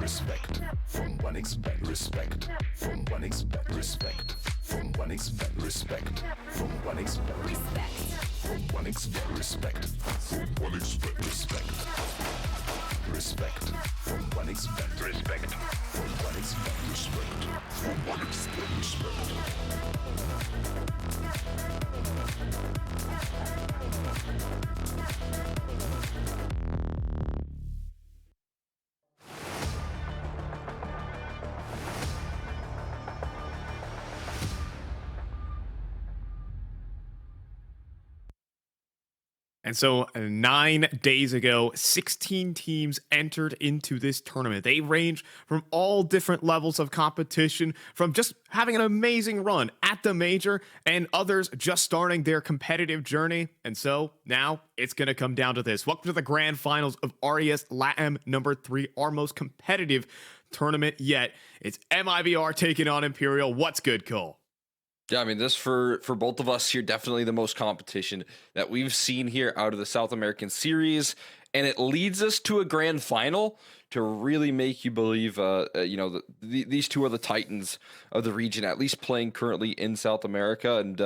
Respect from 1xbet. Respect from 1xbet. Respect from 1xbet. Respect from 1xbet. Respect from 1xbet. Respect from 1xbet. Respect. Respect from 1xbet. Respect from 1xbet. Respect from 1xbet. Respect. And so 9 days ago, 16 teams entered into this tournament. They range from all different levels of competition, from just having an amazing run at the major and others just starting their competitive journey. And so now it's going to come down to this. Welcome to the grand finals of RES LATAM number 3, our most competitive tournament yet. It's MIBR taking on Imperial. What's good, Cole? Yeah, I mean, this for both of us here, definitely the most competition that we've seen here out of the South American series, and it leads us to a grand final to really make you believe, these two are the titans of the region, at least playing currently in South America, and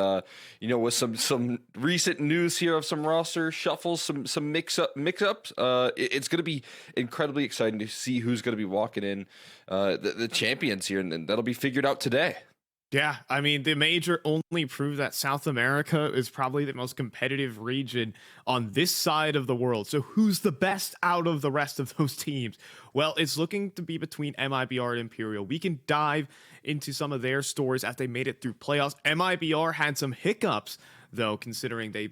with some recent news here of some roster shuffles, some mix-ups, it's going to be incredibly exciting to see who's going to be walking in the champions here, and that'll be figured out today. Yeah, I mean, the major only proved that South America is probably the most competitive region on this side of the world. So who's the best out of the rest of those teams? Well, it's looking to be between MIBR and Imperial. We can dive into some of their stories as they made it through playoffs. MIBR had some hiccups, though, considering they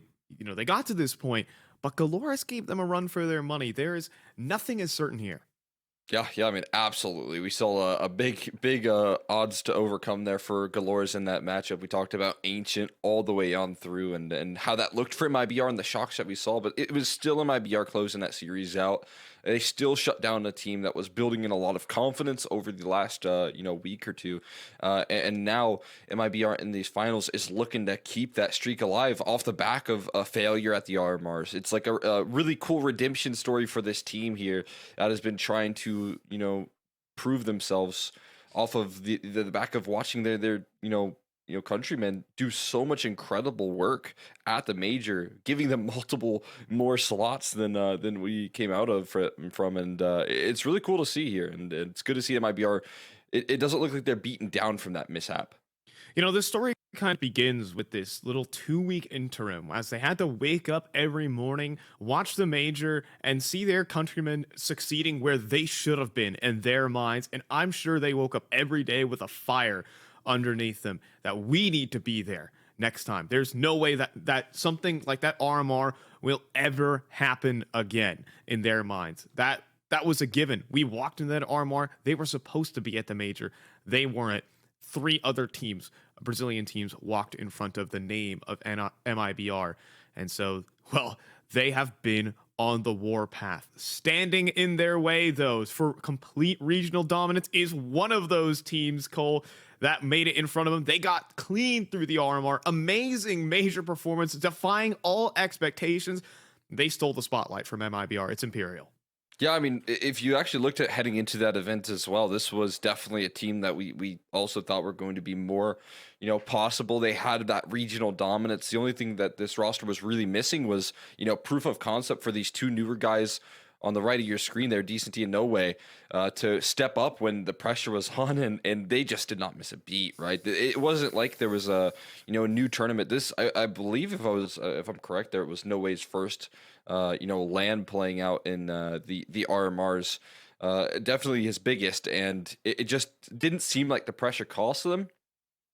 got to this point, but Galores gave them a run for their money. There is nothing as certain here. Yeah, I mean, absolutely. We saw a big odds to overcome there for Galores in that matchup. We talked about Ancient all the way on through and how that looked for MIBR and the shocks that we saw, but it was still MIBR closing that series out. They still shut down a team that was building in a lot of confidence over the last week or two, and now MIBR in these finals is looking to keep that streak alive off the back of a failure at the RMRs. It's like a really cool redemption story for this team here that has been trying to prove themselves off of the back of watching their countrymen do so much incredible work at the major, giving them multiple more slots than we came out of from, and it's really cool to see here, and it's good to see MIBR. It doesn't look like they're beaten down from that mishap. This story kind of begins with this little 2-week interim as they had to wake up every morning, watch the major, and see their countrymen succeeding where they should have been in their minds. And I'm sure they woke up every day with a fire underneath them that we need to be there next time. There's no way that something like that RMR will ever happen again in their minds. That was a given. We walked into that RMR. They were supposed to be at the major. They weren't. 3 other teams, Brazilian teams, walked in front of the name of MIBR. And so, well, they have been on the warpath. Standing in their way, though, for complete regional dominance is one of those teams, Cole, that made it in front of them. They got clean through the RMR. Amazing major performance, defying all expectations. They stole the spotlight from MIBR. It's Imperial. Yeah, I mean, if you actually looked at heading into that event as well, this was definitely a team that we also thought were going to be more, possible. They had that regional dominance. The only thing that this roster was really missing was, proof of concept for these 2 newer guys on the right of your screen there, Decenty and No Way, to step up when the pressure was on, and they just did not miss a beat, right? It wasn't like there was a new tournament. This, I believe, if I'm correct, there it was No Way's first land playing out in the RMRs, definitely his biggest, and it just didn't seem like the pressure cost them.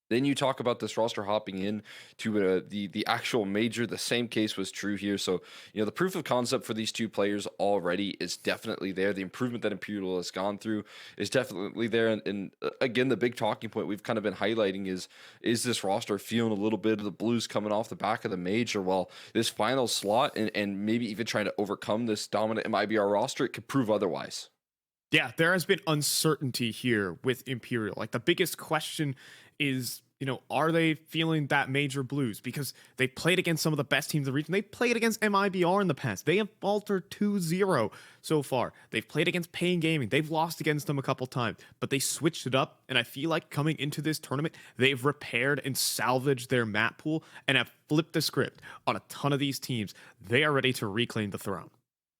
Then you talk about this roster hopping in to the actual major. The same case was true here. So, the proof of concept for these 2 players already is definitely there. The improvement that Imperial has gone through is definitely there. And again, the big talking point we've kind of been highlighting is this roster feeling a little bit of the blues coming off the back of the major? Well, this final slot and maybe even trying to overcome this dominant MIBR roster, it could prove otherwise. Yeah, there has been uncertainty here with Imperial. Like the biggest question is, are they feeling that major blues? Because they played against some of the best teams in the region. They played against MIBR in the past. They have faltered 2-0 so far. They've played against Pain Gaming. They've lost against them a couple times, but they switched it up. And I feel like coming into this tournament, they've repaired and salvaged their map pool and have flipped the script on a ton of these teams. They are ready to reclaim the throne.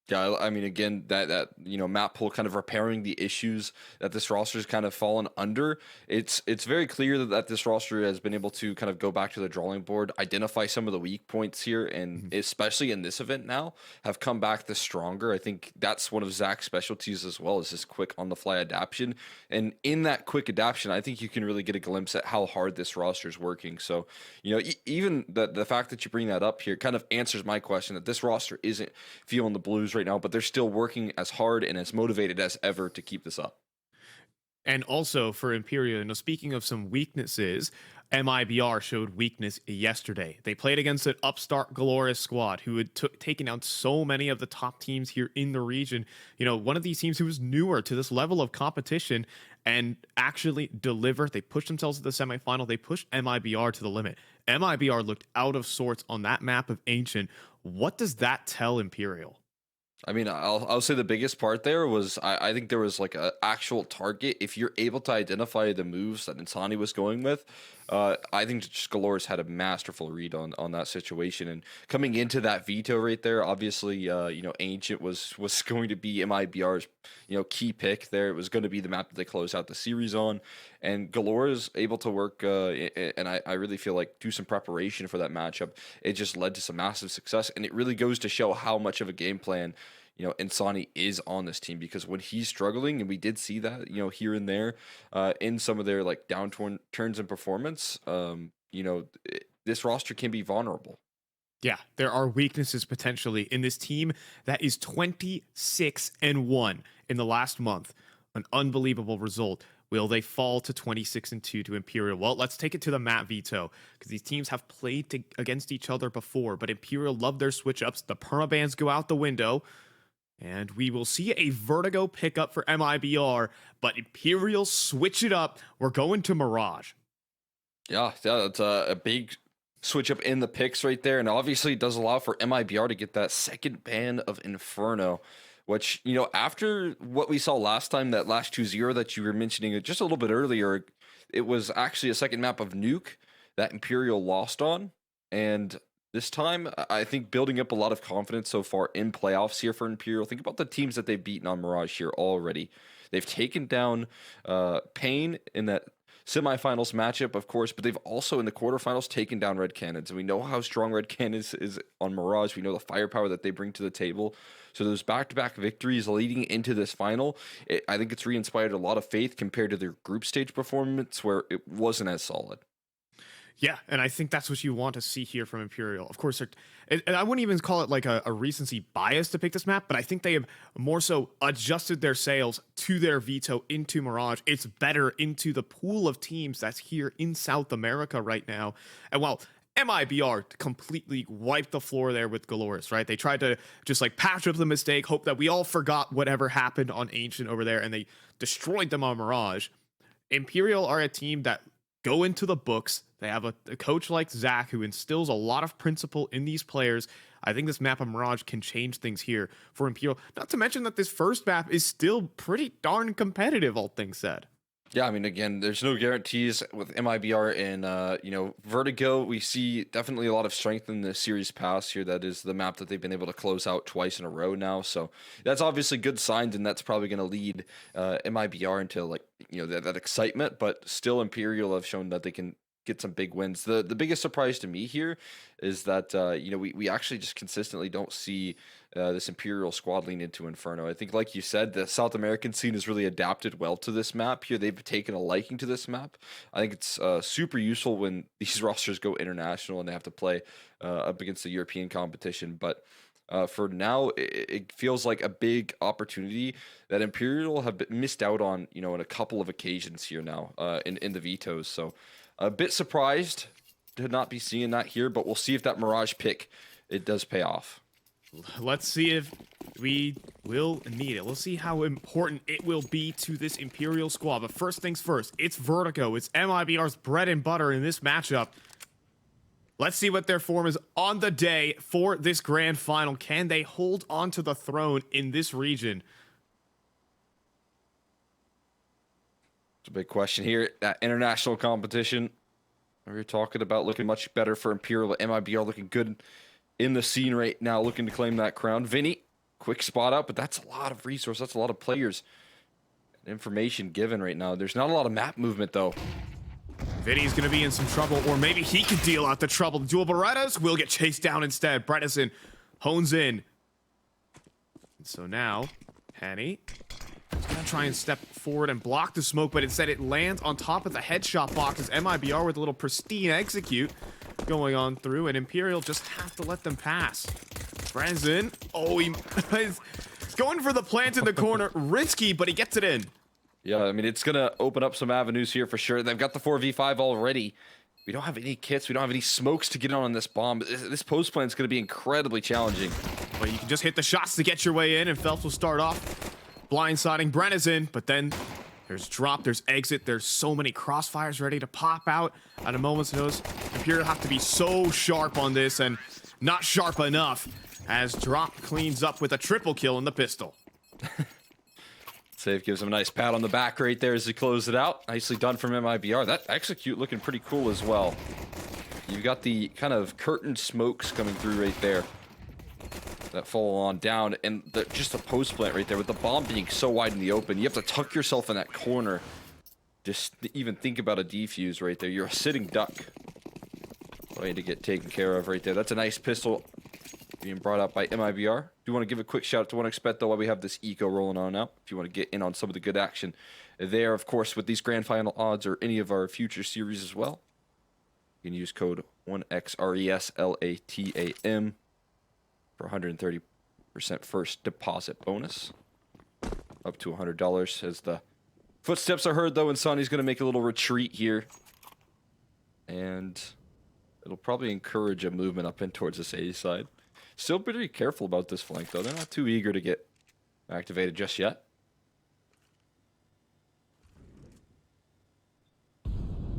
Yeah, I mean, again, that map pool kind of repairing the issues that this roster has kind of fallen under. It's very clear that this roster has been able to kind of go back to the drawing board, identify some of the weak points here, and especially in this event now, have come back the stronger. I think that's one of Zach's specialties as well, is his quick on the fly adaptation. And in that quick adaptation, I think you can really get a glimpse at how hard this roster is working. So, even the fact that you bring that up here kind of answers my question that this roster isn't feeling the blues right now, but they're still working as hard and as motivated as ever to keep this up. And also for Imperial, speaking of some weaknesses, MIBR showed weakness yesterday. They played against an upstart Glorious squad who had taken out so many of the top teams here in the region. One of these teams who was newer to this level of competition and actually delivered. They pushed themselves to the semifinal. They pushed MIBR to the limit. MIBR looked out of sorts on that map of Ancient. What does that tell Imperial? I mean, I'll say the biggest part there was I think there was like an actual target. If you're able to identify the moves that Insani was going with, I think just Galores had a masterful read on that situation. And coming into that veto right there, obviously, Ancient was going to be MIBR's key pick there. It was going to be the map that they closed out the series on, and Galores able to work. And I really feel like do some preparation for that matchup. It just led to some massive success, and it really goes to show how much of a game plan Insani is on this team, because when he's struggling, and we did see that, here and there, in some of their like turns in performance, this roster can be vulnerable. Yeah, there are weaknesses potentially in this team that is 26-1 in the last month. An unbelievable result. Will they fall to 26-2 to Imperial? Well, let's take it to the map veto, because these teams have played against each other before, but Imperial love their switch ups. The permabans go out the window. And we will see a Vertigo pickup for MIBR, but Imperial switch it up. We're going to Mirage. Yeah, that's a big switch up in the picks right there. And obviously it does allow for MIBR to get that second ban of Inferno, which, after what we saw last time, that last 2-0 that you were mentioning just a little bit earlier, it was actually a second map of Nuke that Imperial lost on. And this time, I think building up a lot of confidence so far in playoffs here for Imperial. Think about the teams that they've beaten on Mirage here already. They've taken down Pain in that semifinals matchup, of course, but they've also in the quarterfinals taken down Red Cannons. And we know how strong Red Cannons is on Mirage. We know the firepower that they bring to the table. So those back-to-back victories leading into this final, I think it's re-inspired a lot of faith compared to their group stage performance where it wasn't as solid. Yeah, and I think that's what you want to see here from Imperial. Of course, and I wouldn't even call it like a recency bias to pick this map, but I think they have more so adjusted their sails to their veto into Mirage. It's better into the pool of teams that's here in South America right now. And while MIBR completely wiped the floor there with Galores, right? They tried to just like patch up the mistake, hope that we all forgot whatever happened on Ancient over there, and they destroyed them on Mirage. Imperial are a team that go into the books. They have a coach like Zach who instills a lot of principle in these players. I think this map of Mirage can change things here for Imperial. Not to mention that this first map is still pretty darn competitive, all things said. Yeah, I mean, again, there's no guarantees with MIBR and, Vertigo. We see definitely a lot of strength in the series pass here. That is the map that they've been able to close out twice in a row now. So that's obviously good signs, and that's probably going to lead MIBR into, that excitement. But still, Imperial have shown that they can get some big wins. The biggest surprise to me here is that, we actually just consistently don't see this Imperial squad lean into Inferno. I think, like you said, the South American scene has really adapted well to this map here. They've taken a liking to this map. I think it's super useful when these rosters go international and they have to play up against the European competition. But for now, it feels like a big opportunity that Imperial have missed out on, in a couple of occasions here now in the vetoes. So a bit surprised to not be seeing that here, but we'll see if that Mirage pick, it does pay off. Let's see if we will need it. Let's see how important it will be to this Imperial squad. But first things first, it's Vertigo. It's MIBR's bread and butter in this matchup. Let's see what their form is on the day for this grand final. Can they hold on to the throne in this region? It's a big question here. That international competition we were talking about looking much better for Imperial. MIBR looking good in the scene right now, looking to claim that crown. Vinny, quick spot out, but that's a lot of resource. That's a lot of players. Information given right now. There's not a lot of map movement, though. Vinny's going to be in some trouble, or maybe he can deal out the trouble. The dual Berettas will get chased down instead. Bredesen hones in. And so now, Henny is going to try and step forward and block the smoke, but instead it lands on top of the headshot box as MIBR with a little pristine execute going on through, and Imperial just have to let them pass. Bredesen, oh, he's going for the plant in the corner. Risky, but he gets it in. Yeah, I mean, it's going to open up some avenues here for sure. They've got the 4v5 already. We don't have any kits. We don't have any smokes to get on this bomb. This post plan is going to be incredibly challenging. But you can just hit the shots to get your way in, and Phelps will start off blindsiding Bredesen, but then there's drop, there's exit, there's so many crossfires ready to pop out at a moment's notice. Imperial have to be so sharp on this, and not sharp enough, as Drop cleans up with a triple kill in the pistol. Save gives him a nice pat on the back right there as he closed it out. Nicely done from MIBR. That execute looking pretty cool as well. You've got the kind of curtain smokes coming through right there that fall on down, and just a post plant right there with the bomb being so wide in the open. You have to tuck yourself in that corner. Just even think about a defuse right there. You're a sitting duck waiting to get taken care of right there. That's a nice pistol being brought up by MIBR. Do want to give a quick shout out to 1xBet though while we have this eco rolling on now. If you want to get in on some of the good action there, of course, with these grand final odds or any of our future series as well, you can use code 1XRESLATAM for 130% first deposit bonus, up to $100 as the footsteps are heard though, and Sonny's going to make a little retreat here, and it'll probably encourage a movement up in towards this A side. Still pretty careful about this flank, though. They're not too eager to get activated just yet.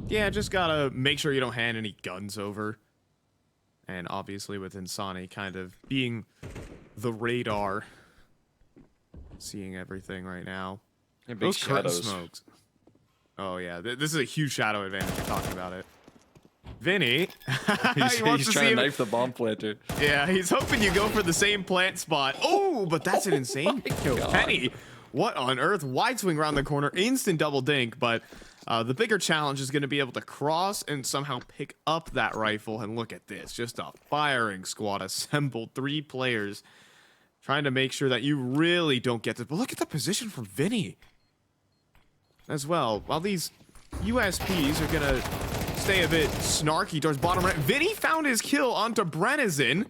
Yeah, just gotta make sure you don't hand any guns over. And obviously with Insani kind of being the radar, seeing everything right now. And big Those curtain shadows. smokes. Oh yeah, this is a huge shadow advantage. You're talking about it. Vinny, he's trying to knife the bomb planter. Yeah, he's hoping you go for the same plant spot. Oh, but that's an insane kill. Penny, what on earth? Wide swing around the corner, instant double dink, but the bigger challenge is going to be able to cross and somehow pick up that rifle. And look at this, just a firing squad assembled, 3 players trying to make sure that you really don't get this. But look at the position from Vinny as well. While these USPs are going to stay a bit snarky towards bottom right, Vinny found his kill onto Bredesen.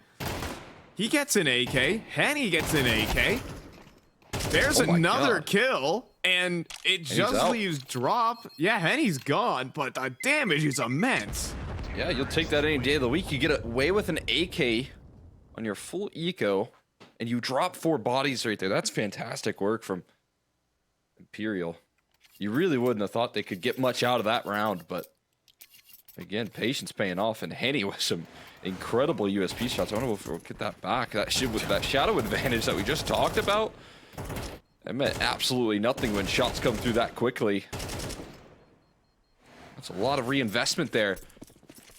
He gets an AK. Henny gets an AK. There's another kill, and it just leaves Drop. Yeah, Henny's gone, but the damage is immense. Yeah, you'll take that any day of the week. You get away with an AK on your full eco, and you drop 4 bodies right there. That's fantastic work from Imperial. You really wouldn't have thought they could get much out of that round, but again, patience paying off, and Henny with some incredible USP shots. I wonder if we'll get that back. That shit with that shadow advantage that we just talked about, that meant absolutely nothing when shots come through that quickly. That's a lot of reinvestment there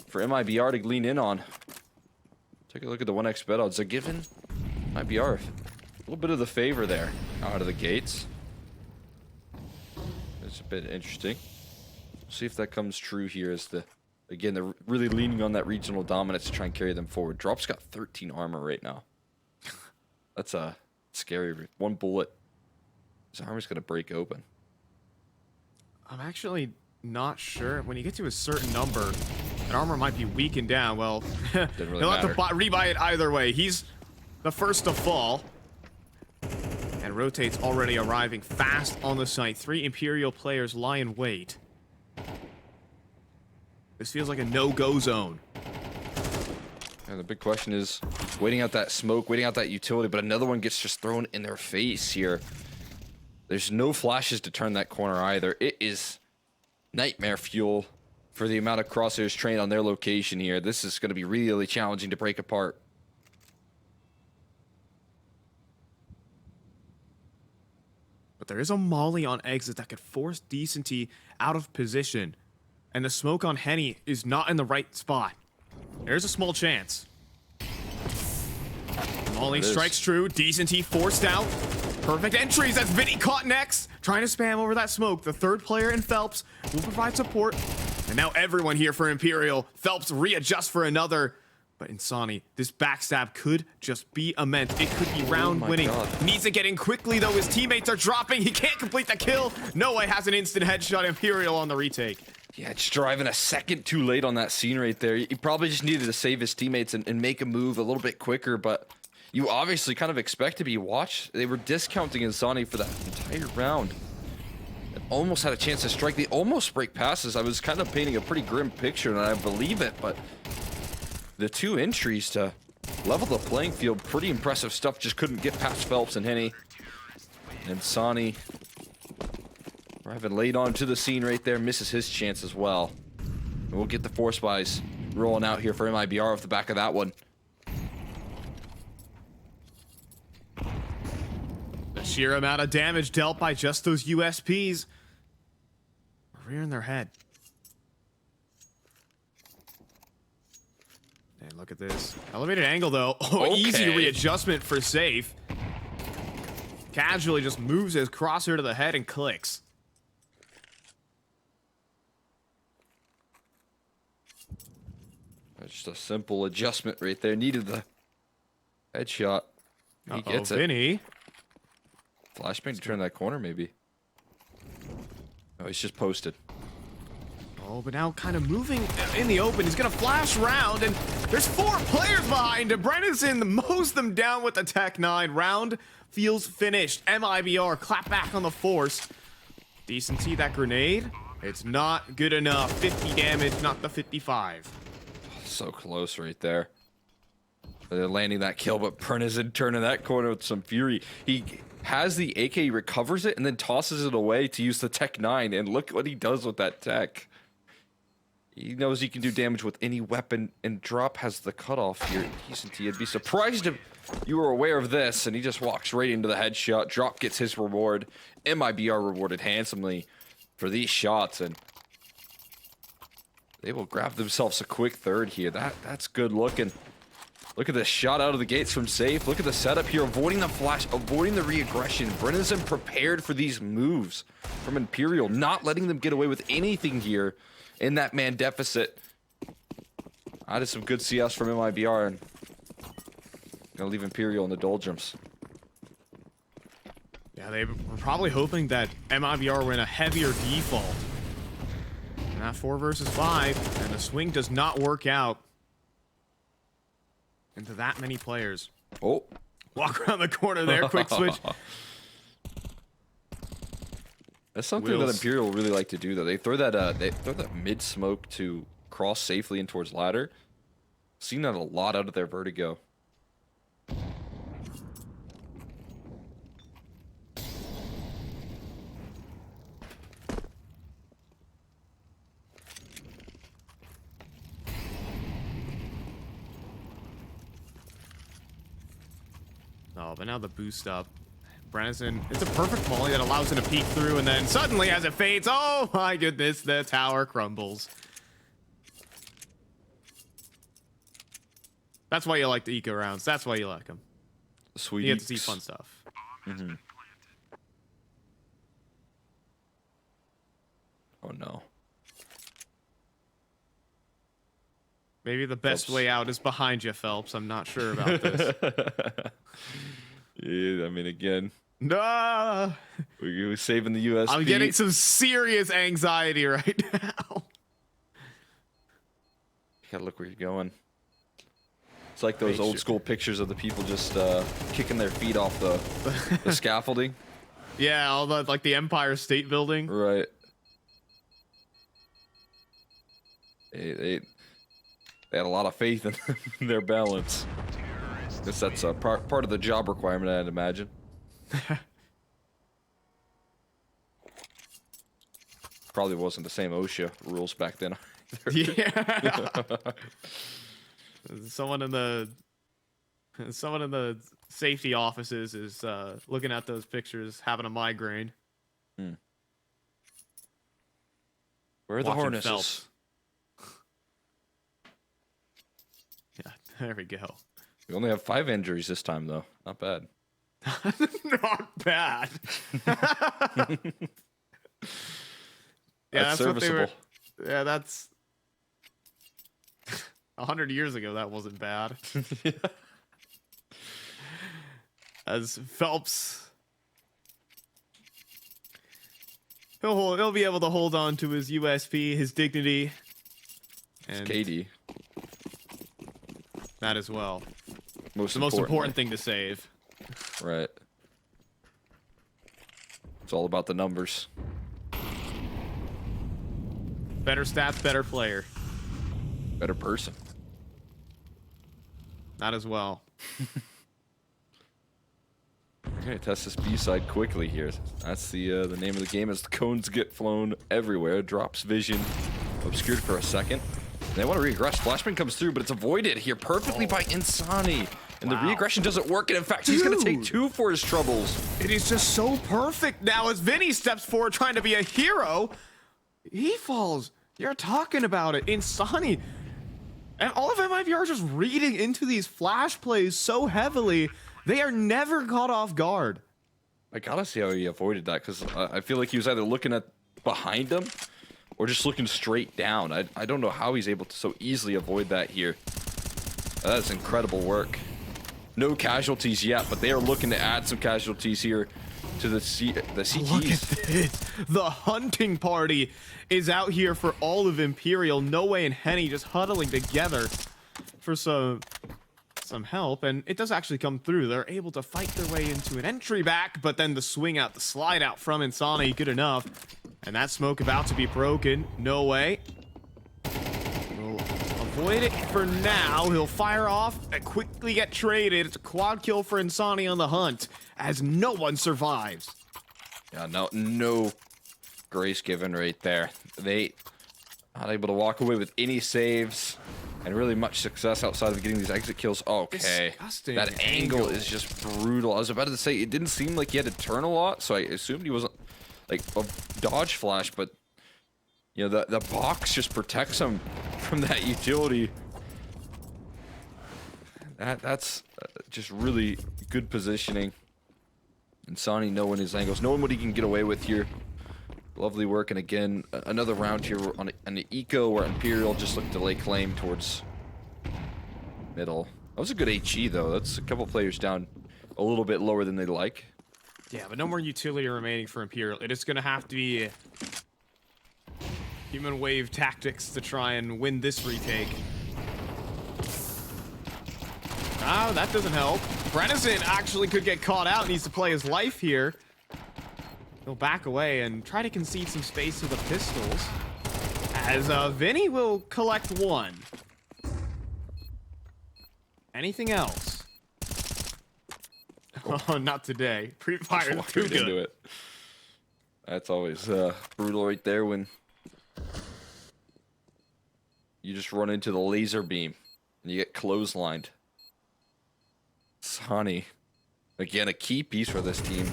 for MIBR to lean in on. Take a look at the 1xBet odds. They're giving MIBR a little bit of the favor there out of the gates. It's a bit interesting. See if that comes true here as again, they're really leaning on that regional dominance to try and carry them forward. Drop's got 13 armor right now. That's scary. 1 bullet, his armor's gonna break open. I'm actually not sure. When you get to a certain number, an armor might be weakened down. Well, really he'll have to rebuy it either way. He's the first to fall. And Rotate's already arriving fast on the site. 3 Imperial players lie in wait. This feels like a no-go zone. And the big question is waiting out that smoke, waiting out that utility, but another one gets just thrown in their face here. There's no flashes to turn that corner either. It is nightmare fuel for the amount of crosshairs trained on their location here. This is going to be really challenging to break apart. But there is a molly on exit that could force Decenty out of position. And the smoke on Henny is not in the right spot. There's a small chance. Molly strikes true. Decenty forced out. Perfect entries as Vinny caught next. Trying to spam over that smoke. The third player in Phelps will provide support. And now everyone here for Imperial. Phelps readjusts for another. But Insani, this backstab could just be immense. It could be round winning. Needs to get in quickly though. His teammates are dropping. He can't complete the kill. Noah has an instant headshot. Imperial on the retake. Yeah, just driving a second too late on that scene right there. He probably just needed to save his teammates and make a move a little bit quicker, but you obviously kind of expect to be watched. They were discounting Insani for that entire round. And almost had a chance to strike. They almost break passes. I was kind of painting a pretty grim picture, and I believe it, but the two entries to level the playing field, pretty impressive stuff. Just couldn't get past Phelps and Henny. And Insani arriving late onto the scene right there, misses his chance as well. And we'll get the force buys rolling out here for MIBR off the back of that one. The sheer amount of damage dealt by just those USPs. Rearing their head. And look at this. Elevated angle though. Oh, Okay. Easy readjustment for safe. Casually just moves his crosshair to the head and clicks. Just a simple adjustment right there. Needed the headshot. He gets it. Vinny. Flashbang to turn that corner, maybe. Oh, he's just posted. Oh, but now kind of moving in the open. He's going to flash round, and there's 4 players behind him. Brennison mows them down with the Tech 9. Round feels finished. MIBR clap back on the force. Decency, that grenade. It's not good enough. 50 damage, not the 55. So close right there. They're landing that kill, but Brennison turning that corner with some fury. He has the AK, he recovers it, and then tosses it away to use the Tech 9. And look what he does with that tech. He knows he can do damage with any weapon, and Drop has the cutoff here. Decenty, I'd be surprised if you were aware of this, and he just walks right into the headshot. Drop gets his reward. MIBR rewarded handsomely for these shots, and they will grab themselves a quick third here. That's good looking. Look at this shot out of the gates from safe. Look at the setup here, avoiding the flash, avoiding the re-aggression. Brennison prepared for these moves from Imperial, not letting them get away with anything here in that man deficit. I did some good CS from MIBR, and gonna leave Imperial in the doldrums. Yeah, they were probably hoping that MIBR were in a heavier default. And that 4 versus 5, and the swing does not work out into that many players. Oh, Walk around the corner there, quick switch. that's something that Imperial really like to do, though. They throw that mid smoke to cross safely in towards ladder. Seen that a lot out of their Vertigo. Oh, but now the boost up. Brennison, it's a perfect volley that allows him to peek through, and then suddenly as it fades, oh my goodness, the tower crumbles. That's why you like the eco rounds. That's why you like them. Sweet. You get to see fun stuff. Mm-hmm. Oh no. Maybe the best Phelps. way out is behind you, Phelps. I'm not sure about this. Yeah, I mean, again, No, we're saving the USP. I'm getting some serious anxiety right now. You gotta look where you're going. It's like those old school pictures of the people just kicking their feet off the scaffolding. Yeah, all the like the Empire State Building. Right. They They had a lot of faith in their balance. Guess that's a part of the job requirement, I'd imagine. Probably wasn't the same OSHA rules back then. Yeah. Someone in the safety offices is looking at those pictures, having a migraine. Where are the Watching Hornets? Phelps. Yeah, there we go. We only have 5 injuries this time, though. Not bad. Not bad. Yeah, That's what they were. serviceable. Yeah, that's 100 years ago. That wasn't bad. As Phelps, he'll be able to hold on to his USP, his dignity, and KD. that as well. The most important thing to save. Right. It's all about the numbers. Better stats, better player. Better person. That as well. Okay, test this B side quickly here. That's the name of the game as the cones get flown everywhere. Drops vision. Obscured for a second. They want to regress. Flashbang comes through, but it's avoided here perfectly by Insani. And the reaggression doesn't work, and in fact, he's going to take 2 for his troubles. It is just so perfect now as Vinny steps forward trying to be a hero. He falls. You're talking about it. Insani. And all of MIB are just reading into these flash plays so heavily. They are never caught off guard. I gotta see how he avoided that, because I feel like he was either looking at behind him or just looking straight down. I don't know how he's able to so easily avoid that here. That's incredible work. No casualties yet, but they are looking to add some casualties here to the CTs. Look at this. The hunting party is out here for all of Imperial. No Way and Henny just huddling together for some help, and it does actually come through. They're able to fight their way into an entry back, but then the swing out, the slide out from Insani, good enough. And that smoke about to be broken. No Way will avoid it for now. He'll fire off and quickly get traded. It's a quad kill for Insani on the hunt, as no one survives. Yeah, no grace given right there. They not able to walk away with any saves. And really much success outside of getting these exit kills. Okay. Disgusting that angle is just brutal. I was about to say, it didn't seem like he had to turn a lot, so I assumed he wasn't like a dodge flash, but you know, the box just protects him from that utility. That's just really good positioning. And Sonny knowing his angles, knowing what he can get away with here. Lovely work, and again, another round here on an eco where Imperial just looked to lay claim towards middle. That was a good HE though. That's a couple players down a little bit lower than they'd like. Yeah, but no more utility remaining for Imperial. It is going to have to be human wave tactics to try and win this retake. Ah, that doesn't help. Brenison actually could get caught out. Needs to play his life here. He'll back away and try to concede some space to the pistols. As Vinny will collect 1. Anything else? Oh, not today. Pre-fire is too good. Into it. That's always brutal right there when you just run into the laser beam and you get clotheslined. Sonny, again, a key piece for this team,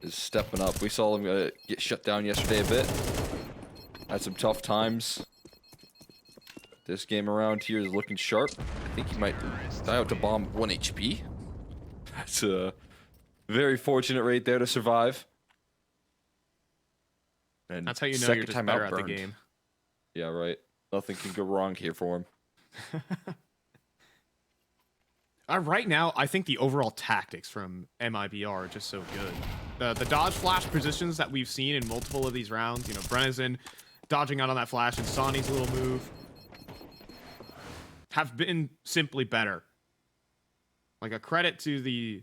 is stepping up. We saw him get shut down yesterday a bit. Had some tough times. This game around here is looking sharp. I think he might die out to bomb 1 HP. That's very fortunate right there to survive. And that's how you know you're just better at the game. Yeah, right. Nothing can go wrong here for him. Right now, I think the overall tactics from MIBR are just so good. The dodge flash positions that we've seen in multiple of these rounds, you know, Brenison dodging out on that flash and Sonny's little move, have been simply better. Like, a credit to the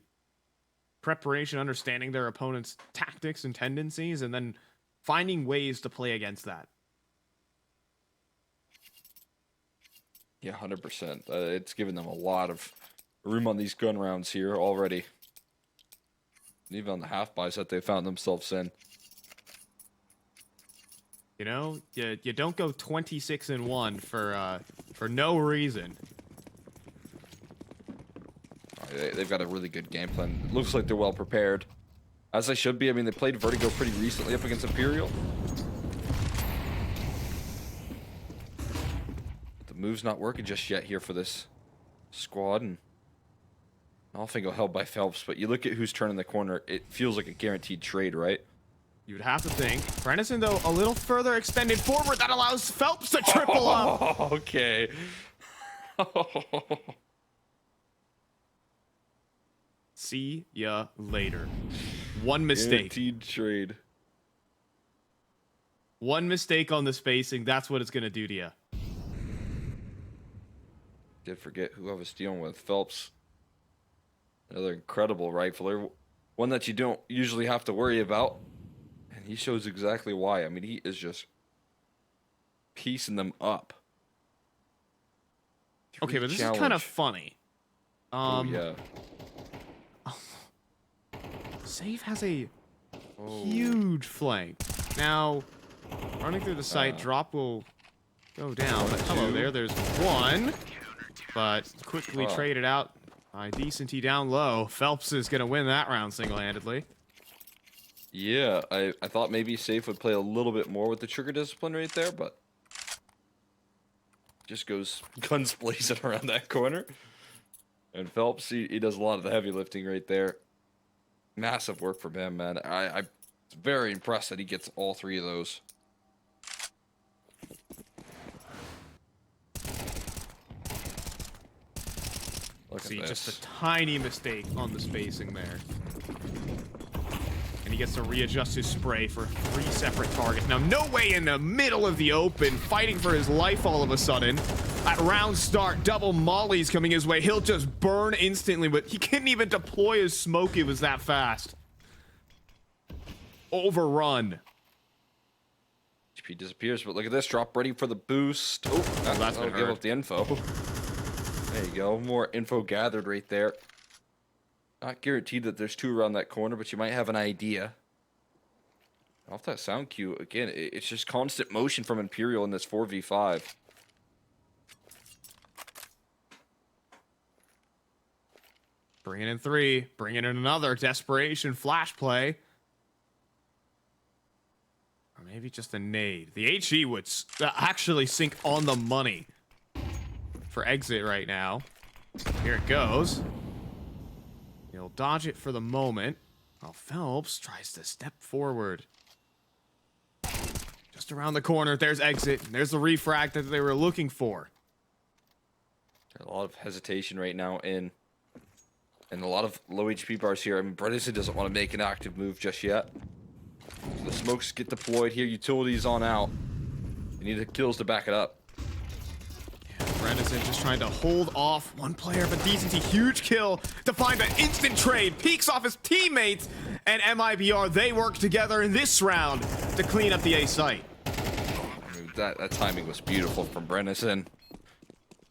preparation, understanding their opponent's tactics and tendencies, and then finding ways to play against that. Yeah, 100%. It's given them a lot of room on these gun rounds here already. Even on the half buys that they found themselves in. You know, you don't go 26-1 for no reason. They've got a really good game plan. It looks like they're well prepared. As they should be. I mean, they played Vertigo pretty recently up against Imperial. The move's not working just yet here for this squad. And Nolfingo held by Phelps. But you look at who's turning the corner. It feels like a guaranteed trade, right? You'd have to think. Bredesen, though, a little further extended forward. That allows Phelps to triple up. Oh, okay. See ya later. One mistake. Guaranteed trade. One mistake on the spacing. That's what it's going to do to you. Did forget who I was dealing with. Phelps. Another incredible rifler. One that you don't usually have to worry about. And he shows exactly why. I mean, he is just piecing them up. Okay, but this is kind of funny. Yeah. Save has a huge flank. Now, running through the site, drop will go down. But hello there, there's one. But quickly traded out by Decenty down low. Phelps is going to win that round single-handedly. Yeah, I thought maybe Safe would play a little bit more with the trigger discipline right there, but just goes guns blazing around that corner. And Phelps, he does a lot of the heavy lifting right there. Massive work from him, man. I'm very impressed that he gets all three of those. See, just a tiny mistake on the spacing there. And he gets to readjust his spray for 3 separate targets. Now, no way in the middle of the open, fighting for his life all of a sudden. At round start, double mollies coming his way. He'll just burn instantly, but he couldn't even deploy his smoke. It was that fast. Overrun. HP disappears, but look at this. Drop ready for the boost. Oh, that'll give up the info. There you go. More info gathered right there. Not guaranteed that there's 2 around that corner, but you might have an idea. Off that sound cue, again, it's just constant motion from Imperial in this 4v5. Bringing in 3. Bringing in another desperation flash play. Or maybe just a nade. The HE would actually sink on the money for exit right now. Here it goes. He'll dodge it for the moment. While Phelps tries to step forward. Just around the corner, there's exit. There's the refrag that they were looking for. A lot of hesitation right now and a lot of low HP bars here. I mean, Bredesen doesn't want to make an active move just yet. So the smokes get deployed here. Utilities on out. You need the kills to back it up. Bredesen just trying to hold off one player, but Decency, huge kill to find an instant trade. Peeks off his teammates, and MIBR, they work together in this round to clean up the A site. I mean, that timing was beautiful from Bredesen.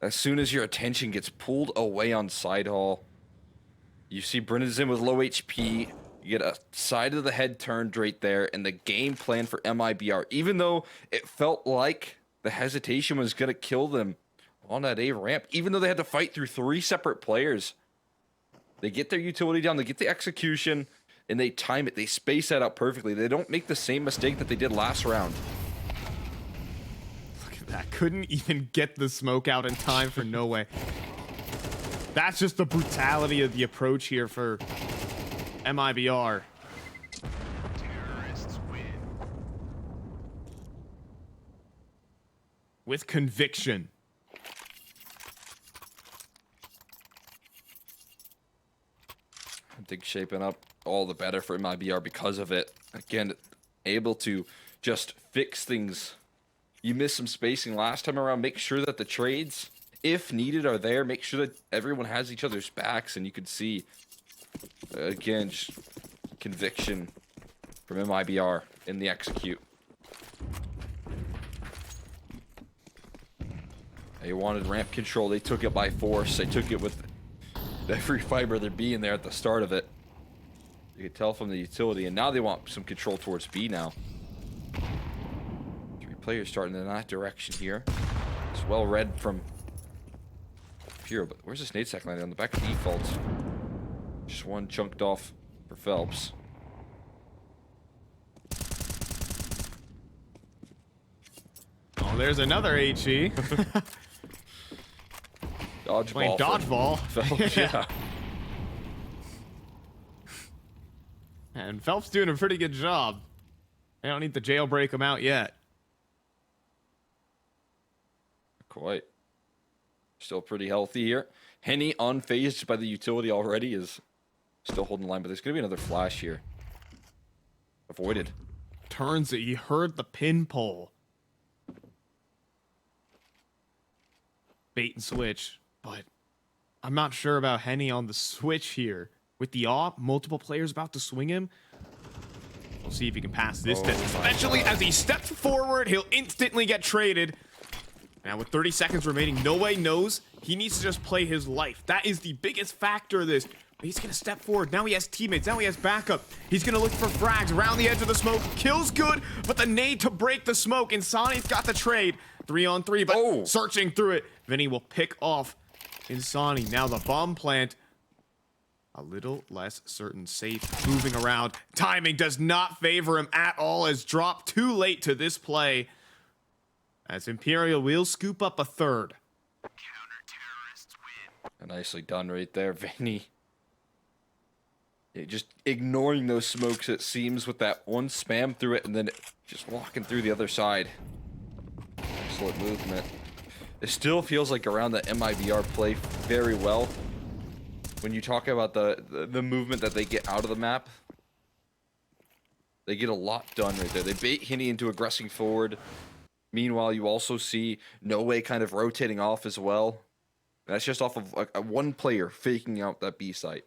As soon as your attention gets pulled away on side hall, you see Bredesen with low HP. You get a side of the head turned right there, and the game plan for MIBR, even though it felt like the hesitation was going to kill them on that A ramp, even though they had to fight through 3 separate players, they get their utility down, they get the execution, and they time it. They space that out perfectly. They don't make the same mistake that they did last round. Look at that. Couldn't even get the smoke out in time for no way. That's just the brutality of the approach here for MIBR. Terrorists win. With conviction. I think shaping up all the better for MIBR because of it. Again, able to just fix things. You missed some spacing last time around. Make sure that the trades, if needed, are there. Make sure that everyone has each other's backs, and you can see, again, just conviction from MIBR in the execute. They wanted ramp control. They took it by force. They took it with every fiber there being there at the start of it. You could tell from the utility, and now they want some control towards B now. 3 players starting in that direction here. It's well read from Pure, but where's this nade sack landing? On the back of default. Just one chunked off for Phelps. Oh, there's another HE. Playing Dodgeball. dodgeball. Phelps, yeah. And Phelps doing a pretty good job. They don't need to jailbreak him out yet. Quite. Still pretty healthy here. Henny, unfazed by the utility already, is still holding the line, but there's going to be another flash here. Avoided. Turns it. He heard the pin pull. Bait and switch. But I'm not sure about Henny on the switch here. With the AWP, multiple players about to swing him. We'll see if he can pass this test. Especially as he steps forward, he'll instantly get traded. Now with 30 seconds remaining, No Way knows he needs to just play his life. That is the biggest factor of this. But he's gonna step forward. Now he has teammates. Now he has backup. He's gonna look for frags around the edge of the smoke. Kills good, but the nade to break the smoke. Insani's got the trade. 3-on-3, but searching through it. Vinny will pick off Insani. Now the bomb plant. A little less certain. Safe, moving around. Timing does not favor him at all, as dropped too late to this play. As Imperial will scoop up a third. Nicely done right there, Vinny. Yeah, just ignoring those smokes, it seems, with that one spam through it, and then just walking through the other side. Excellent movement. It still feels like around the MIBR play very well. When you talk about the movement that they get out of the map, they get a lot done right there. They bait Henny into aggressing forward. Meanwhile, you also see No Way kind of rotating off as well. That's just off of a one player faking out that B site.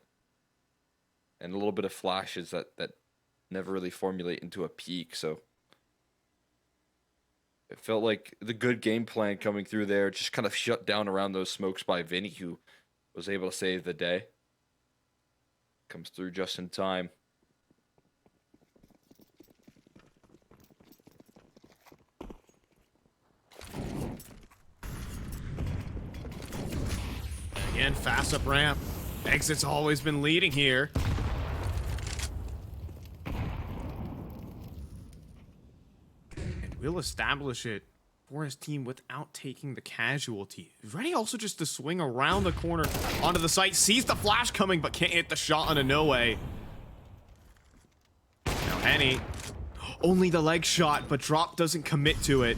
And a little bit of flashes that never really formulate into a peak, so it felt like the good game plan coming through there just kind of shut down around those smokes by Vinny, who was able to save the day. Comes through just in time. Again, fast up ramp. Exit's always been leading here. And will establish it for his team without taking the casualty. Ready also just to swing around the corner onto the site. Sees the flash coming, but can't hit the shot on a No Way. Now Henny. Only the leg shot, but Drop doesn't commit to it.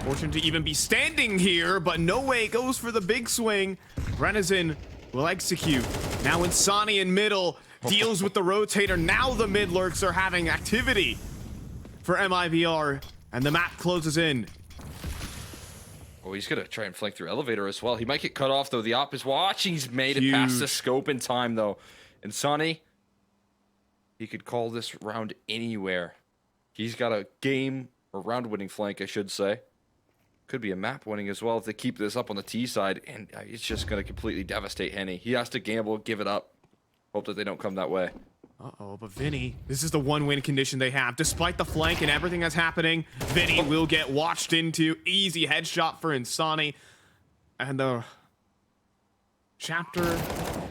Fortunate to even be standing here, but No Way goes for the big swing. Renison will execute. Now Insani in middle deals with the rotator. Now the mid lurks are having activity for MIBR, and the map closes in. Oh, he's gonna try and flank through elevator as well. He might get cut off though. The op is watching. He's made it past the scope in time though. Insani, he could call this round anywhere. He's got a game or round winning flank, I should say. Could be a map winning as well if they keep this up on the T side, and it's just going to completely devastate Henny. He has to gamble, give it up, hope that they don't come that way. Uh-oh, but Vinny, this is the one win condition they have. Despite the flank and everything that's happening, Vinny will get watched into. Easy headshot for Insani. And the chapter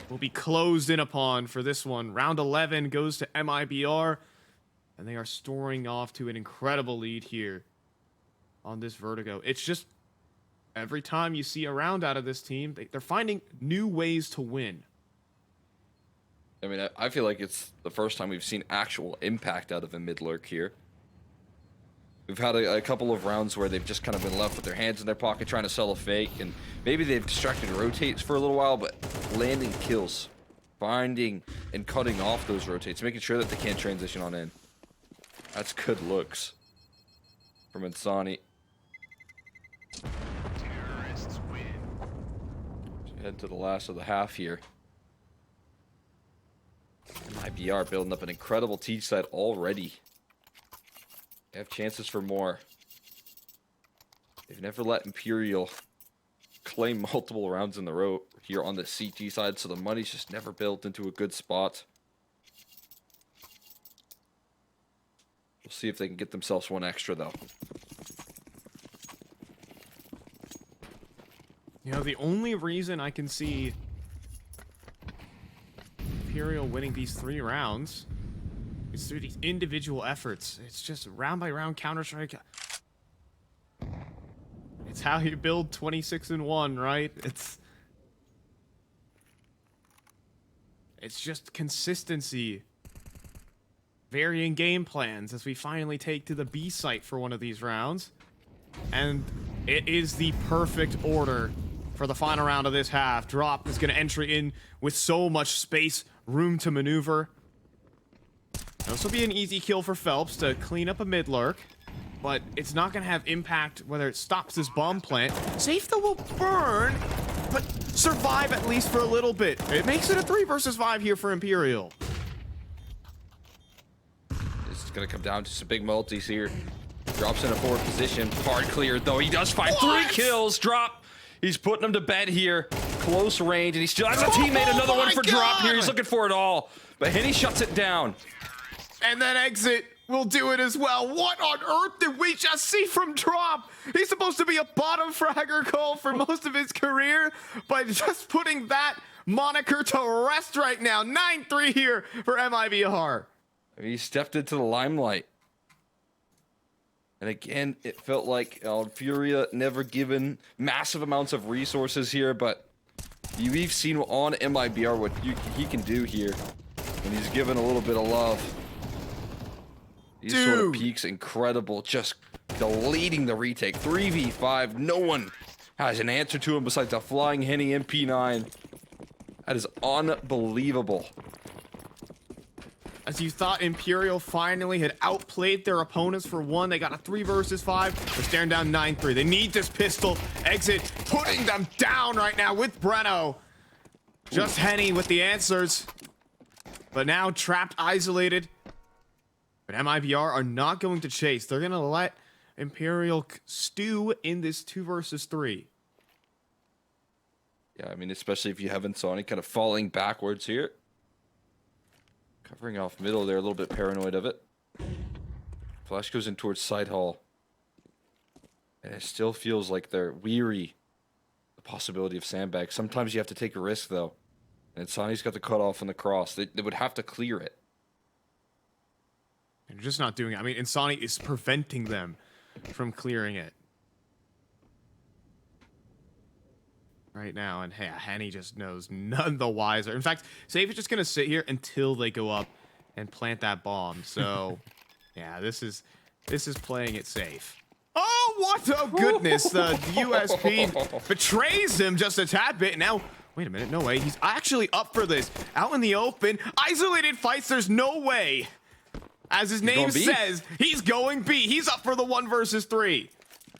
will be closed in upon for this one. Round 11 goes to MIBR, and they are storing off to an incredible lead here on this Vertigo. It's just every time you see a round out of this team, they're finding new ways to win. I mean, I feel like it's the first time we've seen actual impact out of a mid lurk here. We've had a couple of rounds where they've just kind of been left with their hands in their pocket trying to sell a fake, and maybe they've distracted rotates for a little while, but landing kills, finding and cutting off those rotates, making sure that they can't transition on in. That's good looks from Insani. Terrorists win. Head to the last of the half here. IBR building up an incredible T side already. They have chances for more. They've never let Imperial claim multiple rounds in the row here on the CT side, so the money's just never built into a good spot. We'll see if they can get themselves one extra, though. You know, the only reason I can see Imperial winning these 3 rounds is through these individual efforts. It's just round by round Counter-Strike. It's how you build 26-1, right? It's just consistency. Varying game plans as we finally take to the B site for one of these rounds. And it is the perfect order for the final round of this half. Drop is going to enter in with so much space, room to maneuver. This will be an easy kill for Phelps to clean up a mid lurk, but it's not going to have impact whether it stops this bomb plant. Safe though will burn, but survive at least for a little bit. It makes it a 3 versus 5 here for Imperial. It's going to come down to some big multis here. Drops in a forward position. Hard cleared, though. He does find 3 kills. Drop. He's putting him to bed here. Close range, and he still has a teammate. Another one for Drop here. He's looking for it all. But Henny shuts it down. And then Exit will do it as well. What on earth did we just see from Drop? He's supposed to be a bottom fragger call for most of his career, but just putting that moniker to rest right now. 9-3 here for MIBR. He stepped into the limelight. And again, it felt like Furia never given massive amounts of resources here, but we've seen on MIBR what he can do here when he's given a little bit of love. These sort of peaks, incredible, just deleting the retake. 3v5, no one has an answer to him besides a flying Henny MP9. That is unbelievable. As you thought Imperial finally had outplayed their opponents for 1, they got a 3 versus 5. They're staring down 9-3. They need this pistol. Exit putting them down right now with Breno. Just Henny with the answers. But now trapped, isolated. But MIBR are not going to chase. They're going to let Imperial stew in this 2 versus 3. Yeah, I mean, especially if you have Insani kind of falling backwards here. Covering off middle there, a little bit paranoid of it. Flash goes in towards side hall. And it still feels like they're weary the possibility of sandbag. Sometimes you have to take a risk, though. And Insani's got the cutoff on the cross. They would have to clear it. They're just not doing it. I mean, Insani is preventing them from clearing it right now, and hey, Henny just knows none the wiser. In fact, Safe is just gonna sit here until they go up and plant that bomb. So, yeah, this is playing it safe. Oh, what a goodness! The USP betrays him just a tad bit. Now, wait a minute, no way. He's actually up for this. Out in the open, isolated fights. There's no way. As his name says, he's going B. He's up for the 1 versus 3.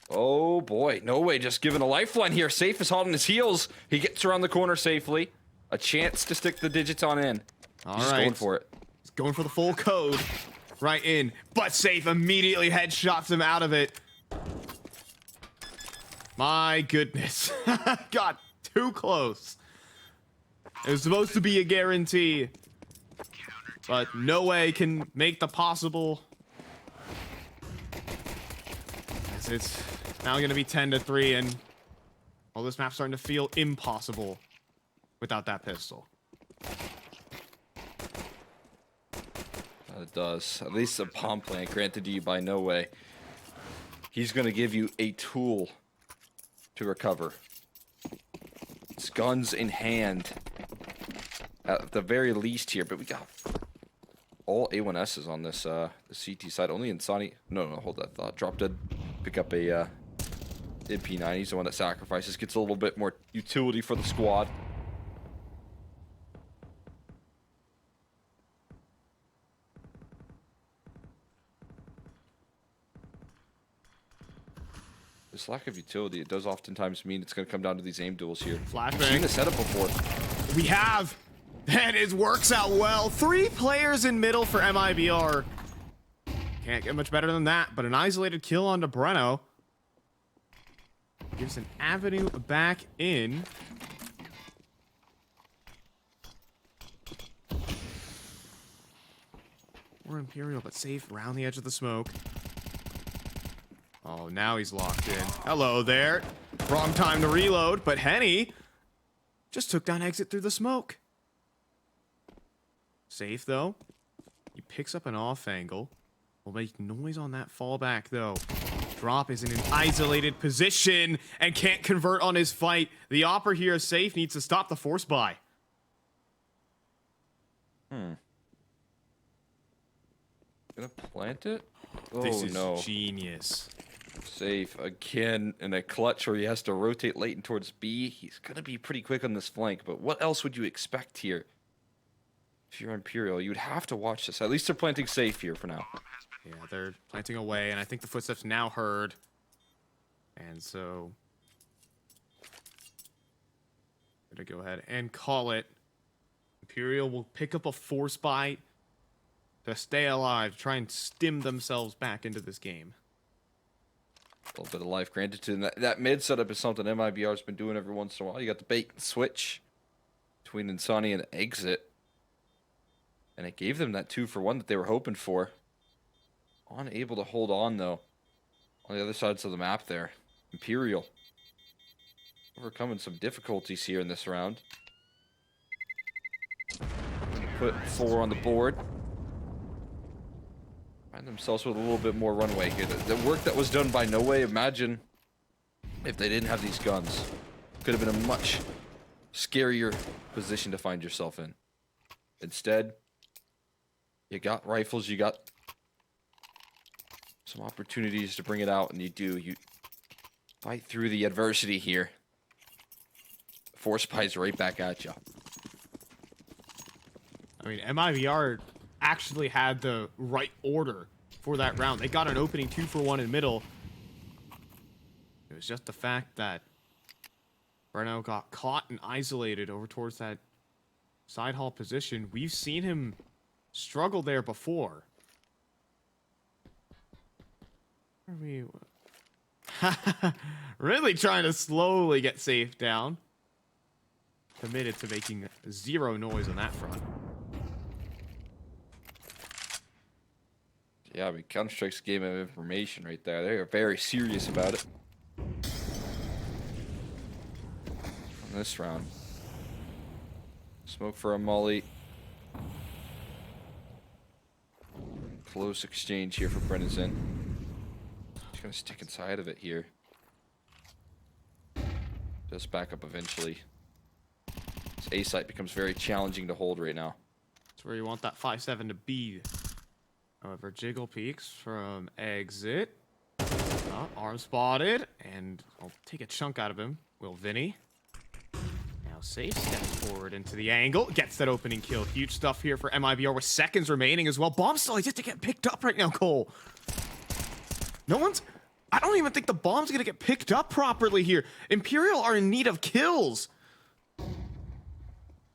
Oh boy, no way, just giving a lifeline here. Safe is hot on his heels. He gets around the corner safely. A chance to stick the digits on in. He's going for it. He's going for the full code. Right in. But Safe immediately headshots him out of it. My goodness. Got too close. It was supposed to be a guarantee. But no way can make the possible. As it's now going to be 10-3, and well, this map's starting to feel impossible without that pistol. It does. At least a bomb plant granted to you by No Way. He's going to give you a tool to recover. It's guns in hand at the very least here, but we got all A1Ss on this the CT side. Only Insani. No, hold that thought. Drop dead. Pick up a MP9. He's the one that sacrifices. Gets a little bit more utility for the squad. This lack of utility, it does oftentimes mean it's going to come down to these aim duels here. Flashbang. We've seen the setup before. We have. And it works out well. 3 players in middle for MIBR. Can't get much better than that, but an isolated kill onto Breno. Gives an avenue back in. Or Imperial, but safe around the edge of the smoke. Oh, now he's locked in. Hello there. Wrong time to reload, but Henny just took down exit through the smoke. Safe, though. He picks up an off angle. Will make noise on that fallback, though. Drop is in an isolated position and can't convert on his fight. The Opera here is safe, needs to stop the force buy. Gonna plant it? Oh, This is no. genius. Safe again in a clutch where he has to rotate late and towards B. He's gonna be pretty quick on this flank, but what else would you expect here? If you're Imperial, you would have to watch this. At least they're planting safe here for now. Yeah, they're planting away, and I think the footsteps now heard. And so... I'm gonna go ahead and call it. Imperial will pick up a force buy to stay alive, try and stim themselves back into this game. A little bit of life granted to them. That mid setup is something MIBR's been doing every once in a while. You got the bait and switch between Insani and Exit. And it gave them that 2-for-1 that they were hoping for. Unable to hold on, though. On the other sides of the map there. Imperial. Overcoming some difficulties here in this round. Put 4 on the board. Find themselves with a little bit more runway here. The work that was done by No Way, imagine if they didn't have these guns. Could have been a much scarier position to find yourself in. Instead, you got rifles, you got some opportunities to bring it out, and you do. You fight through the adversity here. Force buys right back at you. I mean, MIVR actually had the right order for that round. They got an opening 2-for-1 in middle. It was just the fact that Breno got caught and isolated over towards that side hall position. We've seen him struggle there before. Are we really trying to slowly get safe down? Committed to making zero noise on that front. Yeah, I mean, Counter-Strike's a game of information right there. They are very serious about it. On this round. Smoke for a molly. Close exchange here for Brennison. He's gonna stick inside of it here. Just back up eventually. This A site becomes very challenging to hold right now. That's where you want that 5-7 to be. However, Jiggle peeks from exit. Oh, arm spotted, and I'll take a chunk out of him. Will Vinny. Now safe, steps forward into the angle. Gets that opening kill. Huge stuff here for MIBR with seconds remaining as well. Bomb still just to get picked up right now, Cole. No one's... I don't even think the bomb's gonna get picked up properly here. Imperial are in need of kills.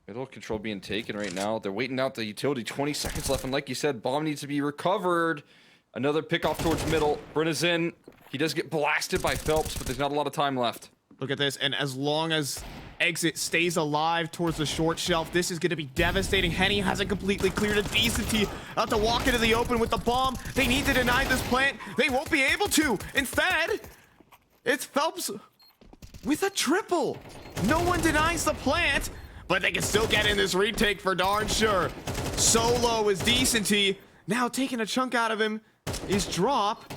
Middle control being taken right now. They're waiting out the utility. 20 seconds left, and like you said, bomb needs to be recovered. Another pick off towards middle. Brenna's in. He does get blasted by Phelps, but there's not a lot of time left. Look at this, and as long as exit stays alive towards the short shelf, this is going to be devastating. Henny hasn't completely cleared a decency out to walk into the open with the bomb. They need to deny this plant. They won't be able to. Instead, it's Phelps with a triple. No one denies the plant, but they can still get in this retake for darn sure. Solo is decency. Now taking a chunk out of him is Drop.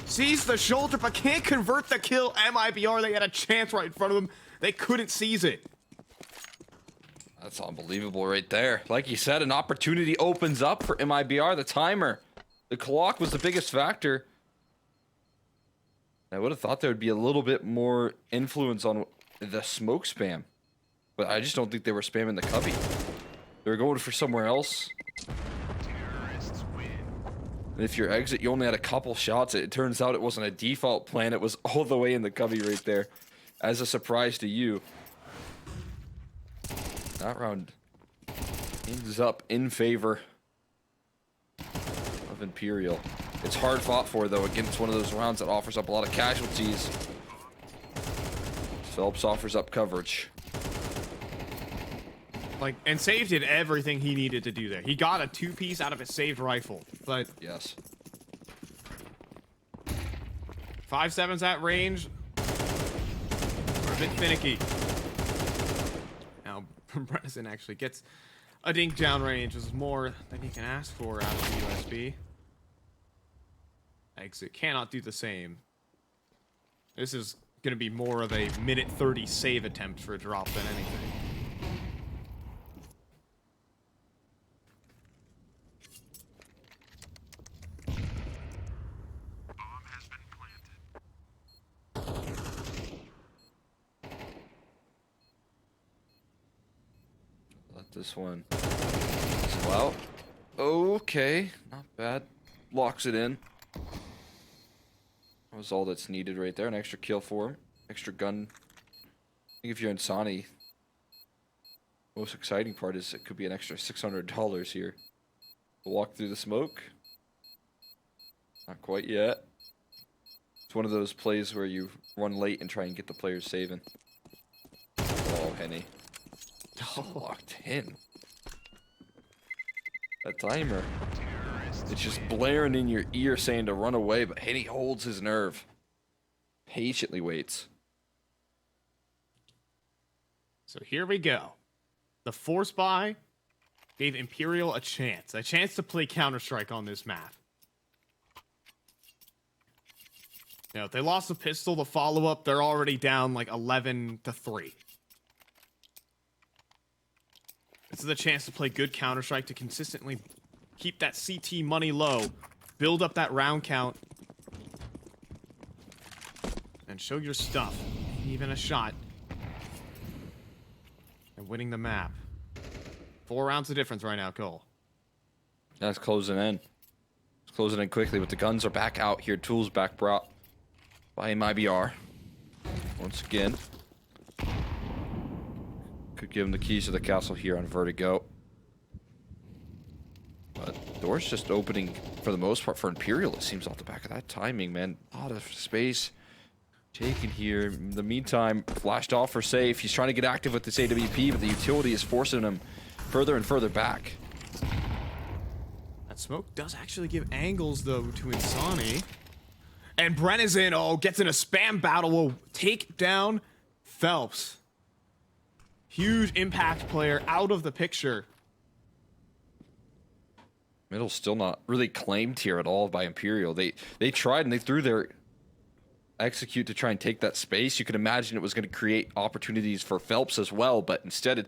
Sees the shoulder, but can't convert the kill. MIBR, they had a chance right in front of them. They couldn't seize it. That's unbelievable right there. Like you said, an opportunity opens up for MIBR. The timer. The clock was the biggest factor. I would have thought there would be a little bit more influence on the smoke spam. But I just don't think they were spamming the cubby. They were going for somewhere else. And if your exit, you only had a couple shots. It turns out it wasn't a default plan. It was all the way in the cubby right there. As a surprise to you. That round ends up in favor of Imperial. It's hard fought for, though. Again, it's one of those rounds that offers up a lot of casualties. Phelps offers up coverage. Like, and Save did everything he needed to do there. He got a 2-piece out of his saved rifle, but Yes. 5.7's at range. We're a bit finicky. Now, Bredesen actually gets a dink down range, which is more than he can ask for out of the USB. Exit cannot do the same. This is going to be more of a minute 30 save attempt for a drop than anything. Let this one slow out. Okay, not bad. Locks it in. That was all that's needed right there. An extra kill for him. Extra gun. I think if you're in Sani, most exciting part is it could be an extra $600 here. Walk through the smoke. Not quite yet. It's one of those plays where you run late and try and get the players saving. Oh, Henny. Locked in. That timer. It's just blaring in your ear saying to run away, but Henny holds his nerve. Patiently waits. So here we go. The force buy gave Imperial a chance to play Counter-Strike on this map. Now, if they lost the pistol, the follow-up, they're already down like 11-3. This is a chance to play good Counter-Strike to consistently keep that CT money low, build up that round count, and show your stuff. Even a shot. And winning the map. 4 rounds of difference right now, Cole. That's closing in. It's closing in quickly, but the guns are back out here. Tools back brought by MIBR. Once again. Could give him the keys to the castle here on Vertigo. But door's just opening for the most part for Imperial, it seems, off the back of that timing, man. A lot of space taken here. In the meantime, flashed off for safe. He's trying to get active with this AWP, but the utility is forcing him further and further back. That smoke does actually give angles, though, to Insani. And Bredesen, gets in a spam battle, will take down Phelps. Huge impact player out of the picture. Middle's still not really claimed here at all by Imperial. They tried and they threw their execute to try and take that space. You could imagine it was going to create opportunities for Phelps as well, but instead,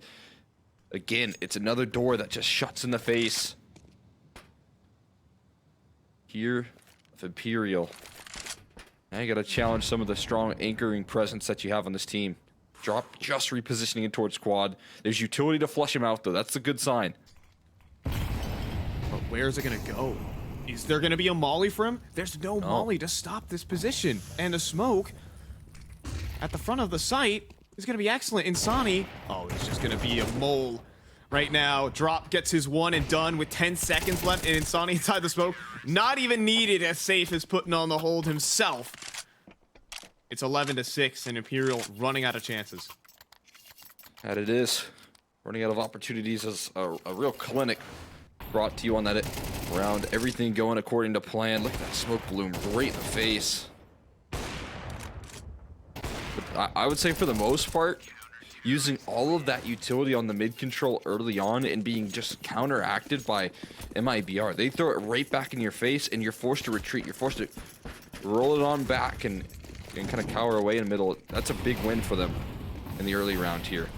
again, it's another door that just shuts in the face here of Imperial. Now you got to challenge some of the strong anchoring presence that you have on this team. Drop just repositioning it towards quad. There's utility to flush him out, though. That's a good sign. But where is it going to go? Is there going to be a molly for him? There's no molly to stop this position. And the smoke at the front of the site is going to be excellent. Insani, it's just going to be a mole right now. Drop gets his one and done with 10 seconds left. And Insani inside the smoke. Not even needed, as Safe is putting on the hold himself. It's 11-6 and Imperial running out of chances. That it is. Running out of opportunities is a real clinic brought to you on that round. Everything going according to plan. Look at that smoke bloom right in the face. But I would say for the most part, using all of that utility on the mid control early on and being just counteracted by MIBR. They throw it right back in your face and you're forced to retreat. You're forced to roll it on back and kind of cower away in the middle. That's a big win for them in the early round here.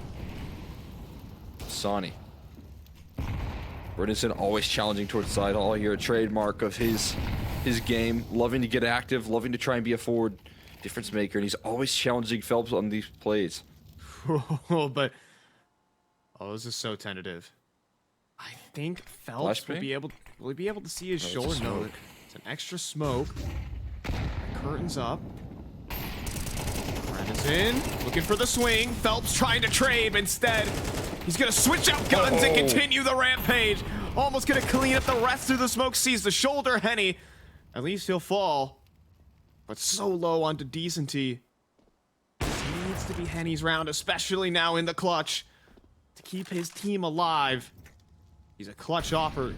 Sani. Bredesen always challenging towards the side. All here, a trademark of his game. Loving to get active, loving to try and be a forward difference maker, and he's always challenging Phelps on these plays. But this is so tentative. I think Phelps will be able to see his shoulder. No, it's an extra smoke. Curtains up. Bredesen looking for the swing. Phelps trying to trade, but instead he's gonna switch out guns and continue the rampage. Almost gonna clean up the rest of the smoke. Sees the shoulder. Henny, at least he'll fall, but so low onto decency. He needs to be Henny's round, especially now in the clutch, to keep his team alive. He's a clutch offer.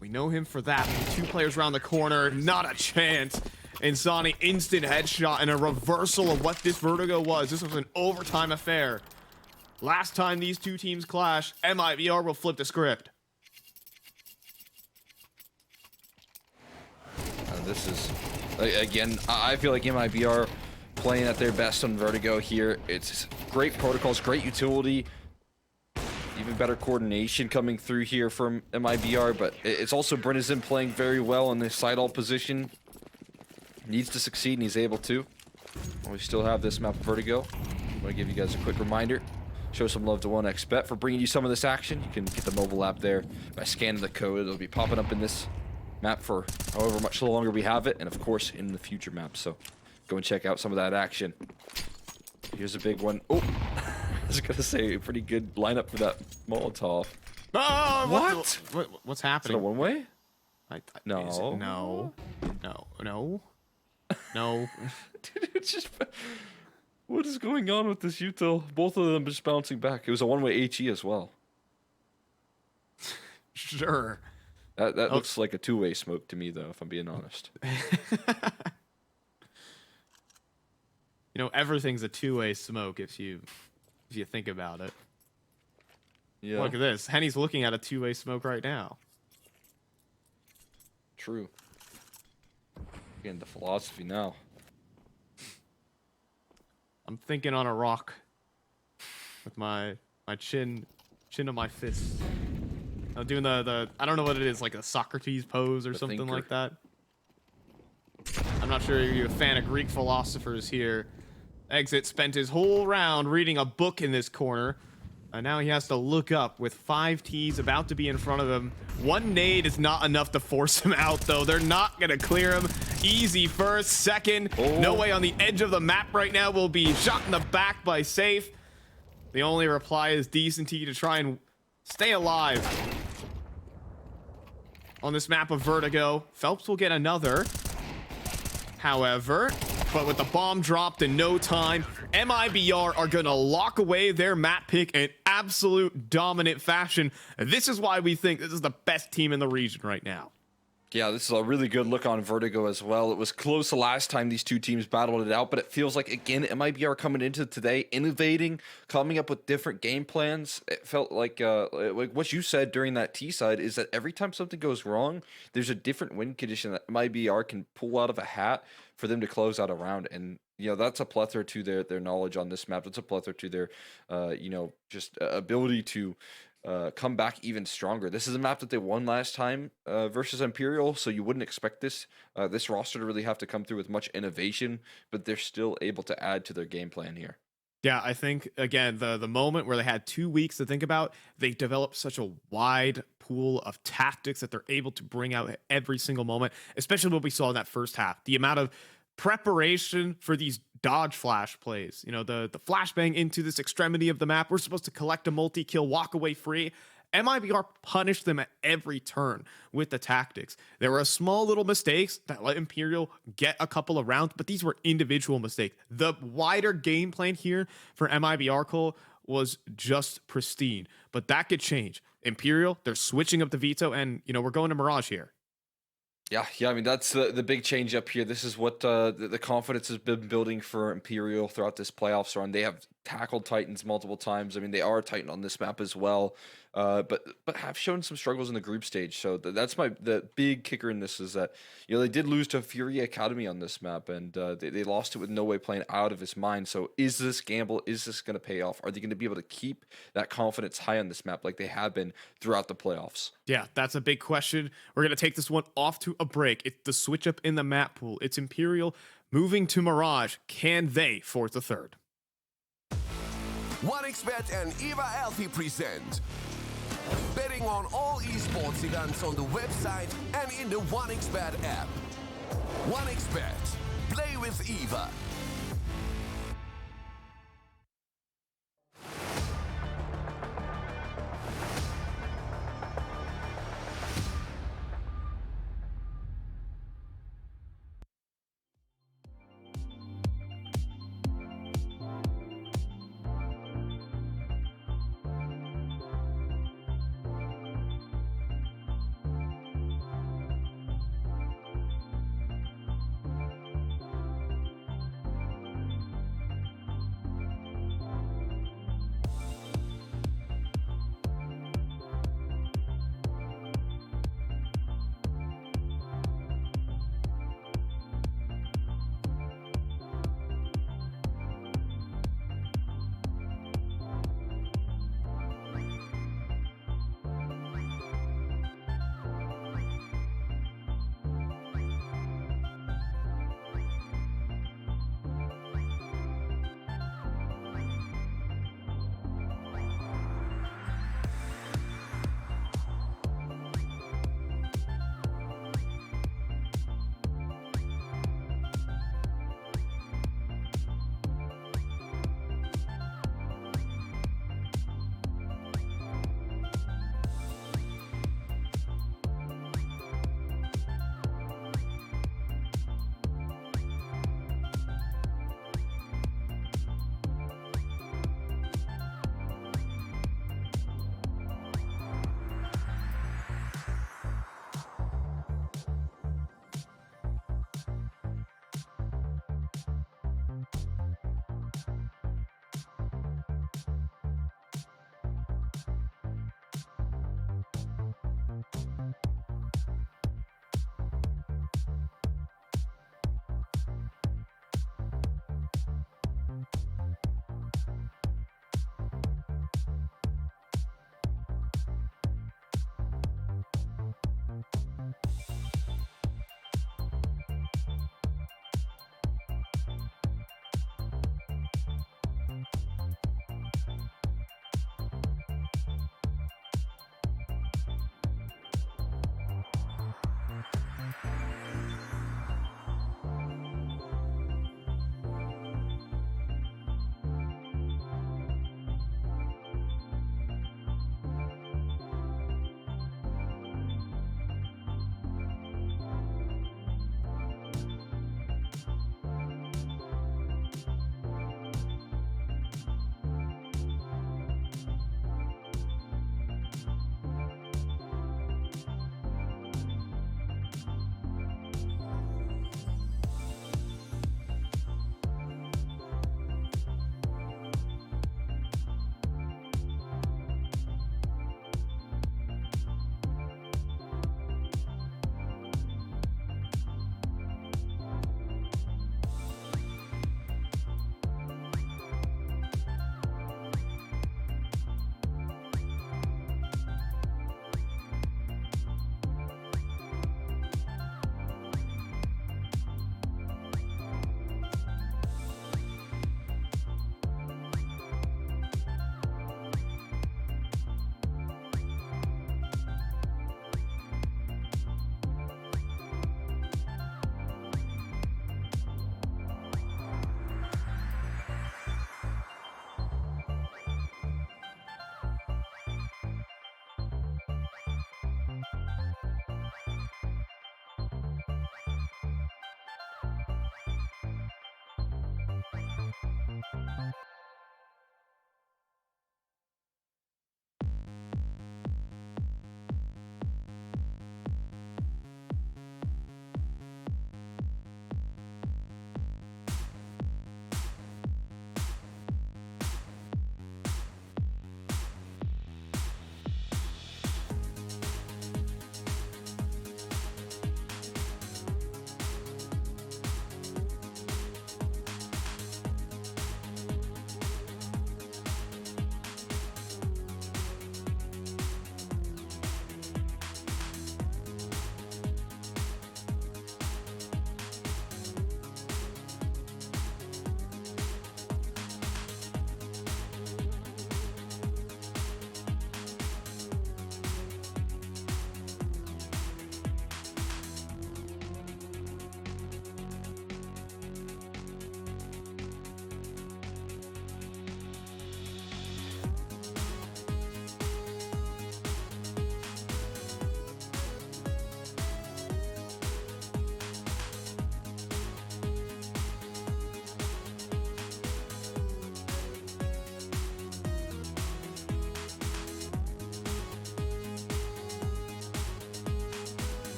We know him for that. Two players around the corner, not a chance. And Sonny, instant headshot and a reversal of what this Vertigo was. This was an overtime affair. Last time these two teams clash, MIBR will flip the script. This is, again, I feel like MIBR playing at their best on Vertigo here. It's great protocols, great utility, even better coordination coming through here from MIBR, but it's also Brennison playing very well in this side ult position. Needs to succeed, and he's able to. We still have this map of Vertigo. I want to give you guys a quick reminder. Show some love to 1xBet for bringing you some of this action. You can get the mobile app there by scanning the code. It'll be popping up in this map for however much longer we have it, and of course in the future maps. So go and check out some of that action. Here's a big one. Oh, I was gonna say a pretty good lineup for that Molotov. Oh, Is what's it happening? a one-way? No. No. No. Dude, it's just... What is going on with this util? Both of them just bouncing back. It was a one-way HE as well. Sure. That looks like a two-way smoke to me, though, if I'm being honest. You know, everything's a two-way smoke if you think about it. Yeah. Look at this. Henny's looking at a two-way smoke right now. True. Getting the philosophy now. I'm thinking on a rock with my chin on my fist. I'm doing the I don't know what it is, like a Socrates pose or The something thinker. like that. I'm not sure if you're a fan of Greek philosophers here. Exit spent his whole round reading a book in this corner. And now he has to look up with 5 T's about to be in front of him. One nade is not enough to force him out, though. They're not going to clear him. Easy first, second. Oh. No way on the edge of the map right now will be shot in the back by Safe. The only reply is decency to try and stay alive. On this map of Vertigo, Phelps will get another. However, but with the bomb dropped in no time, MIBR are going to lock away their map pick in absolute dominant fashion. This is why we think this is the best team in the region right now. Yeah, this is a really good look on Vertigo as well. It was close the last time these two teams battled it out, but it feels like, again, MIBR coming into today, innovating, coming up with different game plans. It felt like what you said during that T side is that every time something goes wrong, there's a different win condition that MIBR can pull out of a hat for them to close out a round. And, you know, that's a plethora to their knowledge on this map. That's a plethora to their, just ability to come back even stronger. This is a map that they won last time versus Imperial, so you wouldn't expect this roster to really have to come through with much innovation, but they're still able to add to their game plan here. Yeah, I think, again, the moment where they had 2 weeks to think about, they developed such a wide pool of tactics that they're able to bring out at every single moment, especially what we saw in that first half. The amount of preparation for these dodge flash plays, you know, the flashbang into this extremity of the map. We're supposed to collect a multi-kill, walk away free. MIBR punished them at every turn with the tactics. There were small little mistakes that let Imperial get a couple of rounds, but these were individual mistakes. The wider game plan here for MIBR, Cole, was just pristine, but that could change. Imperial, they're switching up the veto, and, you know, we're going to Mirage here. Yeah, I mean, that's the big change up here. This is what the confidence has been building for Imperial throughout this playoffs run. They have tackled Titans multiple times. I mean, they are a Titan on this map as well, but have shown some struggles in the group stage. So that's the big kicker in this is that, you know, they did lose to Fury Academy on this map, and they lost it with No Way playing out of his mind. So is this gamble? Is this going to pay off? Are they going to be able to keep that confidence high on this map like they have been throughout the playoffs? Yeah, that's a big question. We're going to take this one off to a break. It's the switch up in the map pool. It's Imperial moving to Mirage. Can they force a third? 1xBet and Eva Alfie present betting on all esports events on the website and in the 1xBet app. 1xBet. Play with Eva.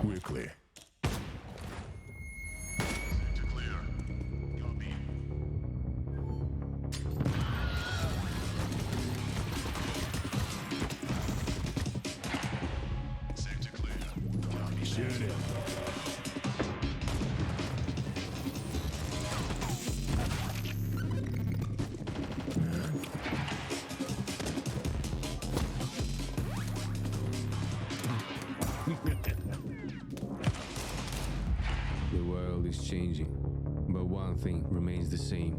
We're clear. The world is changing, but one thing remains the same.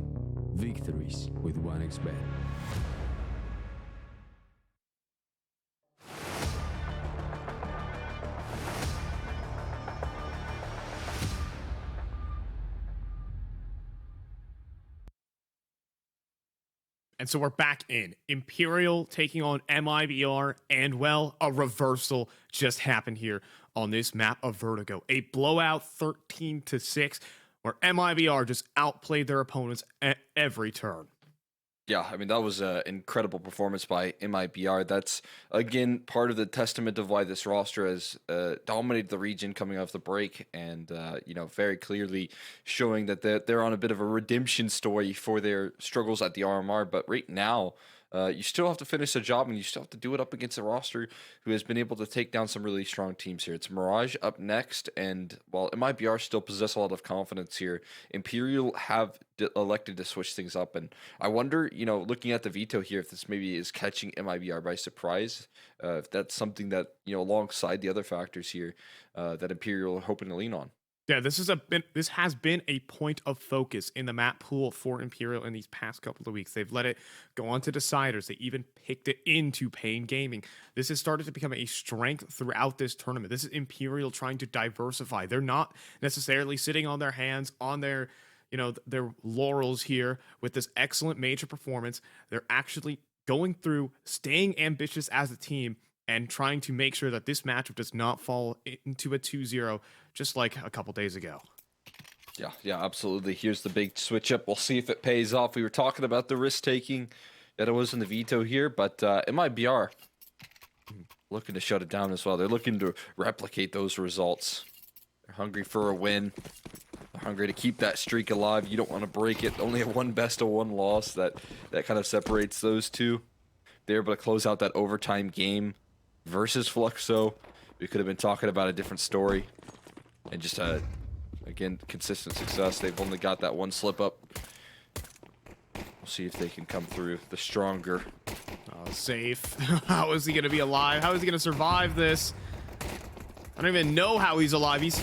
Victories with 1xBet. And so we're back in. Imperial taking on MIBR, and well, a reversal just happened here on this map of Vertigo. A blowout 13-6, where MIBR just outplayed their opponents at every turn. Yeah, I mean, that was an incredible performance by MIBR. That's, again, part of the testament of why this roster has dominated the region coming off the break and, very clearly showing that they're on a bit of a redemption story for their struggles at the RMR. But right now, you still have to finish the job and you still have to do it up against a roster who has been able to take down some really strong teams here. It's Mirage up next, and while MIBR still possess a lot of confidence here, Imperial have elected to switch things up. And I wonder, looking at the veto here, if this maybe is catching MIBR by surprise, if that's something that, alongside the other factors here, that Imperial are hoping to lean on. Yeah, this has been a point of focus in the map pool for Imperial in these past couple of weeks. They've let it go on to deciders. They even picked it into Pain Gaming. This has started to become a strength throughout this tournament. This is Imperial trying to diversify. They're not necessarily sitting on their hands, on their laurels here with this excellent major performance. They're actually going through, staying ambitious as a team, and trying to make sure that this matchup does not fall into a 2-0, just like a couple days ago. Yeah, absolutely. Here's the big switch up. We'll see if it pays off. We were talking about the risk taking that it was in the veto here, but MIBR looking to shut it down as well. They're looking to replicate those results. They're hungry for a win. They're hungry to keep that streak alive. You don't want to break it. Only a one best of one loss. That kind of separates those two. They're able to close out that overtime game versus Fluxo. We could have been talking about a different story. And just, again, consistent success. They've only got that one slip up. We'll see if they can come through the stronger. Oh, safe. How is he going to be alive? How is he going to survive this? I don't even know how he's alive. He's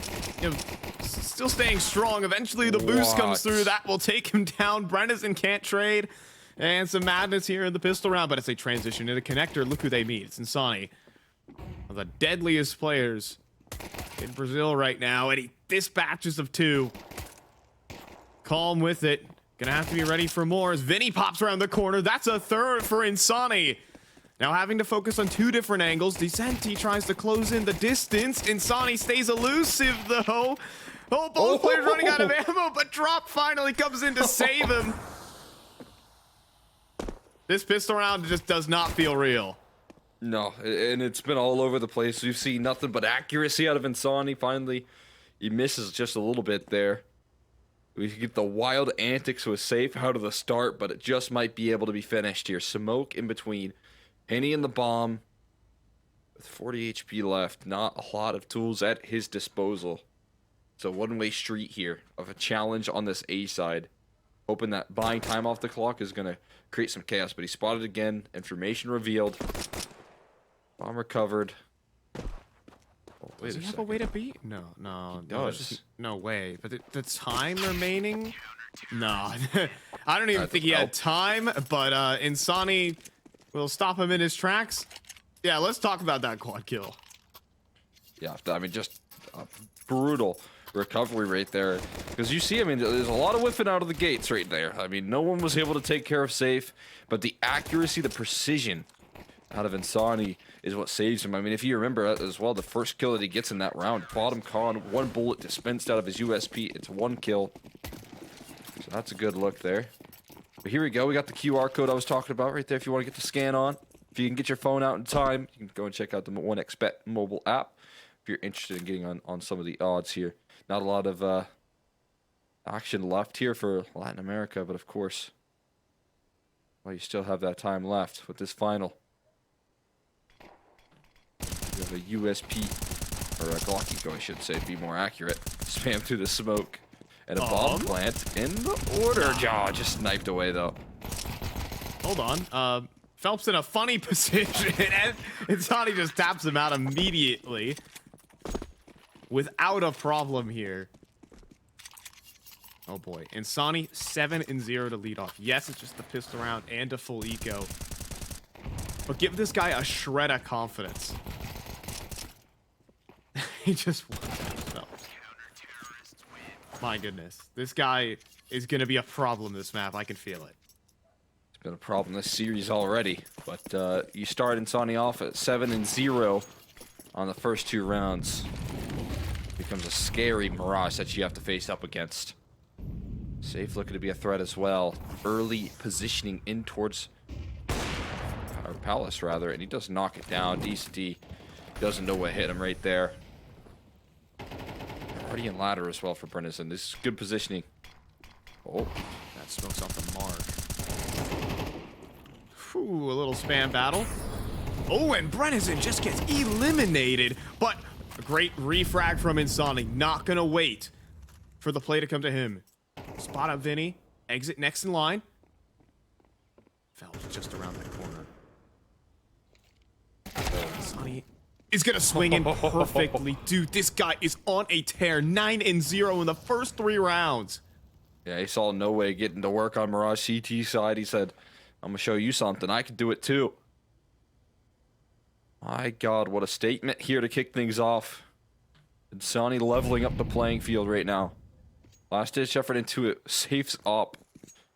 still staying strong. Eventually the boost comes through. That will take him down. Brennison can't trade. And some madness here in the pistol round, but it's a transition into connector. Look who they meet. It's Insani, one of the deadliest players in Brazil right now, and he dispatches of 2. Calm with it. Gonna have to be ready for more as Vinny pops around the corner. That's a third for Insani. Now having to focus on 2 different angles. Decenti tries to close in the distance. Insani stays elusive though. Oh, both players running out of ammo, but Drop finally comes in to save him. This pistol round just does not feel real. No, and it's been all over the place. We've seen nothing but accuracy out of Insani. Finally, he misses just a little bit there. We get the wild antics with safe out of the start, but it just might be able to be finished here. Smoke in between. Henny and the bomb. With 40 HP left, not a lot of tools at his disposal. It's a one-way street here of a challenge on this A side. Hoping that buying time off the clock is going to create some chaos, but he spotted again. Information revealed. Bomb recovered. Oh, Does he have a way to beat? No, no way. But the time remaining? No. I don't even think he had time, but Insani will stop him in his tracks. Yeah, let's talk about that quad kill. Yeah, I mean, just a brutal recovery rate there. Because you see, I mean, there's a lot of whiffing out of the gates right there. I mean, no one was able to take care of safe, but the accuracy, the precision out of Insani is what saves him. I mean, if you remember as well, the first kill that he gets in that round, bottom con, 1 bullet dispensed out of his USP. It's 1 kill. So that's a good look there. But here we go. We got the QR code I was talking about right there if you want to get the scan on. If you can get your phone out in time, you can go and check out the 1xBet mobile app. if you're interested in getting on some of the odds here. Not a lot of action left here for Latin America, but of course, well, you still have that time left with this final. You have a USP, or a Glocky, I should say, be more accurate. Spam through the smoke. And a bomb plant in the order. Jaw just sniped away, though. Hold on. Phelps in a funny position, and Insani just taps him out immediately. Without a problem here. Oh boy. Insani 7-0 to lead off. Yes, it's just a pistol round and a full eco. But give this guy a shred of confidence. He just won himself. My goodness. This guy is going to be a problem this map. I can feel it. It's been a problem this series already. But you start Insani off at 7-0 on the first 2 rounds. Becomes a scary Mirage that you have to face up against. Safe looking to be a threat as well. Early positioning in towards our Palace, rather. And he does knock it down. DCT doesn't know what hit him right there. Already in ladder as well for Brennison. This is good positioning. Oh, that smokes off the mark. Whew, a little spam battle. Oh, and Brennison just gets eliminated. But a great refrag from Insani. Not gonna wait for the play to come to him. Spot up Vinny. Exit next in line. Phelps just around that corner. Insani is gonna swing in perfectly. Dude, this guy is on a tear. 9-0 in the first 3 rounds. Yeah, he saw no way getting to work on Mirage CT side. He said, I'm gonna show you something. I can do it too. My God, what a statement here to kick things off. Insani leveling up the playing field right now. Last ditch effort into it. Safes up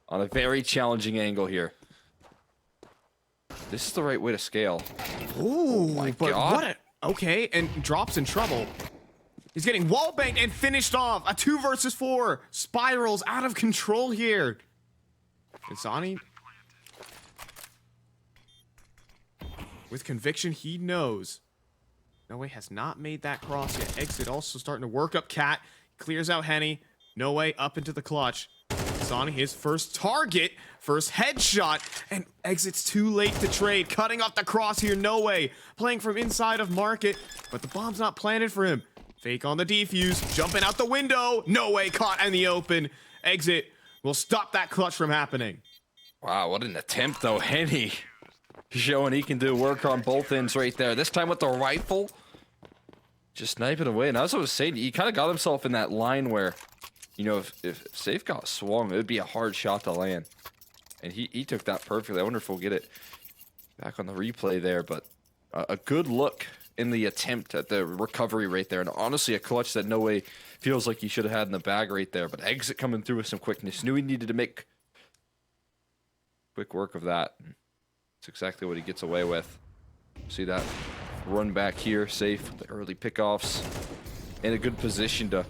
on a very challenging angle here. This is the right way to scale. Ooh, my but God. what a... Okay, and drops in trouble. He's getting wall banged and finished off. A 2 versus 4. Spirals out of control here. Insani... with conviction, he knows. No Way has not made that cross yet. Exit also starting to work up Cat. Clears out Henny. No Way up into the clutch. Insani, his first target. First headshot. And Exit's too late to trade. Cutting off the cross here. No Way. Playing from inside of Market. But the bomb's not planted for him. Fake on the defuse. Jumping out the window. No Way caught in the open. Exit will stop that clutch from happening. Wow, what an attempt though. Henny showing he can do work on both ends right there. This time with the rifle. Just sniping away. And as I was saying, he kind of got himself in that line where, you know, if Safe got swung, it would be a hard shot to land. And he took that perfectly. I wonder if we'll get it back on the replay there. But a good look in the attempt at the recovery right there. And honestly, a clutch that No Way feels like he should have had in the bag right there. But Exit coming through with some quickness. Knew he needed to make quick work of that. It's exactly what he gets away with. See that run back here, Safe, the early pickoffs, in a good position to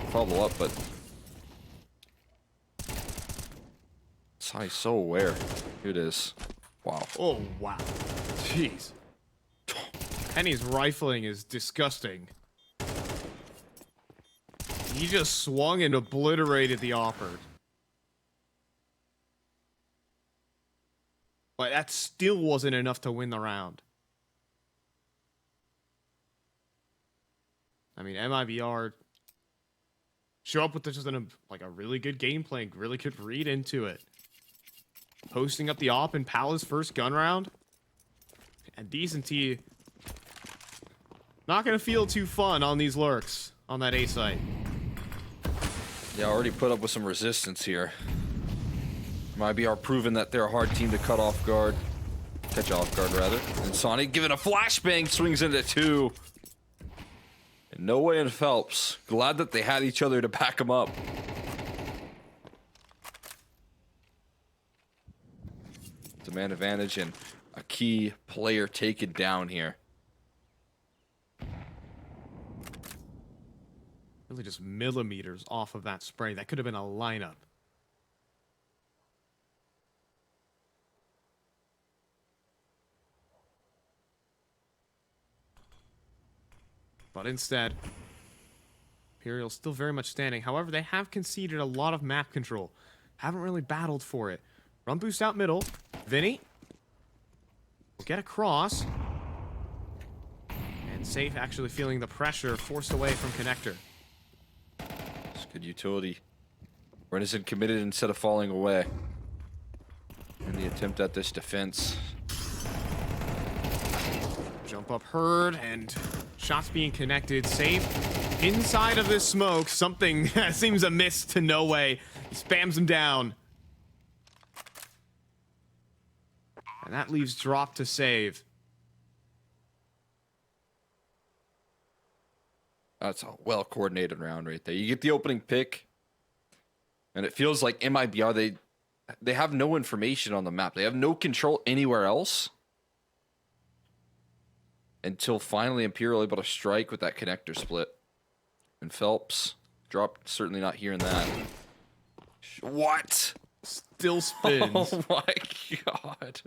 follow up, but Insani's so aware. Here it is. Wow. Oh, wow. Jeez. Henny's rifling is disgusting. He just swung and obliterated the offer. But that still wasn't enough to win the round. I mean, MIBR show up with just a really good gameplay, really good read into it. Posting up the op in Pala's first gun round. And Decent T not going to feel too fun on these lurks on that A site. Yeah, already put up with some resistance here. MIBR proving that they're a hard team to cut off guard. Catch off guard, rather. And Sonic giving a flashbang, swings into 2. And No Way and Phelps. Glad that they had each other to back them up. It's a man advantage and a key player taken down here. Really just millimeters off of that spray. That could have been a lineup. But instead, Imperial still very much standing. However, they have conceded a lot of map control. Haven't really battled for it. Run boost out middle. Vinny will get across. And Safe actually feeling the pressure, forced away from Connector. It's good utility. Renison committed instead of falling away. In the attempt at this defense. Jump up heard, and shots being connected. Safe inside of this smoke. Something seems amiss to No Way. He spams him down. And that leaves Drop to save. That's a well-coordinated round right there. You get the opening pick, and it feels like MIBR, they have no information on the map. They have no control anywhere else. Until finally Imperial able to strike with that connector split. And Phelps, Drop certainly not hearing that. What? Still spins. Oh my god.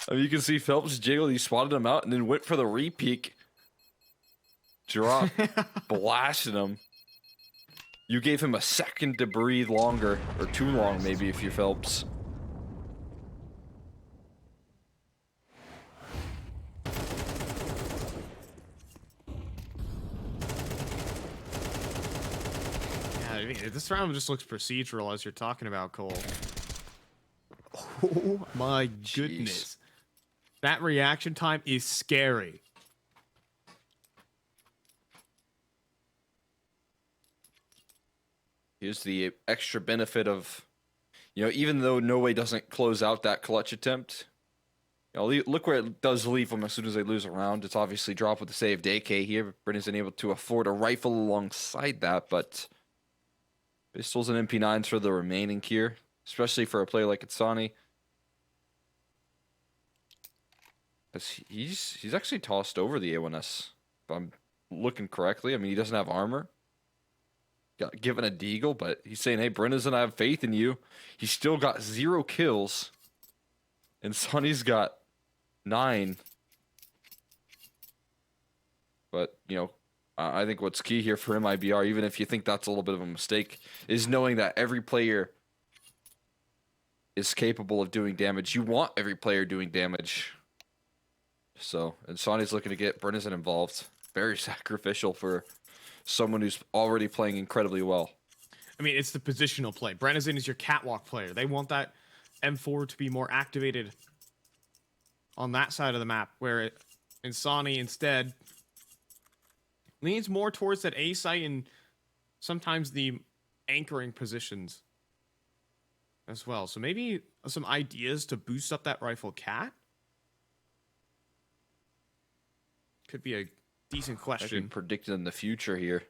I mean, you can see Phelps jiggle. He spotted him out and then went for the re-peek. Drop, blasted him. You gave him a second to breathe longer, or too long maybe if you're Phelps. Yeah, I mean, this round just looks procedural as you're talking about, Cole. Oh my goodness. That reaction time is scary. Here's the extra benefit of, even though No Way doesn't close out that clutch attempt, look where it does leave them as soon as they lose a round. It's obviously Drop with the saved AK here. Brennan's unable to afford a rifle alongside that, but pistols and MP9s for the remaining here, especially for a player like Insani. He's actually tossed over the A1S, if I'm looking correctly. I mean, he doesn't have armor. Got given a deagle, but he's saying, hey, Brennison, I have faith in you. He's still got 0 kills. And Sonny's got 9. But, I think what's key here for MIBR, even if you think that's a little bit of a mistake, is knowing that every player is capable of doing damage. You want every player doing damage. So, and Sonny's looking to get Brennison involved. Very sacrificial for someone who's already playing incredibly well. I mean, it's the positional play. Brennison is your catwalk player. They want that M4 to be more activated on that side of the map, where Insani instead leans more towards that A site and sometimes the anchoring positions as well. So maybe some ideas to boost up that rifle cat? Could be a decent question. Predicted in the future here.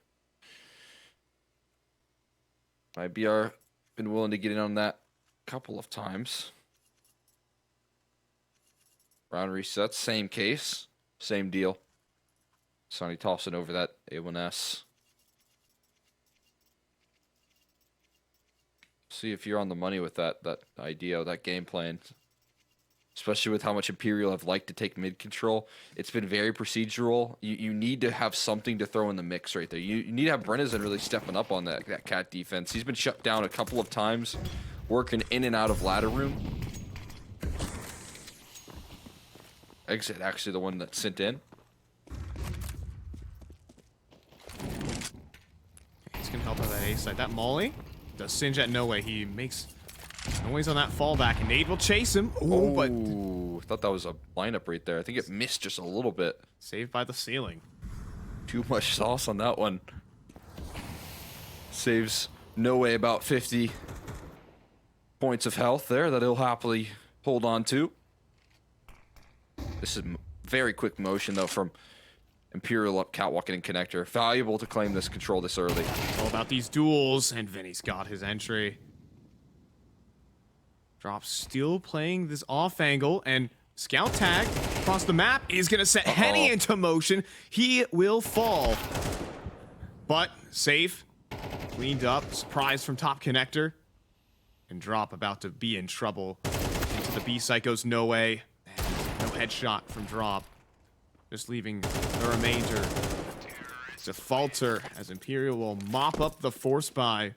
IBR been willing to get in on that a couple of times. Round resets, same case, same deal. Sonny tossing over that A1S. See if you're on the money with that idea, that game plan. Especially with how much Imperial have liked to take mid control. It's been very procedural. You need to have something to throw in the mix right there. You need to have Brennison really stepping up on that cat defense. He's been shut down a couple of times, working in and out of ladder room. Exit, actually the one that sent in. He's going to help out that A side. That Molly does singe at No Way. He makes noise on that fallback, and Nade will chase him. Ooh, but I thought that was a lineup right there. I think it missed just a little bit. saved by the ceiling. Too much sauce on that one. Saves No Way about 50 points of health there that he'll happily hold on to. This is very quick motion, though, from Imperial up catwalking and connector. Valuable to claim this control this early. All about these duels, and Vinny's got his entry. Drop still playing this off angle, and scout tag across the map is going to set Henny into motion. He will fall. But safe, cleaned up, surprise from top connector. And Drop about to be in trouble. Into the B site goes No Way. No headshot from Drop. just leaving the remainder to falter as Imperial will mop up the force buy.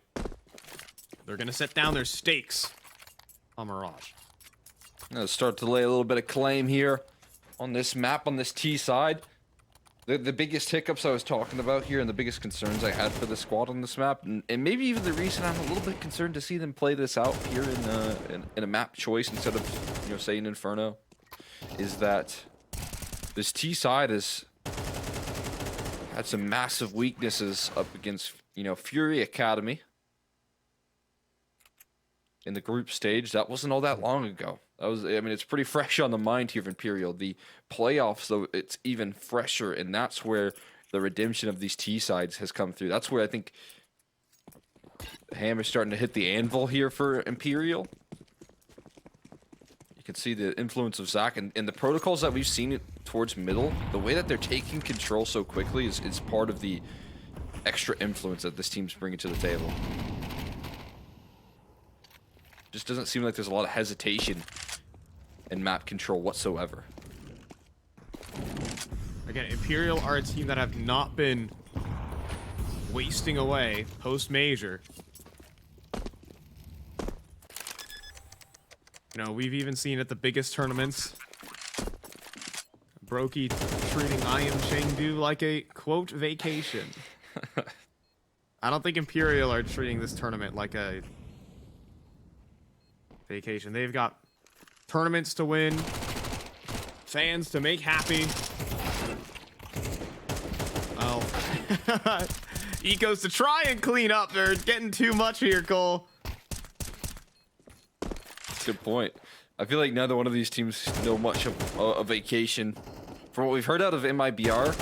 They're going to set down their stakes on Mirage. Gonna start to lay a little bit of claim here on this map, on this T side. The biggest hiccups I was talking about here and the biggest concerns I had for the squad on this map, and maybe even the reason I'm a little bit concerned to see them play this out here in a map choice instead of, you know, saying Inferno, is that this T side has had some massive weaknesses up against, you know, Fury Academy in the group stage. That wasn't all that long ago. That was, I mean, it's pretty fresh on the mind here of Imperial. The playoffs, though, it's even fresher, and that's where the redemption of these T sides has come through. That's where I think the hammer's starting to hit the anvil here for Imperial. You can see the influence of Zach and the protocols that we've seen it towards middle. The way that they're taking control so quickly is part of the extra influence that this team's bringing to the table. Just doesn't seem like there's a lot of hesitation in map control whatsoever. Again, Imperial are a team that have not been wasting away post-major. You know, we've even seen at the biggest tournaments, Brokey treating I Am Chengdu like a, quote, vacation. I don't think Imperial are treating this tournament like a vacation. They've got tournaments to win, fans to make happy. Well, Ecos to try and clean up. They're getting too much here, Cole. Good point. I feel like neither one of these teams know much of a vacation. From what we've heard out of MIBR,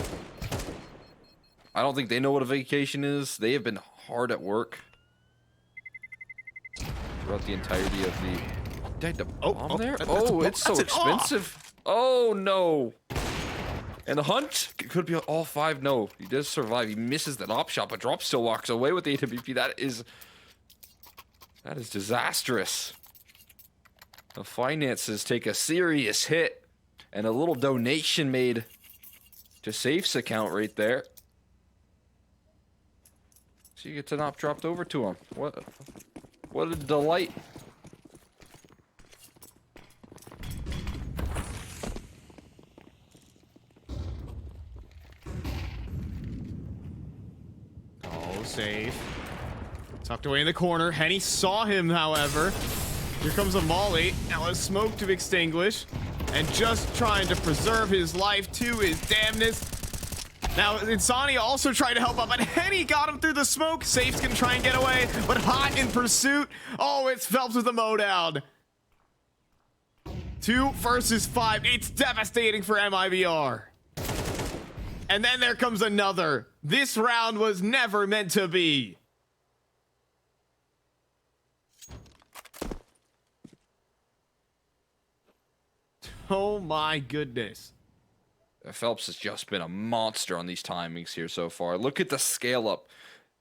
I don't think they know what a vacation is. They have been hard at work throughout the entirety of the... Did the bomb there? Oh, it's so expensive. Oh, no. And the hunt could be all 5. No, he does survive. He misses that op shot, but Drop still walks away with the AWP. That is disastrous. The finances take a serious hit, and a little donation made to Safe's account right there. So you get an op dropped over to him. What a delight. Oh, safe. Tucked away in the corner. Henny saw him, however. Here comes a molly. Now a smoke to extinguish. And just trying to preserve his life to his damnness. Now, Insani also tried to help out, but Henny got him through the smoke. Safe's gonna try and get away, but Hot in pursuit. Oh, it's Phelps with the mow down. 2 versus 5. It's devastating for MIBR. And then there comes another. This round was never meant to be. Oh my goodness. Phelps has just been a monster on these timings here so far. Look at the scale up.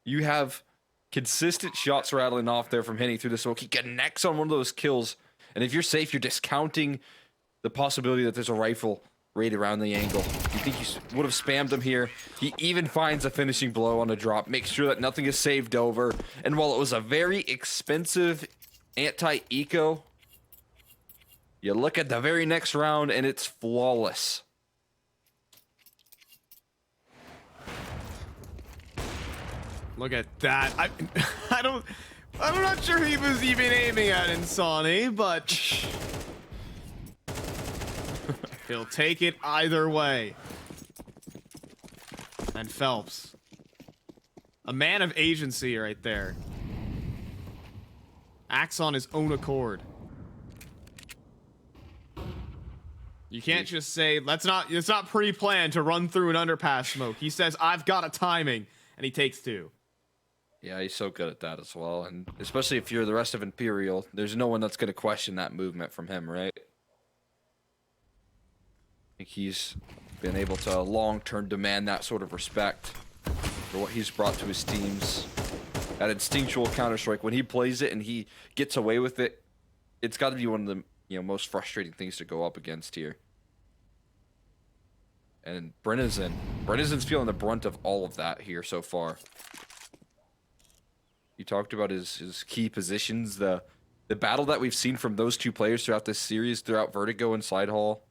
You have consistent shots rattling off there from Henny through the smoke. He connects on one of those kills. And if you're safe, you're discounting the possibility that there's a rifle right around the angle. You think you would have spammed him here. He even finds a finishing blow on a drop. Makes sure that nothing is saved over. And while it was a very expensive anti-eco, you look at the very next round and it's flawless. Look at that. I'm not sure he was even aiming at Insani, but he'll take it either way. And Phelps, a man of agency right there, acts on his own accord. You can't just say, it's not pre-planned to run through an underpass smoke. He says, I've got a timing, and he takes 2. Yeah, he's so good at that as well. And especially if you're the rest of Imperial, there's no one that's going to question that movement from him, right? I think he's been able to long-term demand that sort of respect for what he's brought to his teams. That instinctual Counter-Strike, when he plays it and he gets away with it, it's got to be one of the most frustrating things to go up against here. And Brennan's feeling the brunt of all of that here so far. You talked about his key positions, the battle that we've seen from those two players throughout this series, throughout Vertigo and Side Hall.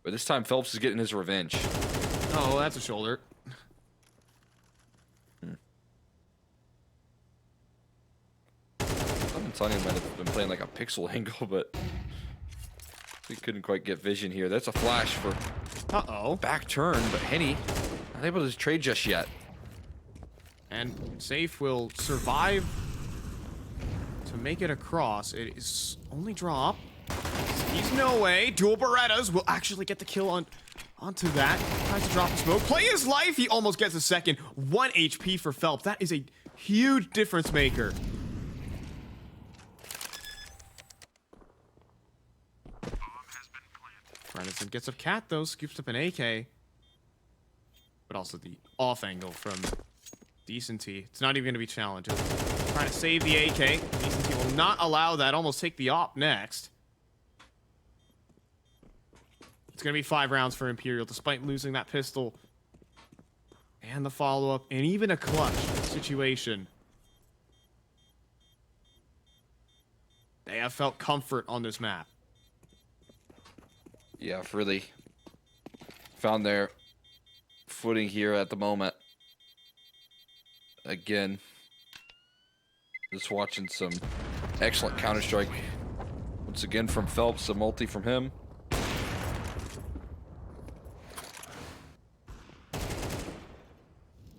But this time Phelps is getting his revenge. Oh, that's a shoulder. Sonny might have been playing like a pixel angle, but we couldn't quite get vision here. That's a flash for back turn, but Henny not able to trade just yet. And Safe will survive to make it across. It is only drop. He's no way. Dual Berettas will actually get the kill onto that. Tries to drop the smoke. Play his life. He almost gets a second. 1 HP for Phelps. That is a huge difference maker. Renison gets up Cat though, scoops up an AK. But also the off angle from Decenty. It's not even going to be challenged. Trying to save the AK. Decenty will not allow that. Almost take the op next. It's going to be 5 rounds for Imperial, despite losing that pistol. And the follow-up, and even a clutch situation. They have felt comfort on this map. Yeah, really found their footing here at the moment. Again, just watching some excellent Counter-Strike. Once again from Phelps, a multi from him.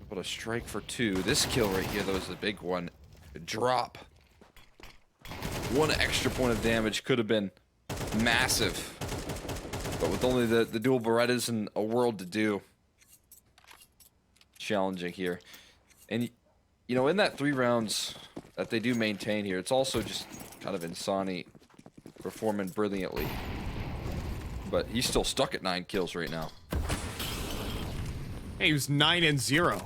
But a strike for 2. This kill right here, though, is the big one. A drop. 1 extra point of damage could have been massive. But with only the dual Berettas and a world to do. Challenging here. And, you know, in that 3 rounds that they do maintain here, it's also just kind of Insani performing brilliantly. But he's still stuck at 9 kills right now. Hey, he was 9-0.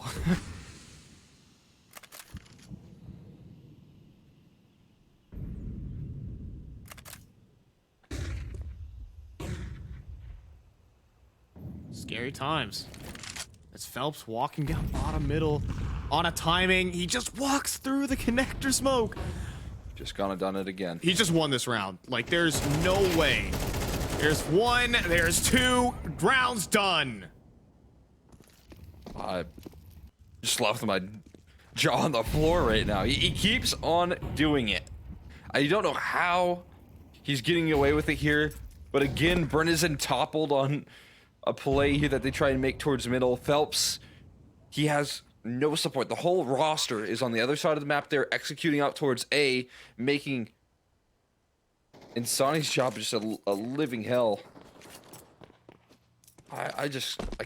Scary times. It's Phelps walking down bottom middle on a timing. He just walks through the connector smoke. Just gone and done it again. He just won this round. Like, there's no way. There's 1, there's 2, rounds done. I just left my jaw on the floor right now. He keeps on doing it. I don't know how he's getting away with it here. But again, Brennison toppled on a play here that they try and make towards middle. Phelps, he has no support. The whole roster is on the other side of the map. They're executing out towards A, making Insani's job just a living hell. I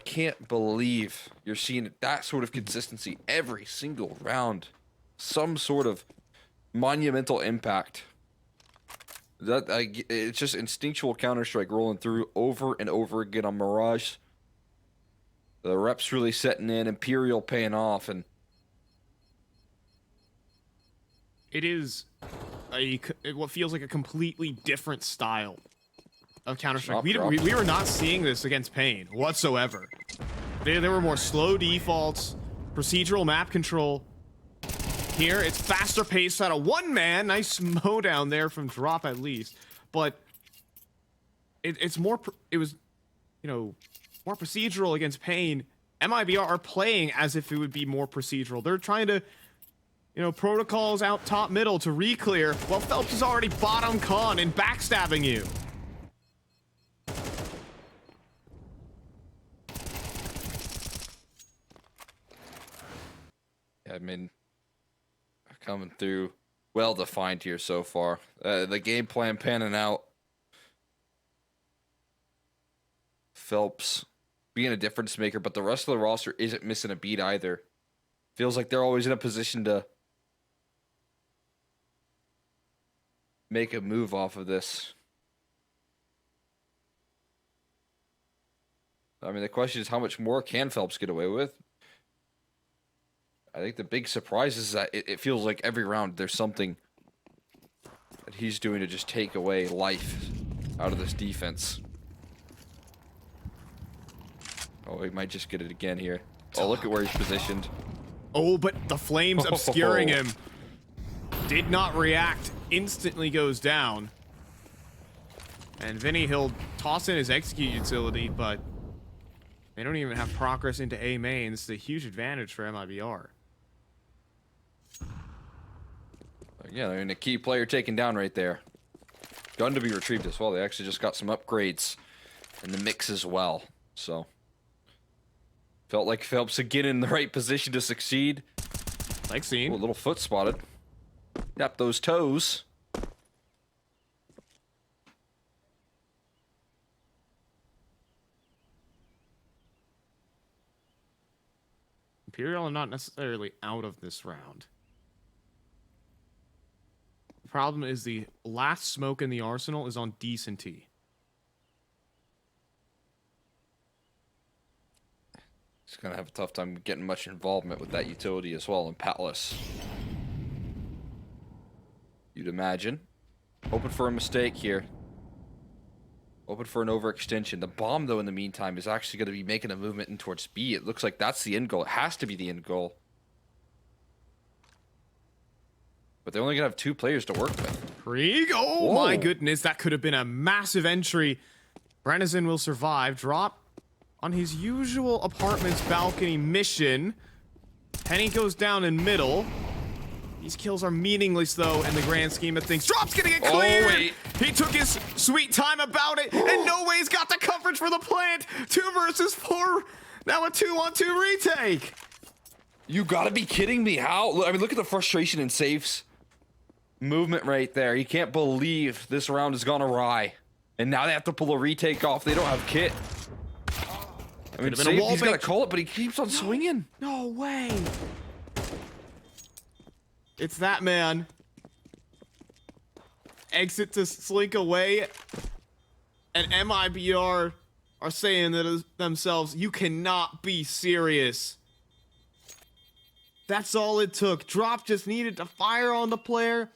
can't believe you're seeing that sort of consistency every single round. Some sort of monumental impact. It's just instinctual Counter-Strike rolling through over and over again on Mirage. The reps really setting in, Imperial paying off, and It is what feels like a completely different style of Counter-Strike. We were not seeing this against Pain whatsoever. There were more slow defaults, procedural map control. Here, it's faster paced out of 1 man. Nice mow down there from Drop at least. But it's more, it was, you know, more procedural against Pain. MIBR are playing as if it would be more procedural. They're trying to, you know, protocols out top middle to re-clear while Phelps is already bottom con and backstabbing you. I mean, coming through well defined here so far. The game plan panning out. Phelps being a difference maker, but the rest of the roster isn't missing a beat either. Feels like they're always in a position to make a move off of this. I mean, the question is how much more can Phelps get away with? I think the big surprise is that it feels like every round there's something that he's doing to just take away life out of this defense. Oh, he might just get it again here. Oh, look at where he's positioned. Oh, but the flames obscuring him. Did not react. Instantly goes down. And Vinny, he'll toss in his execute utility, but they don't even have progress into A main. This is a huge advantage for MIBR. Yeah, I mean, a key player taken down right there. Gun to be retrieved as well. They actually just got some upgrades in the mix as well. So, felt like Phelps again in the right position to succeed. Like seen. Oh, a little foot spotted. Tap those toes. Imperial are not necessarily out of this round. The problem is the last smoke in the arsenal is on Decent T. He's gonna have a tough time getting much involvement with that utility as well in Patless. You'd imagine. Hoping for a mistake here. Hoping for an overextension. The bomb, though, in the meantime, is actually going to be making a movement in towards B. It looks like that's the end goal. It has to be the end goal. But they're only going to have 2 players to work with. Krieg, oh Whoa. my goodness, that could have been a massive entry. Brennison will survive. Drop on his usual apartment's balcony mission. Penny goes down in middle. These kills are meaningless, though, in the grand scheme of things. Drop's gonna get cleared! Oh, wait. He took his sweet time about it, and no way's got the coverage for the plant. 2 versus 4. Now a 2-on-2 retake. You gotta be kidding me. How? I mean, look at the frustration in Safe's movement right there. He can't believe this round has gone awry. And now they have to pull a retake off. They don't have kit. I mean, Could've been a Safe, wall he's gotta break. call it, but he keeps on swinging. No way. It's that man. Exit to slink away. And MIBR are saying to themselves, you cannot be serious. That's all it took. Drop just needed to fire on the player.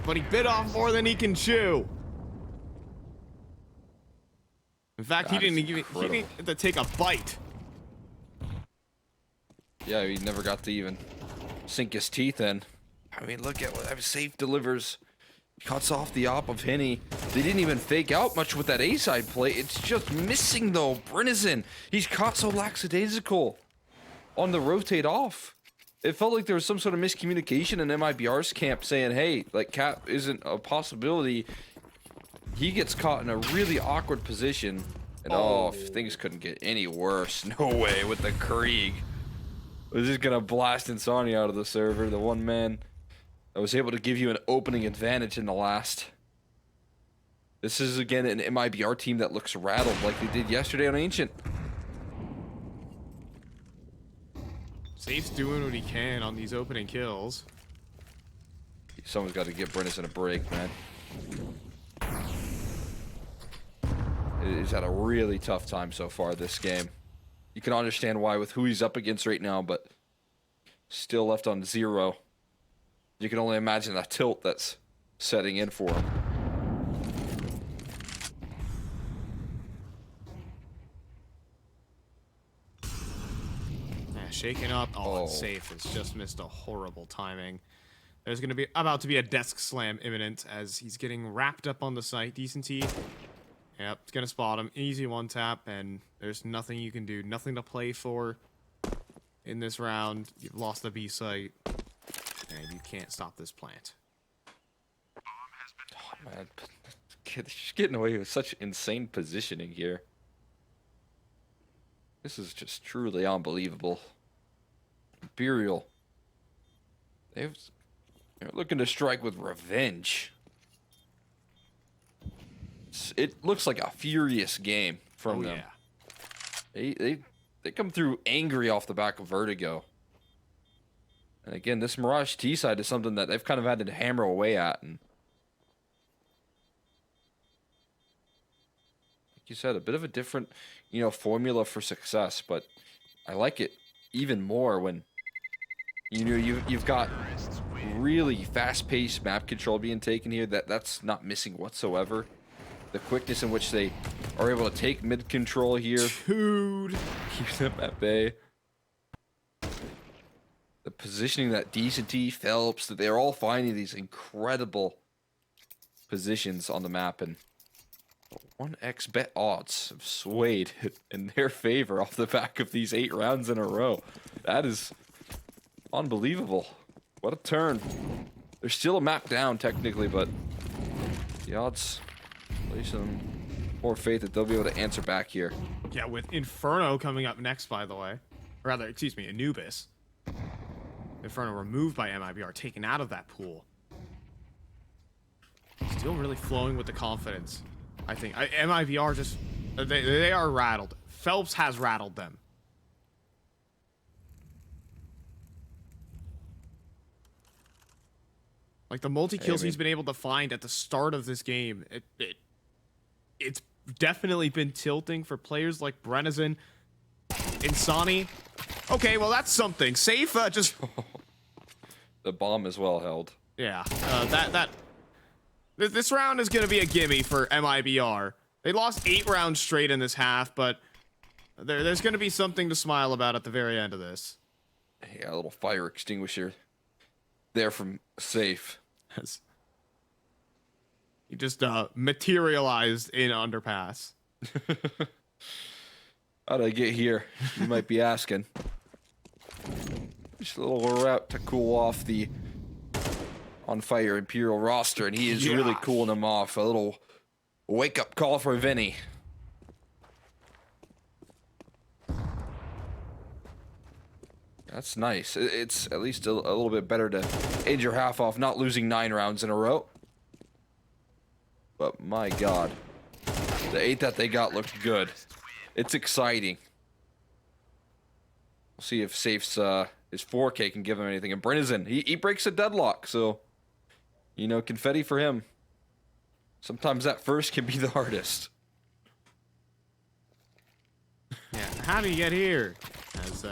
But he bit off more than he can chew. In fact, he That is didn't incredible. have to take a bite. Yeah, he never got to even sink his teeth in. I mean, look at what Safe delivers. Cuts off the op of Henny. They didn't even fake out much with that A-side play. It's just missing, though. Brennison, he's caught so lackadaisical on the rotate off. It felt like there was some sort of miscommunication in MIBR's camp saying, hey, like, Cap isn't a possibility. He gets caught in a really awkward position. And things couldn't get any worse. No way with the Krieg. We're just gonna blast Insomnia out of the server. The one man that was able to give you an opening advantage in the last. This is again an MIBR team that looks rattled like they did yesterday on Ancient. Safe's doing what he can on these opening kills. Someone's got to give Brennison a break, man. He's had a really tough time so far this game. You can understand why with who he's up against right now, but still left on 0. You can only imagine that tilt that's setting in for him. Yeah, shaking up. Oh, it's Safe. It's just missed a horrible timing. There's going to be about to be a desk slam imminent as he's getting wrapped up on the site. Decent T. Yep, it's going to spot him. Easy one tap, and there's nothing you can do. Nothing to play for in this round. You've lost the B site, and you can't stop this plant. Oh, man. She's getting away with such insane positioning here. This is just truly unbelievable. Imperial. They're looking to strike with revenge. It looks like a furious game from them. Yeah. They come through angry off the back of Vertigo. And again, this Mirage T side is something that they've kind of had to hammer away at. And like you said, a bit of a different, formula for success. But I like it even more when you've got really fast-paced map control being taken here. That's not missing whatsoever. The quickness in which they are able to take mid control here. Dude. Keep them at bay. The positioning that Decenty, Phelps, that they're all finding these incredible positions on the map, and 1xBet odds have swayed in their favor off the back of these 8 rounds in a row. That is unbelievable. What a turn. There's still a map down technically, but the odds place some more faith that they'll be able to answer back here. Yeah, with Inferno coming up next, by the way. Rather, excuse me, Anubis. Inferno removed by MIBR, taken out of that pool. Still really flowing with the confidence, I think. MIBR just... They are rattled. Phelps has rattled them. Like, the multi-kills he's been able to find at the start of this game, it's definitely been tilting for players like Brenizen, Insani. Okay, well, that's something. Safe, just... The bomb is well held. Yeah, this round is going to be a gimme for MIBR. They lost 8 rounds straight in this half, but there's going to be something to smile about at the very end of this. Yeah, a little fire extinguisher there from Safe. He just materialized in underpass. How'd I get here? You might be asking. Just a little route to cool off the on fire Imperial roster, and he is really cooling them off. A little wake-up call for Vinny. That's nice. It's at least a little bit better to end your half off not losing 9 rounds in a row. But my god, the 8 that they got looked good. It's exciting. We'll see if Safe's his 4K can give him anything. And Brenizen, he breaks a deadlock, so you know, confetti for him. Sometimes that first can be the hardest. Yeah, how do you get here? As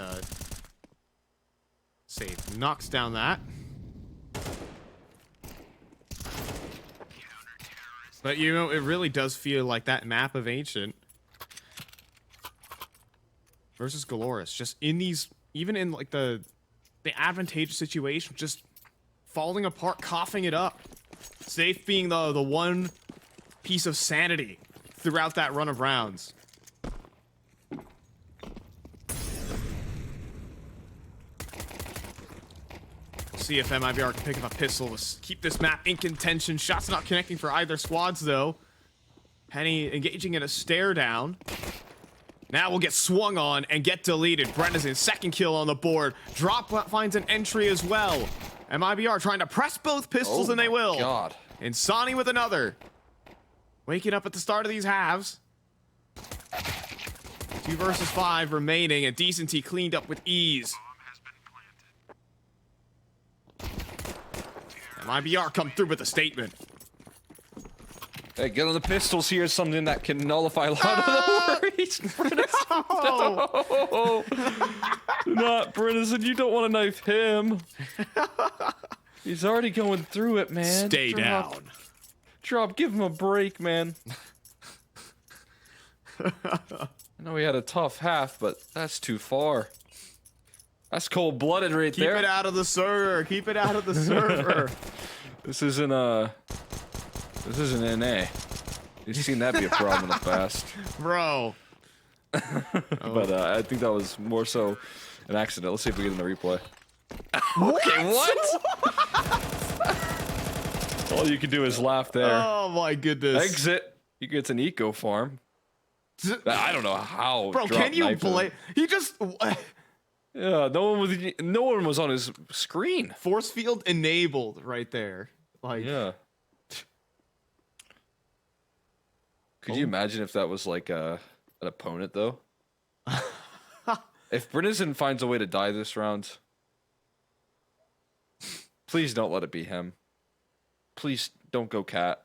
Safe knocks down that. But you know, it really does feel like that map of Ancient versus Galoris, just in these, even in like the advantageous situation, just falling apart, coughing it up. Safe being the one piece of sanity throughout that run of rounds. See if MIBR can pick up a pistol to keep this map in contention. Shots not connecting for either squads, though. Penny engaging in a stare down. Now we'll get swung on and get deleted. Brenizen's second kill on the board. Drop finds an entry as well. MIBR trying to press both pistols, and they will. God. Insani with another. Waking up at the start of these halves. 2 versus 5 remaining, and Decenty cleaned up with ease. MIBR come through with a statement. Hey, get on the pistols here, something that can nullify a lot of the worries. No! Not Brenizen, you don't want to knife him. He's already going through it, man. Stay down. Drop, give him a break, man. I know he had a tough half, but that's too far. That's cold-blooded right there. Keep it out of the server. Keep it out of the server. This isn't NA. You've seen that be a problem in the past. Bro. But I think that was more so an accident. Let's see if we get in the replay. Okay, what? All you can do is laugh there. Oh my goodness. Exit. He gets an eco farm. I don't know how. Bro, can you blame? He just yeah, no one was on his screen. force field enabled right there. Like yeah. Could you imagine if that was like an opponent though? If Brenizen finds a way to die this round, please don't let it be him. Please don't go cat.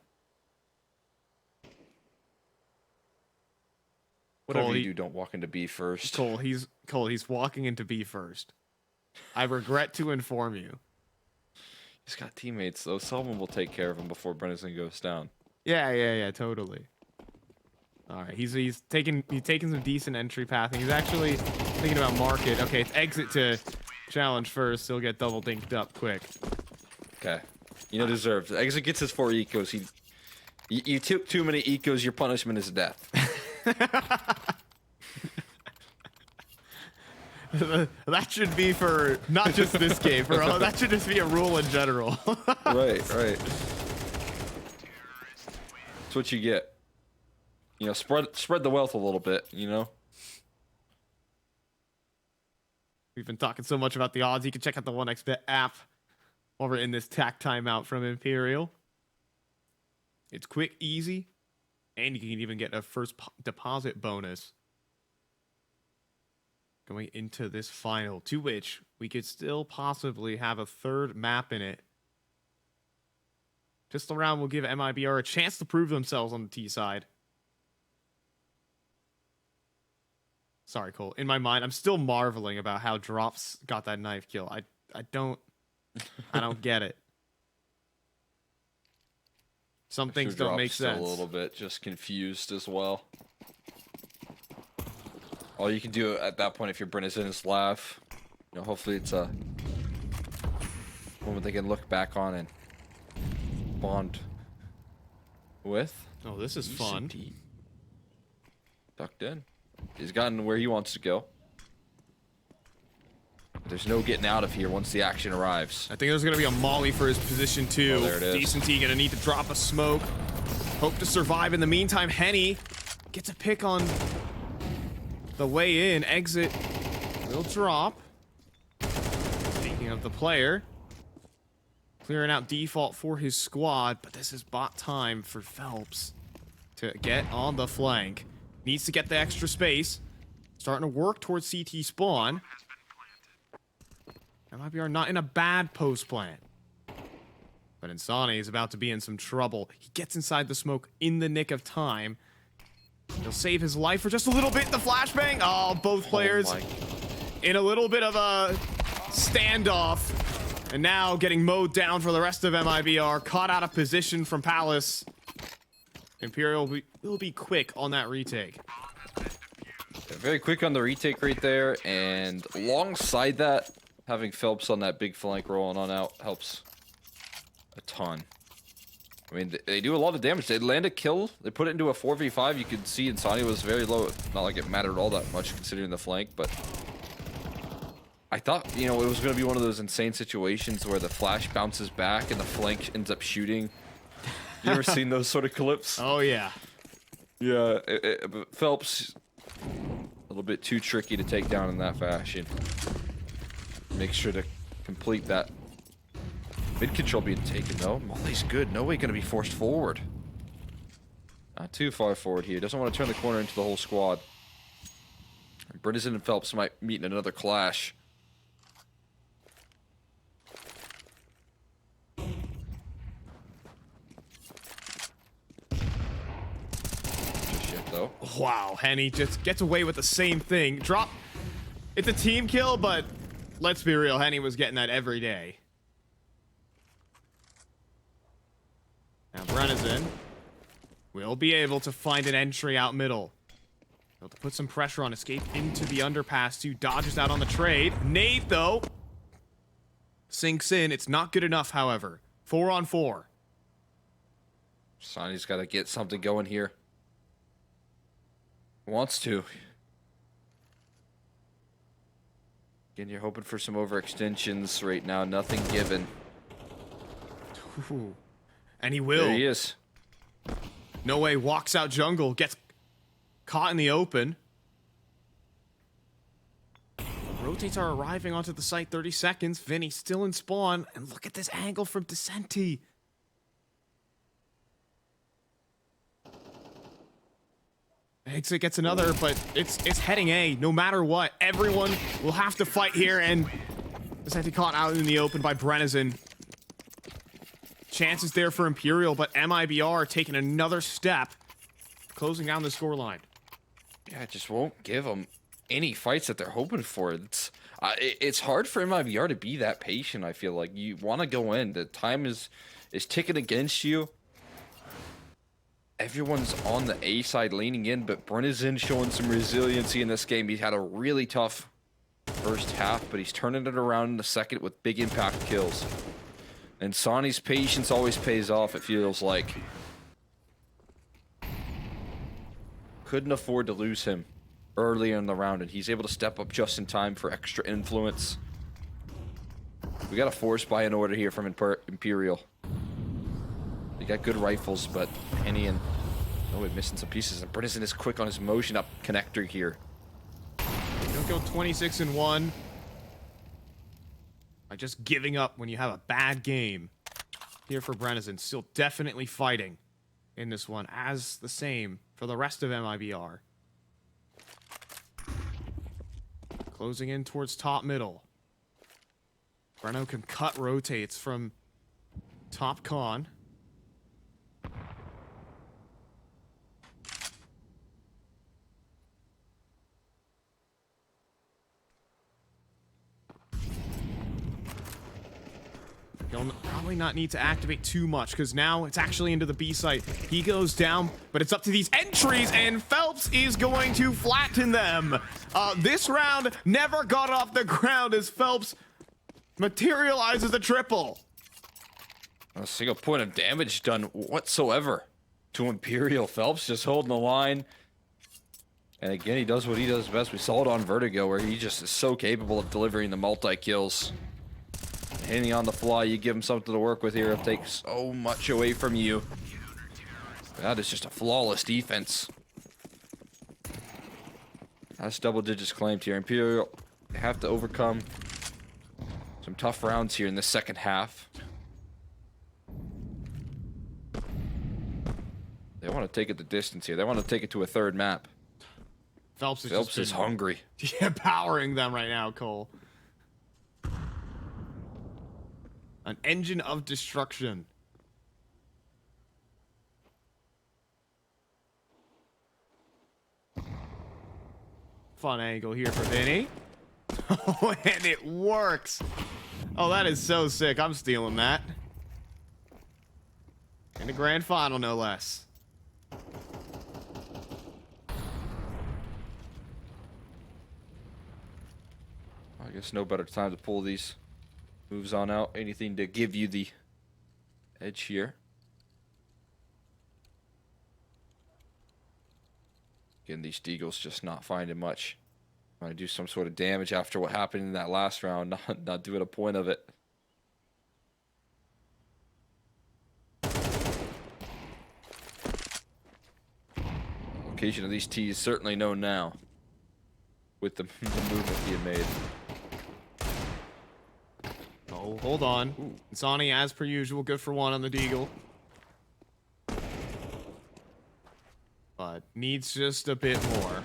Whatever you do, don't walk into B first. Cole, he's walking into B first. I regret to inform you. He's got teammates though. Someone will take care of him before Brenizen goes down. Yeah, totally. All right, he's taking some decent entry pathing. He's actually thinking about market. Okay, it's exit to challenge first. He'll get double dinked up quick. Okay. Deserved. Exit gets his 4 ecos. You took too many ecos, your punishment is death. That should be for not just this game, bro. That should just be a rule in general. Right. That's what you get. Spread the wealth a little bit, We've been talking so much about the odds. You can check out the 1xBet app while we're in this tack timeout from Imperial. It's quick, easy, and you can even get a first deposit bonus going into this final, to which we could still possibly have a third map in it. Just around will give MIBR a chance to prove themselves on the T side. Sorry, Cole. In my mind, I'm still marveling about how Drops got that knife kill. I don't get it. Some things don't make sense. A little bit just confused as well. All you can do at that point, if you're Brennison, is laugh. Hopefully it's a moment they can look back on and bond with. Oh, this is fun. Tucked in. He's gotten where he wants to go. There's no getting out of here once the action arrives. I think there's going to be a molly for his position, too. Oh, there it is. Decent T going to need to drop a smoke. Hope to survive. In the meantime, Henny gets a pick on the way in. Exit will drop. Speaking of the player, clearing out default for his squad, but this is bot time for Phelps to get on the flank. Needs to get the extra space. Starting to work towards CT spawn. MIBR not in a bad post plan. But Insani is about to be in some trouble. He gets inside the smoke in the nick of time. He'll save his life for just a little bit. The flashbang. Oh, both players in a little bit of a standoff. And now getting mowed down for the rest of MIBR. Caught out of position from Palace. Imperial will be quick on that retake. Very quick on the retake right there. And alongside that, having Phelps on that big flank rolling on out helps a ton. I mean, they do a lot of damage. They land a kill. They put it into a 4v5. You could see Insani was very low. Not like it mattered all that much considering the flank, but I thought, it was going to be one of those insane situations where the flash bounces back and the flank ends up shooting. You ever seen those sort of clips? Oh, yeah. Yeah, but Phelps, a little bit too tricky to take down in that fashion. Make sure to complete that. Mid control being taken though. Molly's good. No way gonna be forced forward. Not too far forward here. Doesn't want to turn the corner into the whole squad. Brennison and Phelps might meet in another clash. Shit though. Wow, Henny just gets away with the same thing. Drop. It's a team kill, but let's be real. Henny was getting that every day. Now Brennison will be able to find an entry out middle. Able to put some pressure on, escape into the underpass. Two dodges out on the trade. Nade, though, sinks in. It's not good enough, however. 4-on-4. Sonny's got to get something going here. Wants to. Again, you're hoping for some overextensions right now. Nothing given. Ooh. And he will. There he is. No way. Walks out jungle. Gets caught in the open. Rotates are arriving onto the site. 30 seconds. Vinny still in spawn. And look at this angle from Descenti. Exit gets another, but it's heading A. No matter what, everyone will have to fight here. And Descenti caught out in the open by Brennison. Chances there for Imperial, but MIBR taking another step, closing down the scoreline. Yeah, it just won't give them any fights that they're hoping for. It's hard for MIBR to be that patient, I feel like. You want to go in. The time is ticking against you. everyone's on the A side leaning in, but Brennison showing some resiliency in this game. He had a really tough first half, but he's turning it around in the second with big impact kills. And Sonny's patience always pays off, it feels like. Couldn't afford to lose him early in the round, and he's able to step up just in time for extra influence. We got a force buy in order here from Imperial. They got good rifles, but Penny and we're missing some pieces. And Brennison is quick on his motion up connector here. Don't go 26-1 by just giving up when you have a bad game. Here for Brennison, still definitely fighting in this one, as the same for the rest of MIBR. Closing in towards top middle. Breno can cut rotates from top con. He'll probably not need to activate too much, because now it's actually into the B site. He goes down, but it's up to these entries, and Phelps is going to flatten them. This round never got off the ground as Phelps materializes a triple. Not a single point of damage done whatsoever to Imperial. Phelps just holding the line. And again, he does what he does best. We saw it on Vertigo, where he just is so capable of delivering the multi-kills. Hitting on the fly, you give him something to work with here, it'll take so much away from you. That is just a flawless defense. That's double digits claimed here. Imperial have to overcome some tough rounds here in the second half. They want to take it the distance here. They want to take it to a third map. Phelps is hungry. Yeah, powering them right now, Cole. An engine of destruction. Fun angle here for Vinny. Oh, and it works. Oh, that is so sick. I'm stealing that. In the grand final, no less. I guess no better time to pull these moves on out. Anything to give you the edge here. Again, these Deagles just not finding much. Trying to do some sort of damage after what happened in that last round. Not doing a point of it. Location of these T's certainly known now, with the movement being made. Oh, hold on. Sonny, as per usual, good for one on the Deagle. But needs just a bit more.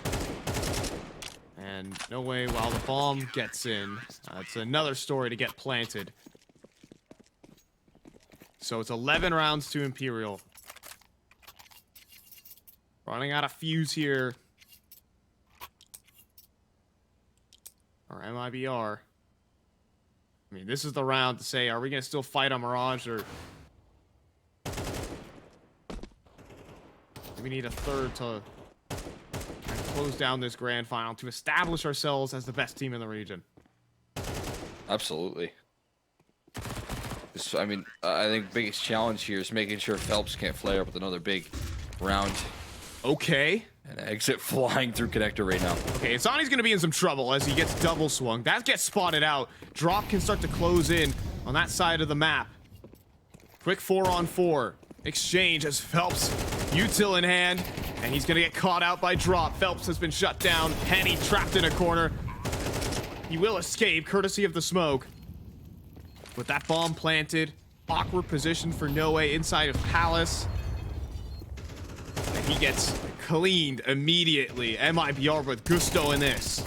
And no way while the bomb gets in. It's another story to get planted. So it's 11 rounds to Imperial. Running out of fuse here. Or MIBR. I mean, this is the round to say, are we going to still fight on Mirage, or... we need a third to close down this grand final to establish ourselves as the best team in the region. Absolutely. I mean, I think biggest challenge here is making sure Phelps can't flare up with another big round. Okay. And exit flying through connector right now. Okay, Sonny's going to be in some trouble as he gets double swung. That gets spotted out. Drop can start to close in on that side of the map. Quick 4-on-4 exchange as Phelps, util in hand, and he's going to get caught out by Drop. Phelps has been shut down. Penny trapped in a corner. He will escape, courtesy of the smoke. With that bomb planted, awkward position for Noe inside of Palace. And he gets cleaned immediately. MIBR with gusto in this.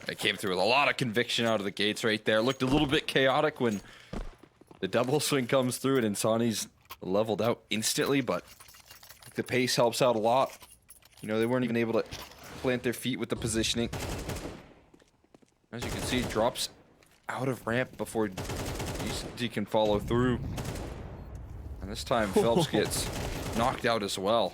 They came through with a lot of conviction out of the gates right there. Looked a little bit chaotic when the double swing comes through and Insani's leveled out instantly, but the pace helps out a lot. You know, they weren't even able to plant their feet with the positioning. As you can see, it drops out of ramp before D can follow through. And this time Phelps gets knocked out as well.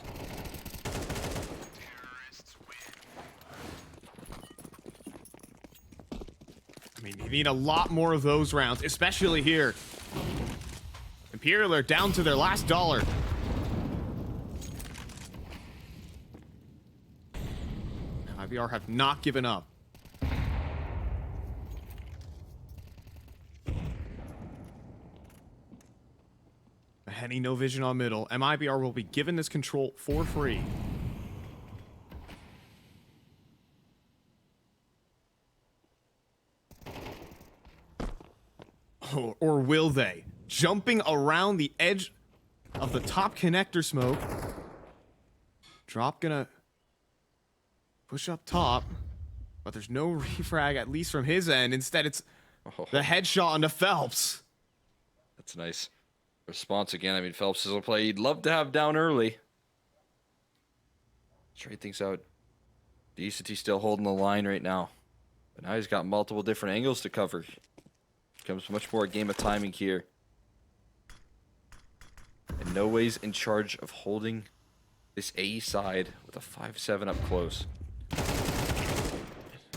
I mean, you need a lot more of those rounds, especially here. Imperial are down to their last dollar. IBR have not given up. Henny no vision on middle. MIBR will be given this control for free. Or will they? Jumping around the edge of the top connector smoke. Drop gonna push up top. But there's no refrag, at least from his end. Instead, it's the headshot onto Phelps. That's nice. Response again. I mean, Phelps is a play he'd love to have down early. Trade things out. Decency still holding the line right now. But now he's got multiple different angles to cover. Becomes much more a game of timing here. And No Way's in charge of holding this A side with a 5-7 up close.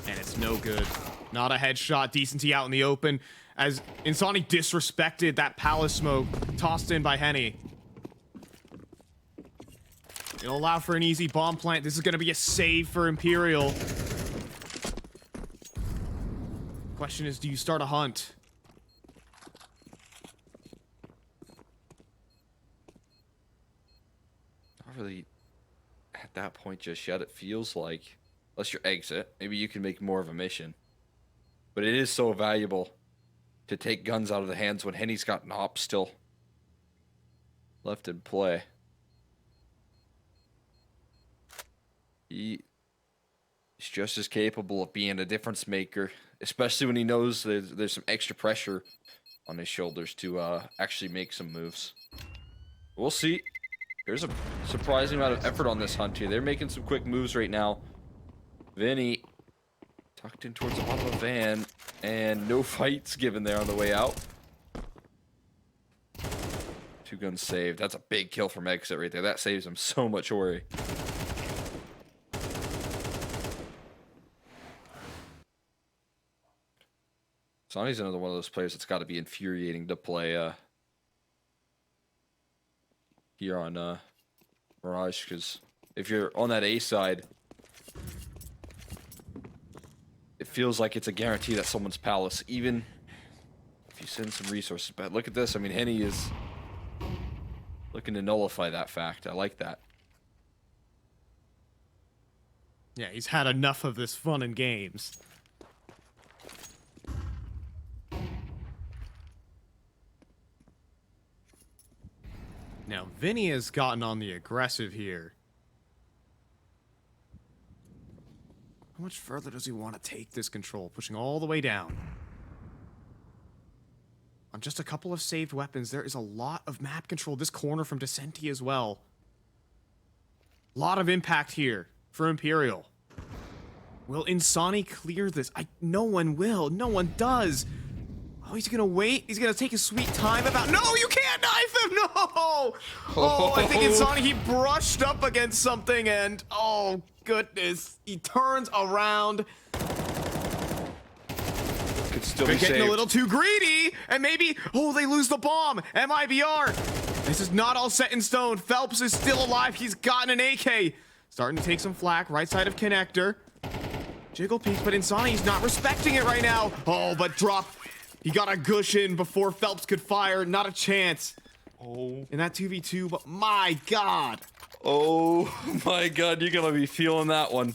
And it's no good. Not a headshot. Decency out in the open as Insani disrespected that palace smoke tossed in by Henny. It'll allow for an easy bomb plant. This is going to be a save for Imperial. Question is, do you start a hunt? Not really at that point just yet. It feels like, unless you're exit, maybe you can make more of a mission. But it is so valuable to take guns out of the hands when Henny's got an op still left in play. He's just as capable of being a difference maker, especially when he knows there's some extra pressure on his shoulders to actually make some moves. We'll see. There's a surprising amount of effort on this hunt here. They're making some quick moves right now. Vinny tucked in towards the bottom of the van, and no fights given there on the way out. 2 guns saved. That's a big kill from exit right there. That saves him so much worry. Sonny's another one of those players that's got to be infuriating to play here on Mirage, because if you're on that A side, it feels like it's a guarantee that someone's palace, even if you send some resources. But look at this. I mean, Henny is looking to nullify that fact. I like that. Yeah, he's had enough of this fun and games. Now, Vinny has gotten on the aggressive here. How much further does he want to take this control? Pushing all the way down. On just a couple of saved weapons, there is a lot of map control. This corner from Descenti as well. A lot of impact here for Imperial. Will Insani clear this? No one will. No one does. Oh, he's gonna wait. He's gonna take his sweet time about. No, you can't knife him. No. Oh, I think Insani, he brushed up against something, and oh goodness, he turns around. Could still They're be getting saved. a little too greedy, and maybe they lose the bomb. MIBR. This is not all set in stone. Phelps is still alive. He's gotten an AK. Starting to take some flak. Right side of connector. Jiggle piece, but Insani's not respecting it right now. Oh, but drop. He got a gush in before Phelps could fire. Not a chance. Oh. In that 2v2, but my God. Oh my God, you're gonna be feeling that one.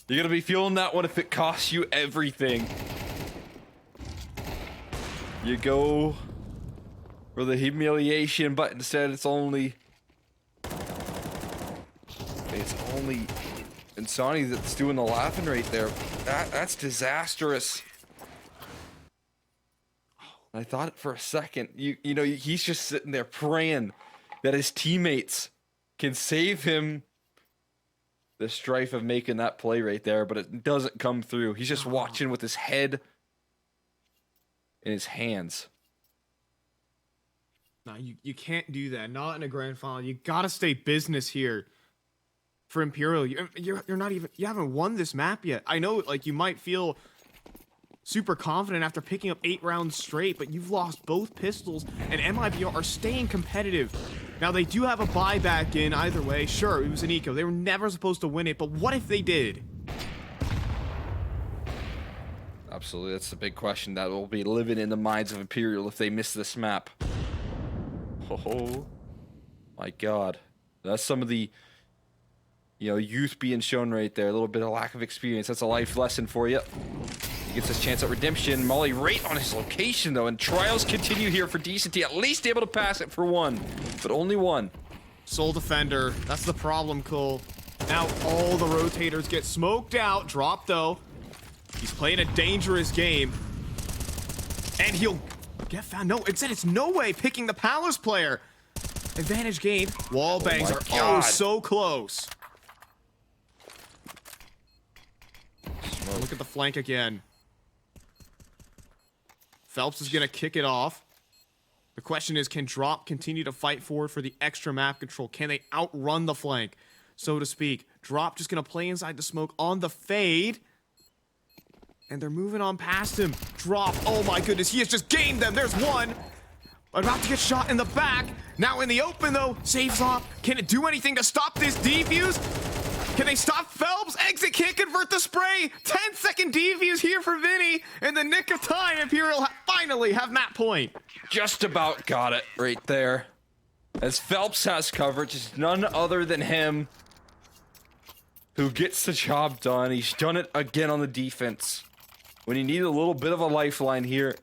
You're gonna be feeling that one if it costs you everything. You go for the humiliation, but instead it's only Insani that's doing the laughing right there. That's disastrous. I thought for a second, you know, he's just sitting there praying that his teammates can save him the strife of making that play right there, but it doesn't come through. He's just watching with his head in his hands. No, you can't do that. Not in a grand final. You gotta stay business here. For Imperial, you're not even, you haven't won this map yet. I know, like, you might feel super confident after picking up 8 rounds straight, but you've lost both pistols, and MIBR are staying competitive. Now, they do have a buyback in either way. Sure, it was an eco. They were never supposed to win it, but what if they did? Absolutely, that's the big question that will be living in the minds of Imperial if they miss this map. Oh my god. That's some of the, you know, youth being shown right there. A little bit of lack of experience. That's a life lesson for you. He gets his chance at redemption. Molly right on his location, though, and trials continue here for Decenty. At least able to pass it for one, but only one. Soul Defender. That's the problem, Cole. Now all the rotators get smoked out. Drop, though. He's playing a dangerous game. And he'll get found. No, instead it's No Way picking the Palace player. Advantage gained. Wall bangs are God. so close. Look at the flank again. Phelps is going to kick it off. The question is, can Drop continue to fight forward for the extra map control? Can they outrun the flank, so to speak? Drop just going to play inside the smoke on the fade. And they're moving on past him. Drop, oh my goodness, he has just gained them. There's one. About to get shot in the back. Now in the open, though, saves off. Can it do anything to stop this defuse? Can they stop Phelps? Exit can't convert the spray. 10-second defuse here for Vinny. In the nick of time, Imperial finally have map point. Just about got it right there. As Phelps has coverage, it's none other than him who gets the job done. He's done it again on the defense. When you need a little bit of a lifeline here,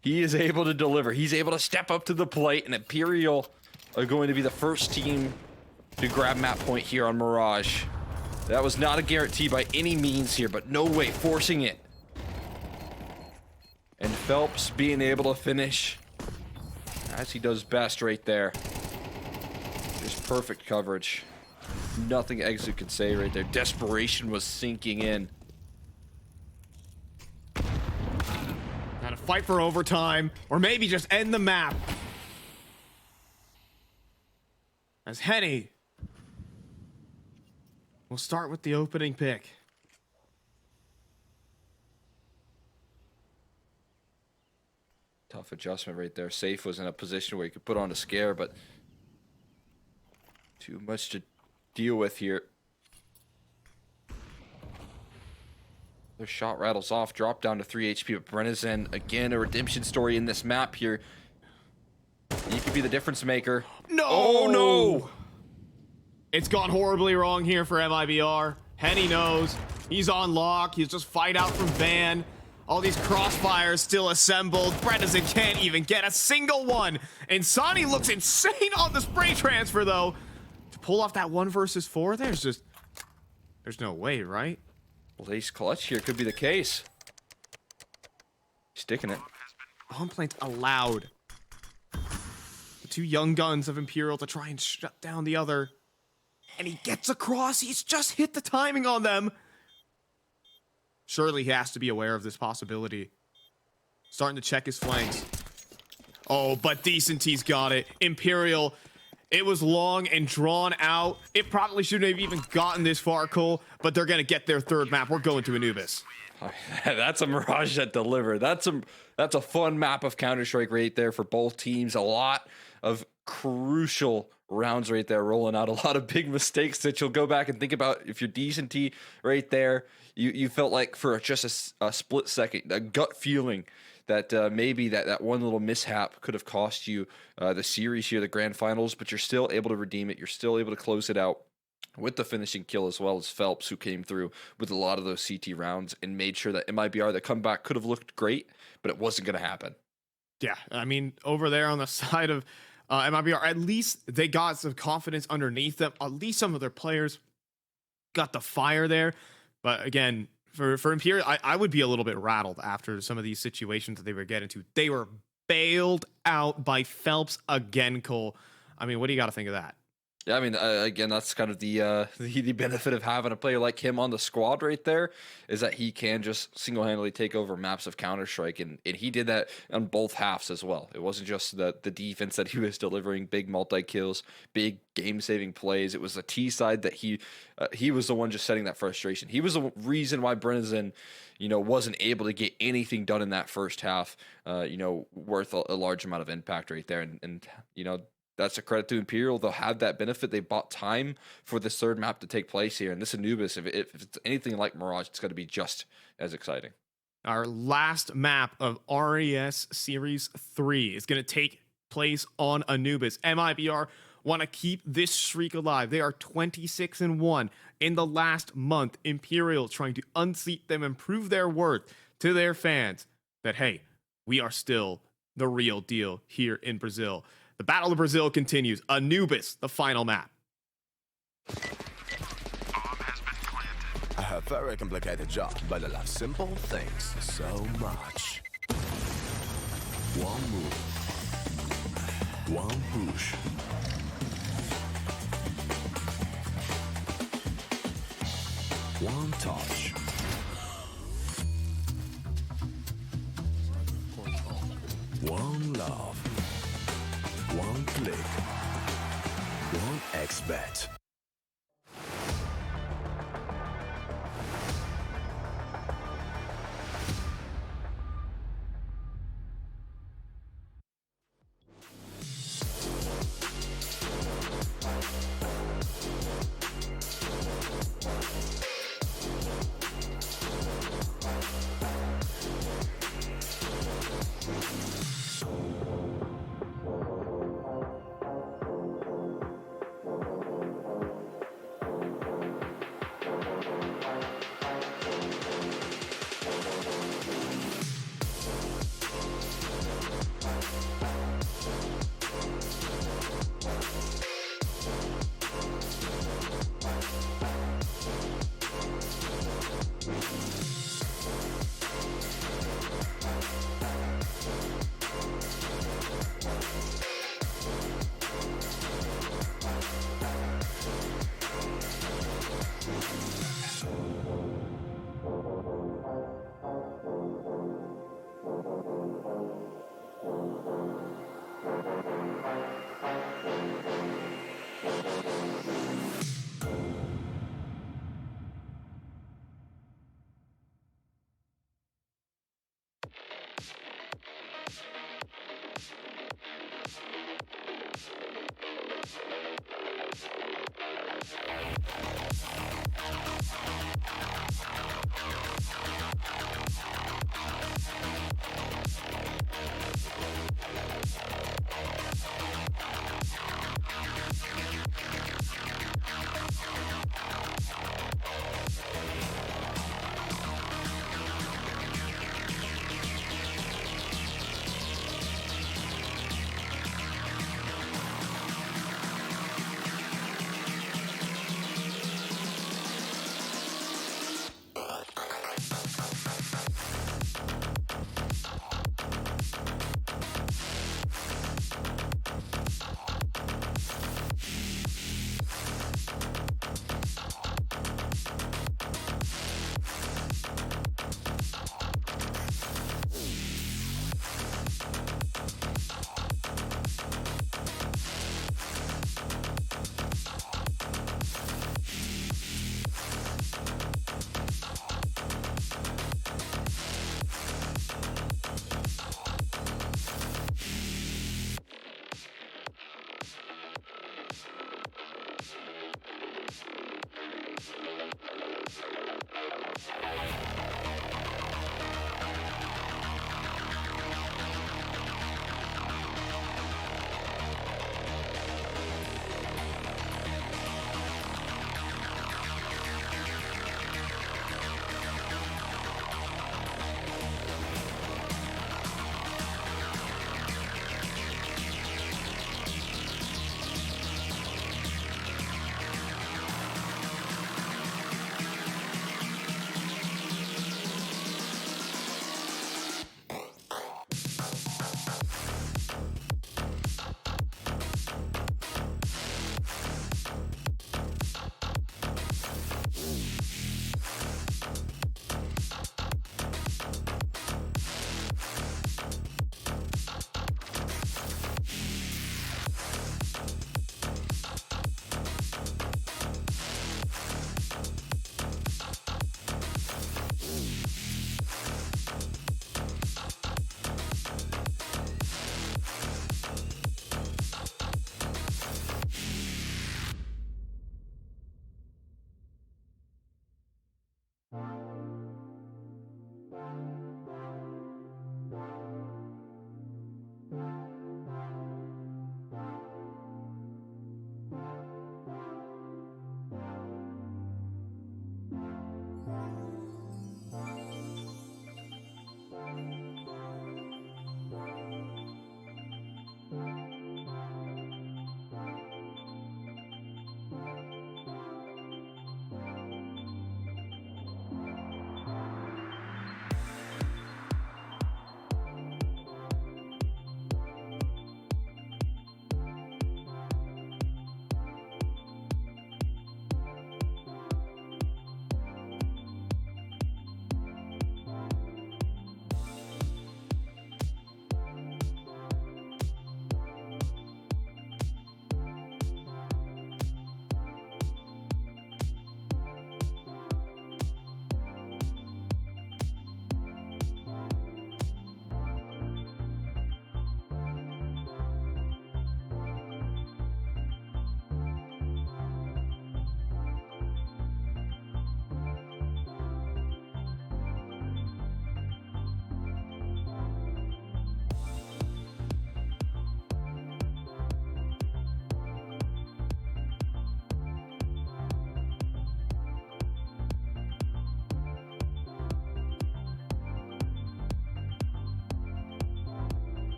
he is able to deliver. He's able to step up to the plate, and Imperial are going to be the first team to grab map point here on Mirage. That was not a guarantee by any means here, but No Way forcing it. And Phelps being able to finish as he does best right there. Just perfect coverage. Nothing Exit could say right there. Desperation was sinking in. Gotta fight for overtime, or maybe just end the map. As Henny will start with the opening pick. Tough adjustment right there. Safe was in a position where he could put on a scare, but too much to deal with here. Their shot rattles off, drop down to 3 HP, but Brenizen, again, a redemption story in this map here. He could be the difference maker. No! Oh, no! It's gone horribly wrong here for MIBR. Henny knows. He's on lock. He's just fight out from Van. All these crossfires still assembled. Bredesen can't even get a single one. And Sonny looks insane on the spray transfer, though. To pull off that 1 versus 4, there's no way, right? Lace clutch here could be the case. Sticking it. Bomb plant allowed. The 2 young guns of Imperial to try and shut down the other. And he gets across. He's just hit the timing on them. Surely he has to be aware of this possibility. Starting to check his flanks. Oh, but Decenty's got it. Imperial, it was long and drawn out. It probably shouldn't have even gotten this far, Cole, but they're going to get their 3rd map. We're going to Anubis. That's a Mirage that delivered. That's a fun map of Counter-Strike right there for both teams. A lot of crucial rounds right there, rolling out a lot of big mistakes that you'll go back and think about. If you're Decenty right there, you felt like for just a split second, a gut feeling that maybe that one little mishap could have cost you the series here, the grand finals, but you're still able to redeem it. You're still able to close it out with the finishing kill, as well as Phelps, who came through with a lot of those CT rounds and made sure that MIBR, the comeback could have looked great, but it wasn't going to happen. Yeah, I mean, over there on the side of MIBR, at least they got some confidence underneath them. At least some of their players got the fire there. But again, for Imperial, I would be a little bit rattled after some of these situations that they were getting to. They were bailed out by Phelps again, Cole. I mean, what do you got to think of that? Yeah, I mean, again, that's kind of the benefit of having a player like him on the squad right there, is that he can just single-handedly take over maps of Counter-Strike, and he did that on both halves as well. It wasn't just the defense that he was delivering, big multi-kills, big game-saving plays. It was the T side that he was the one just setting that frustration. He was the reason why Brennison, wasn't able to get anything done in that first half, worth a large amount of impact right there, and that's a credit to Imperial. They'll have that benefit. They bought time for this third map to take place here. And this Anubis, if it's anything like Mirage, it's going to be just as exciting. Our last map of RES Series 3 is going to take place on Anubis. MIBR want to keep this streak alive. They are 26-1 in the last month. Imperial trying to unseat them and prove their worth to their fans that, hey, we are still the real deal here in Brazil. The Battle of Brazil continues. Anubis, the final map. I have very complicated job, but I love simple things so much. One move, one push. One touch. One love. One click. One XBet.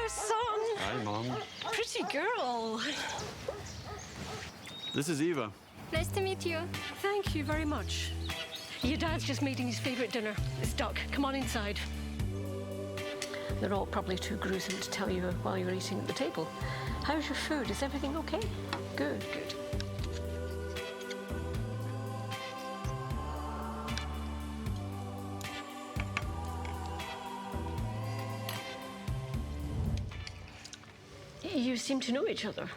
son. Hi, Mom. Pretty girl. This is Eva. Nice to meet you. Thank you very much. Your dad's just making his favorite dinner. It's duck. Come on inside. They're all probably too gruesome to tell you while you're eating at the table. How's your food? Is everything okay? Good, good. You seem to know each other.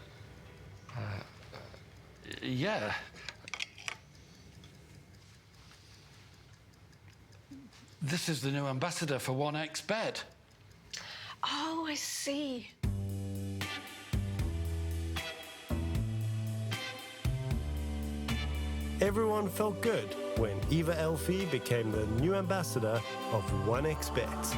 Yeah. This is the new ambassador for 1xBet. Oh, I see. Everyone felt good when Eva Elfie became the new ambassador of 1xBet.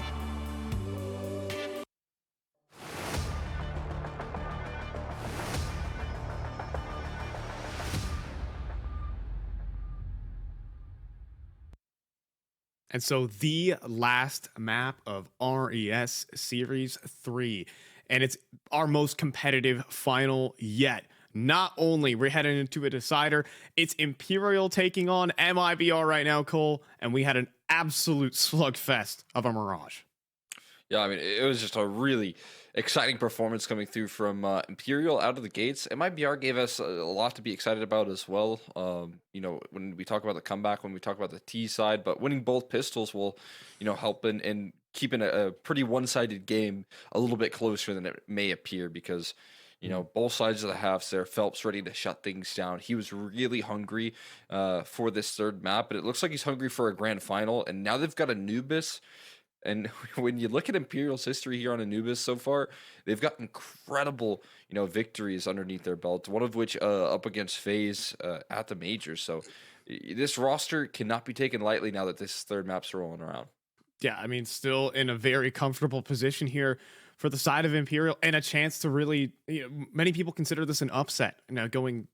And so the last map of RES Series 3, and it's our most competitive final yet. Not only we're heading into a decider, it's Imperial taking on MIBR right now, Cole, and we had an absolute slugfest of a Mirage. Yeah, I mean, it was just a really exciting performance coming through from Imperial out of the gates. MIBR gave us a lot to be excited about as well. You know, when we talk about the comeback, when we talk about the T side, but winning both pistols will, you know, help in keeping a pretty one-sided game a little bit closer than it may appear because, you know, both sides of the halves there, Phelps ready to shut things down. He was really hungry for this third map, but it looks like he's hungry for a grand final. And now they've got Anubis. And when you look at Imperial's history here on Anubis so far, they've got incredible, you know, victories underneath their belt. One of which up against FaZe at the majors. So this roster cannot be taken lightly now that this third map's rolling around. Yeah, I mean, still in a very comfortable position here for the side of Imperial and a chance to really, you know, many people consider this an upset. Now going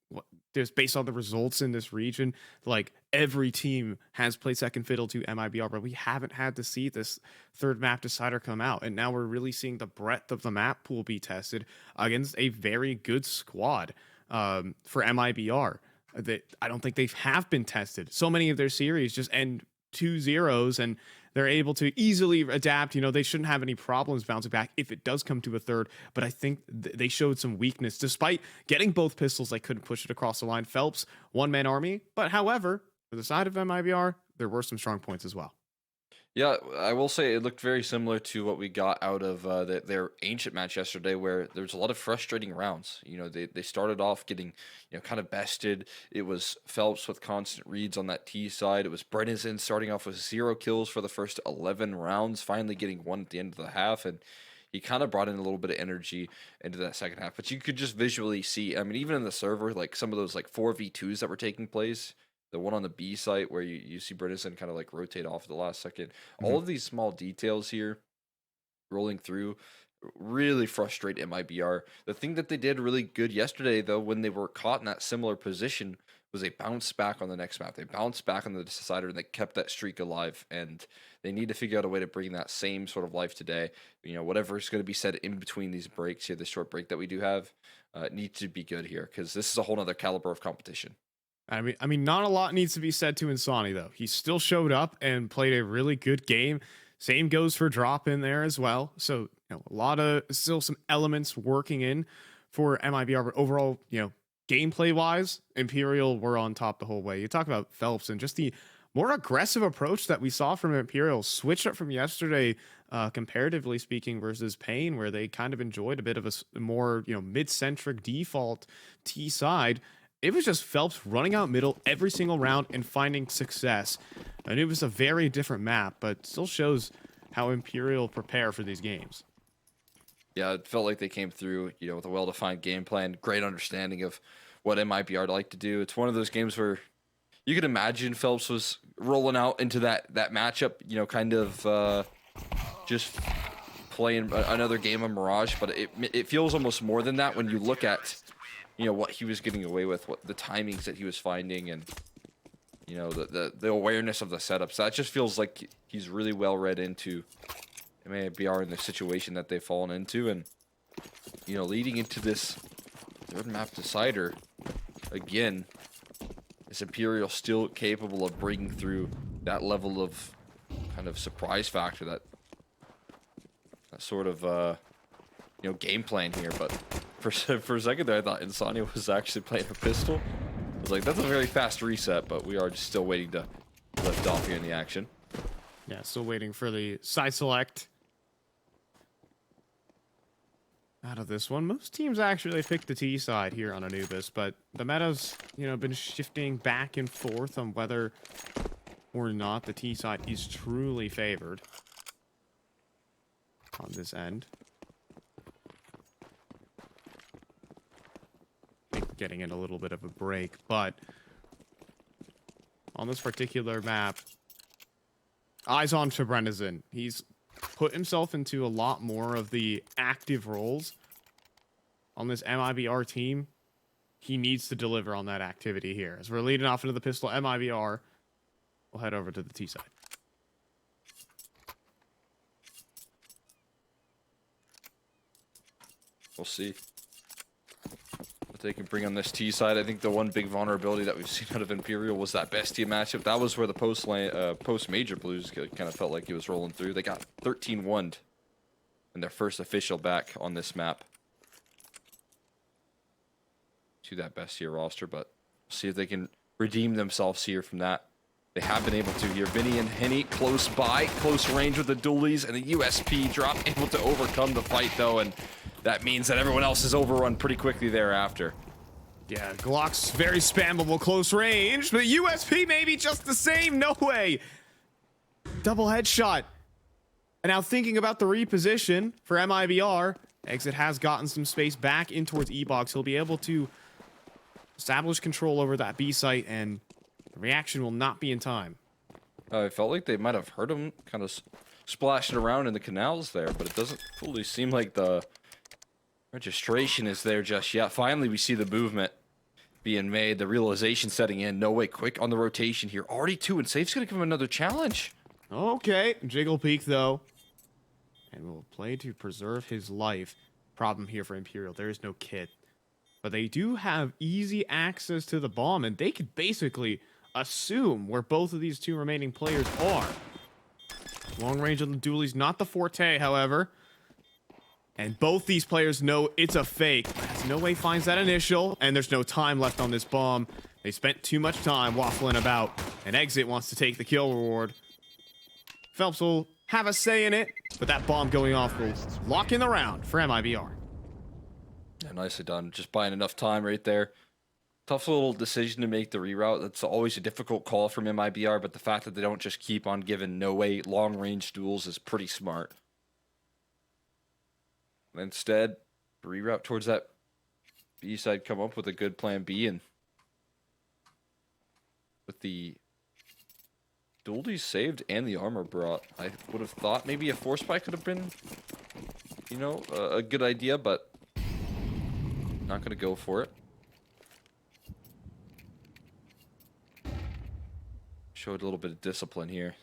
just based on the results in this region, like every team has played second fiddle to MIBR, but we haven't had to see this third map decider come out. And now we're really seeing the breadth of the map pool be tested against a very good squad for MIBR. That I don't think they have been tested. So many of their series just end 2-0 and they're able to easily adapt. You know, they shouldn't have any problems bouncing back if it does come to a third. But I think they showed some weakness. Despite getting both pistols, they couldn't push it across the line. Phelps, one-man army. But however, for the side of MIBR, there were some strong points as well. Yeah, I will say it looked very similar to what we got out of their ancient match yesterday, where there was a lot of frustrating rounds. You know, they started off getting, you know, kind of bested. It was Phelps with constant reads on that T side. It was Brennison starting off with 0 kills for the first 11 rounds, finally getting one at the end of the half, and he kind of brought in a little bit of energy into that second half. But you could just visually see, I mean, even in the server, like some of those like 4v2s that were taking place. The one on the B site where you see Bredesen kind of like rotate off at the last second. All of these small details here rolling through really frustrate MIBR. The thing that they did really good yesterday, though, when they were caught in that similar position, was they bounced back on the next map. They bounced back on the decider and they kept that streak alive. And they need to figure out a way to bring that same sort of life today. You know, whatever is going to be said in between these breaks here, this short break that we do have, needs to be good here because this is a whole nother caliber of competition. I mean, not a lot needs to be said to Insani, though. He still showed up and played a really good game. Same goes for Drop in there as well. So, you know, a lot of still some elements working in for MIBR, but overall, you know, gameplay wise, Imperial were on top the whole way. You talk about Phelps and just the more aggressive approach that we saw from Imperial, switch up from yesterday, comparatively speaking, versus Pain, where they kind of enjoyed a bit of a more, you know, mid-centric default T side. It was just Phelps running out middle every single round and finding success. And it was a very different map, but still shows how Imperial prepare for these games. Yeah, it felt like they came through, you know, with a well-defined game plan, great understanding of what MIBR like to do. It's one of those games where you could imagine Phelps was rolling out into that matchup, you know, kind of just playing another game of Mirage, but it feels almost more than that when you look at, you know, what he was getting away with, what the timings that he was finding, and you know the awareness of the setups. That just feels like he's really well read into MABR in the situation that they've fallen into, and you know, leading into this third map decider, again, is Imperial still capable of breaking through that level of kind of surprise factor, that sort of you know, game plan here? But for a second there, I thought Insomnia was actually playing a pistol. I was like, that's a very fast reset, but we are just still waiting to lift off here in the action. Yeah, still waiting for the side select out of this one. Most teams actually pick the T side here on Anubis, but the meta's, you know, been shifting back and forth on whether or not the T side is truly favored on this end. I think getting in a little bit of a break, but on this particular map, eyes on Shabrenizen. He's put himself into a lot more of the active roles on this MIBR team. He needs to deliver on that activity here. As we're leading off into the pistol, MIBR will head over to the T side. We'll see what they can bring on this T side. I think the one big vulnerability that we've seen out of Imperial was that Bestia matchup. That was where the post-major Blues kind of felt like he was rolling through. They got 13-1'd in their first official back on this map to that Bestia roster, but we'll see if they can redeem themselves here from that. They have been able to here. Vinny and Henny close by, close range with the dualies, and the USP drop, able to overcome the fight though, and that means that everyone else is overrun pretty quickly thereafter. Yeah, Glock's very spammable close range, but USP maybe just the same. No way. Double headshot. And now thinking about the reposition for MIBR, Exit has gotten some space back in towards E-Box. He'll be able to establish control over that B site, and the reaction will not be in time. I felt like they might have heard him kind of splashing around in the canals there, but it doesn't fully seem like the registration is there just yet. Finally, we see the movement being made, the realization setting in. No way, quick on the rotation here. Already 2, and Safe's going to give him another challenge. Okay, Jiggle Peek though. And will play to preserve his life. Problem here for Imperial, there is no kit. But they do have easy access to the bomb, and they could basically assume where both of these two remaining players are. Long range on the dualies, not the forte, however. And both these players know it's a fake. As No Way finds that initial, and there's no time left on this bomb. They spent too much time waffling about, and Exit wants to take the kill reward. Phelps will have a say in it, but that bomb going off will lock in the round for MIBR. Yeah, nicely done. Just buying enough time right there. Tough little decision to make the reroute. That's always a difficult call from MIBR, but the fact that they don't just keep on giving No Way long-range duels is pretty smart. Instead, reroute towards that B side, come up with a good plan B, and with the dualies saved and the armor brought, I would have thought maybe a force spike could have been, you know, a good idea, but not going to go for it. Showed a little bit of discipline here.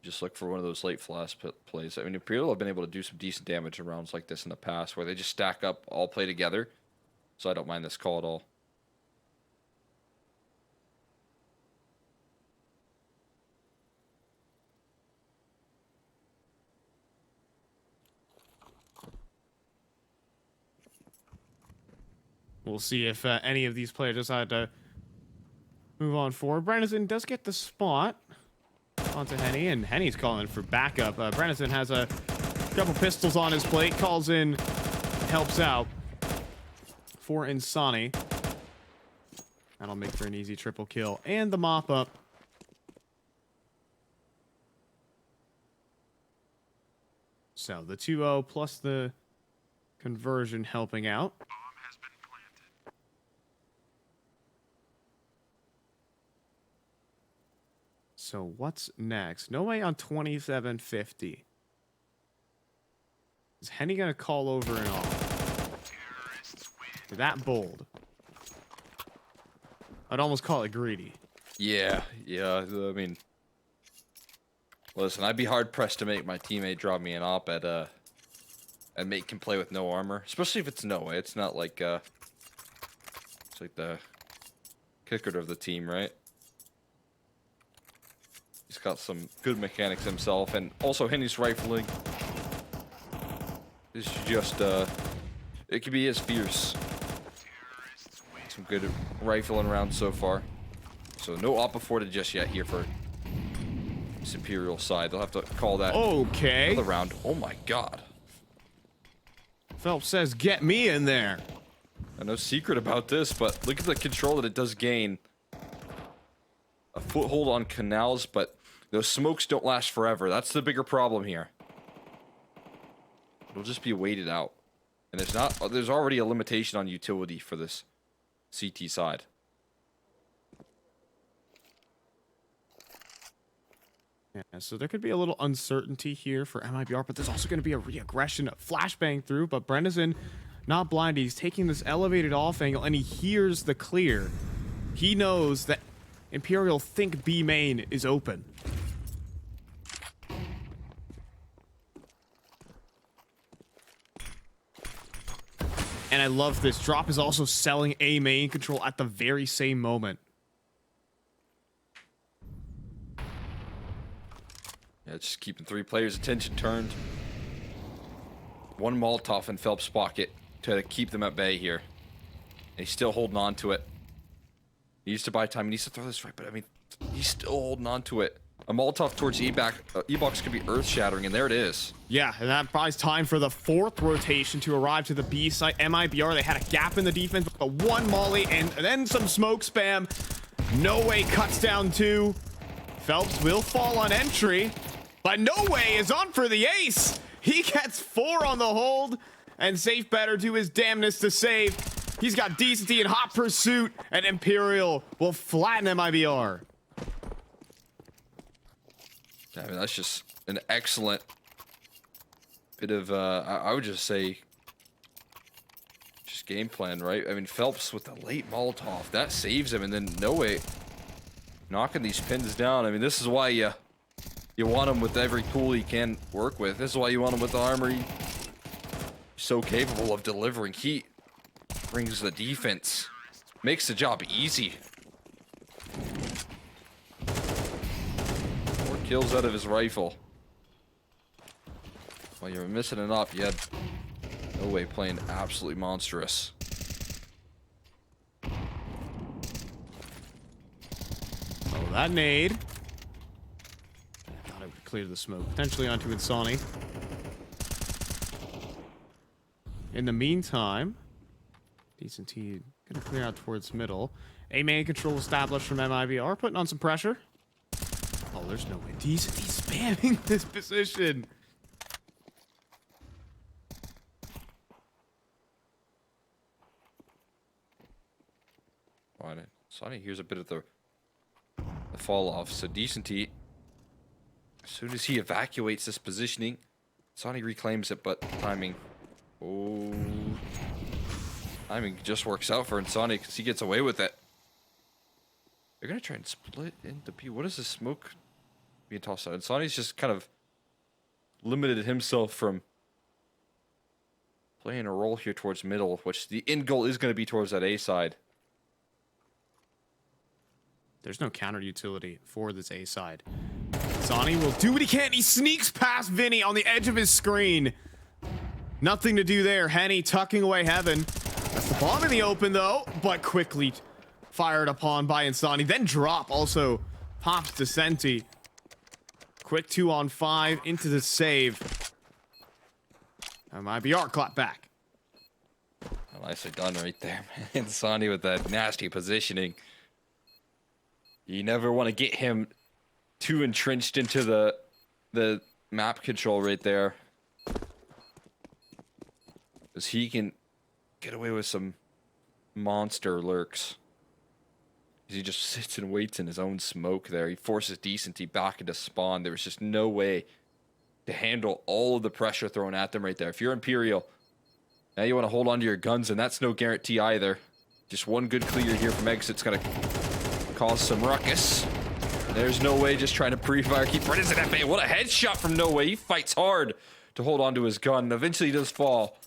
Just look for one of those late flash plays. I mean, Imperial have been able to do some decent damage in rounds like this in the past, where they just stack up, all play together. So I don't mind this call at all. We'll see if any of these players decide to move on forward. Brennison does get the spot onto Henny, and Henny's calling for backup. Brennison has a couple pistols on his plate, calls in, helps out for Insani. That'll make for an easy triple kill and the mop up. So the 2-0 plus the conversion helping out. So what's next? No Way on 2750. Is Henny gonna call over and off? That bold. I'd almost call it greedy. Yeah, I mean, Listen, I'd be hard pressed to make my teammate drop me an op at and make him play with no armor, especially if it's Noah. It's not like it's like the kicker of the team, right? He's got some good mechanics himself, and also Henny's rifling is just it could be as fierce. Some good rifling rounds so far. So no op afforded just yet here for Imperial side. They'll have to call that Okay. another round. Oh my god. Phelps says, get me in there. No secret about this, but look at the control that it does gain. A foothold on canals, but those smokes don't last forever. That's the bigger problem here. It'll just be waited out. And there's already a limitation on utility for this CT side. Yeah, so there could be a little uncertainty here for MIBR, but there's also going to be a re-aggression, a flashbang through, but Brennison not blinded. He's taking this elevated off angle, and he hears the clear. He knows that Imperial think B main is open. And I love this. Drop is also selling A main control at the very same moment. Yeah, just keeping 3 players' attention turned. 1 Molotov in Phelps' pocket to keep them at bay here. And he's still holding on to it. He needs to buy time. He needs to throw this right, but I mean, he's still holding on to it. A Molotov towards E-box could be earth-shattering, and there it is. Yeah, and that buys time for the 4th rotation to arrive to the B site. MIBR, they had a gap in the defense, but 1 molly and then some smoke spam. No Way cuts down 2. Phelps will fall on entry, but No Way is on for the ace. He gets 4 on the hold, and Safe better do his damnness to save. He's got decency and hot pursuit, and Imperial will flatten MIBR. I mean, that's just an excellent bit of, I would just say, just game plan, right? I mean, Phelps with the late Molotov, that saves him, and then No Way knocking these pins down. I mean, this is why you want him with every tool he can work with. This is why you want him with the armor. He's so capable of delivering heat. Brings the defense. Makes the job easy. 4 kills out of his rifle. While you were missing an op, you had No Way playing absolutely monstrous. Oh, that nade. I thought it would clear the smoke. Potentially onto Insani. In the meantime, Decent T gonna clear out towards middle. A main control established from MIBR, putting on some pressure. Oh, there's no way. Decent T spamming this position. Right, Sonny here's a bit of the fall off. So Decent T, as soon as he evacuates this positioning, Sonny reclaims it, but timing. Oh, timing just works out for Insani because he gets away with it. They're gonna try and split into B. What is this smoke being tossed out? Insani's just kind of limited himself from playing a role here towards middle, which the end goal is going to be towards that A side. There's no counter utility for this A side. Insani will do what he can. He sneaks past Vinny on the edge of his screen. Nothing to do there. Henny tucking away Heaven. That's the bomb in the open, though, but quickly fired upon by Insani. Then drop also pops to Senti. Quick 2-on-5 into the save. MIBR clap back. Well, nicely done right there, man. Insani with that nasty positioning. You never want to get him too entrenched into the map control right there, because he can get away with some monster lurks. He just sits and waits in his own smoke there. He forces Decency back into spawn. There was just no way to handle all of the pressure thrown at them right there. If you're Imperial, now you want to hold on to your guns, and that's no guarantee either. Just one good clear here from exit's going to cause some ruckus. There's No Way just trying to pre-fire, keep Brennan's at bay. What a headshot from No Way. He fights hard to hold on to his gun, and eventually he does fall.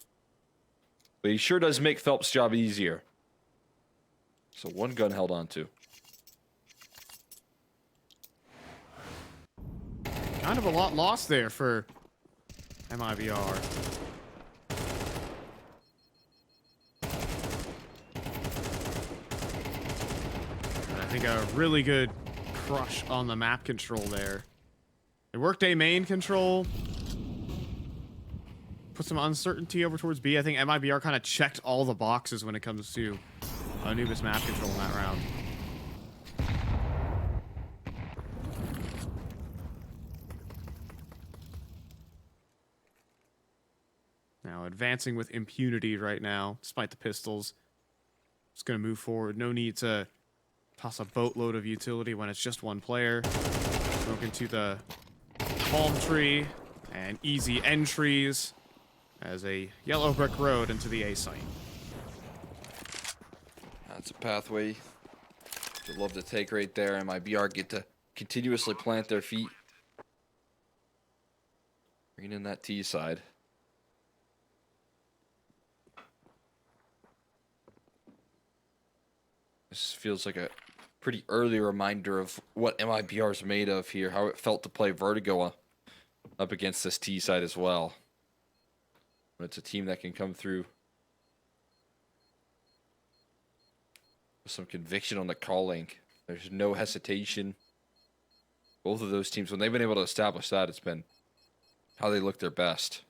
But he sure does make Phelps' job easier. So one gun held on to. Kind of a lot lost there for MIBR. And I think a really good crush on the map control there. It worked A main control. Put some uncertainty over towards B. I think MIBR kind of checked all the boxes when it comes to Anubis map control in that round. Now advancing with impunity right now, despite the pistols. Just going to move forward. No need to toss a boatload of utility when it's just one player. Smoke into the palm tree and easy entries as a yellow brick road into the A site. That's a pathway to love to take right there. MIBR get to continuously plant their feet. Bringing in that T side. This feels like a pretty early reminder of what MIBR is made of here, how it felt to play Vertigo up against this T side as well. But it's a team that can come through with some conviction on the calling. There's no hesitation. Both of those teams, when they've been able to establish that, it's been how they look their best.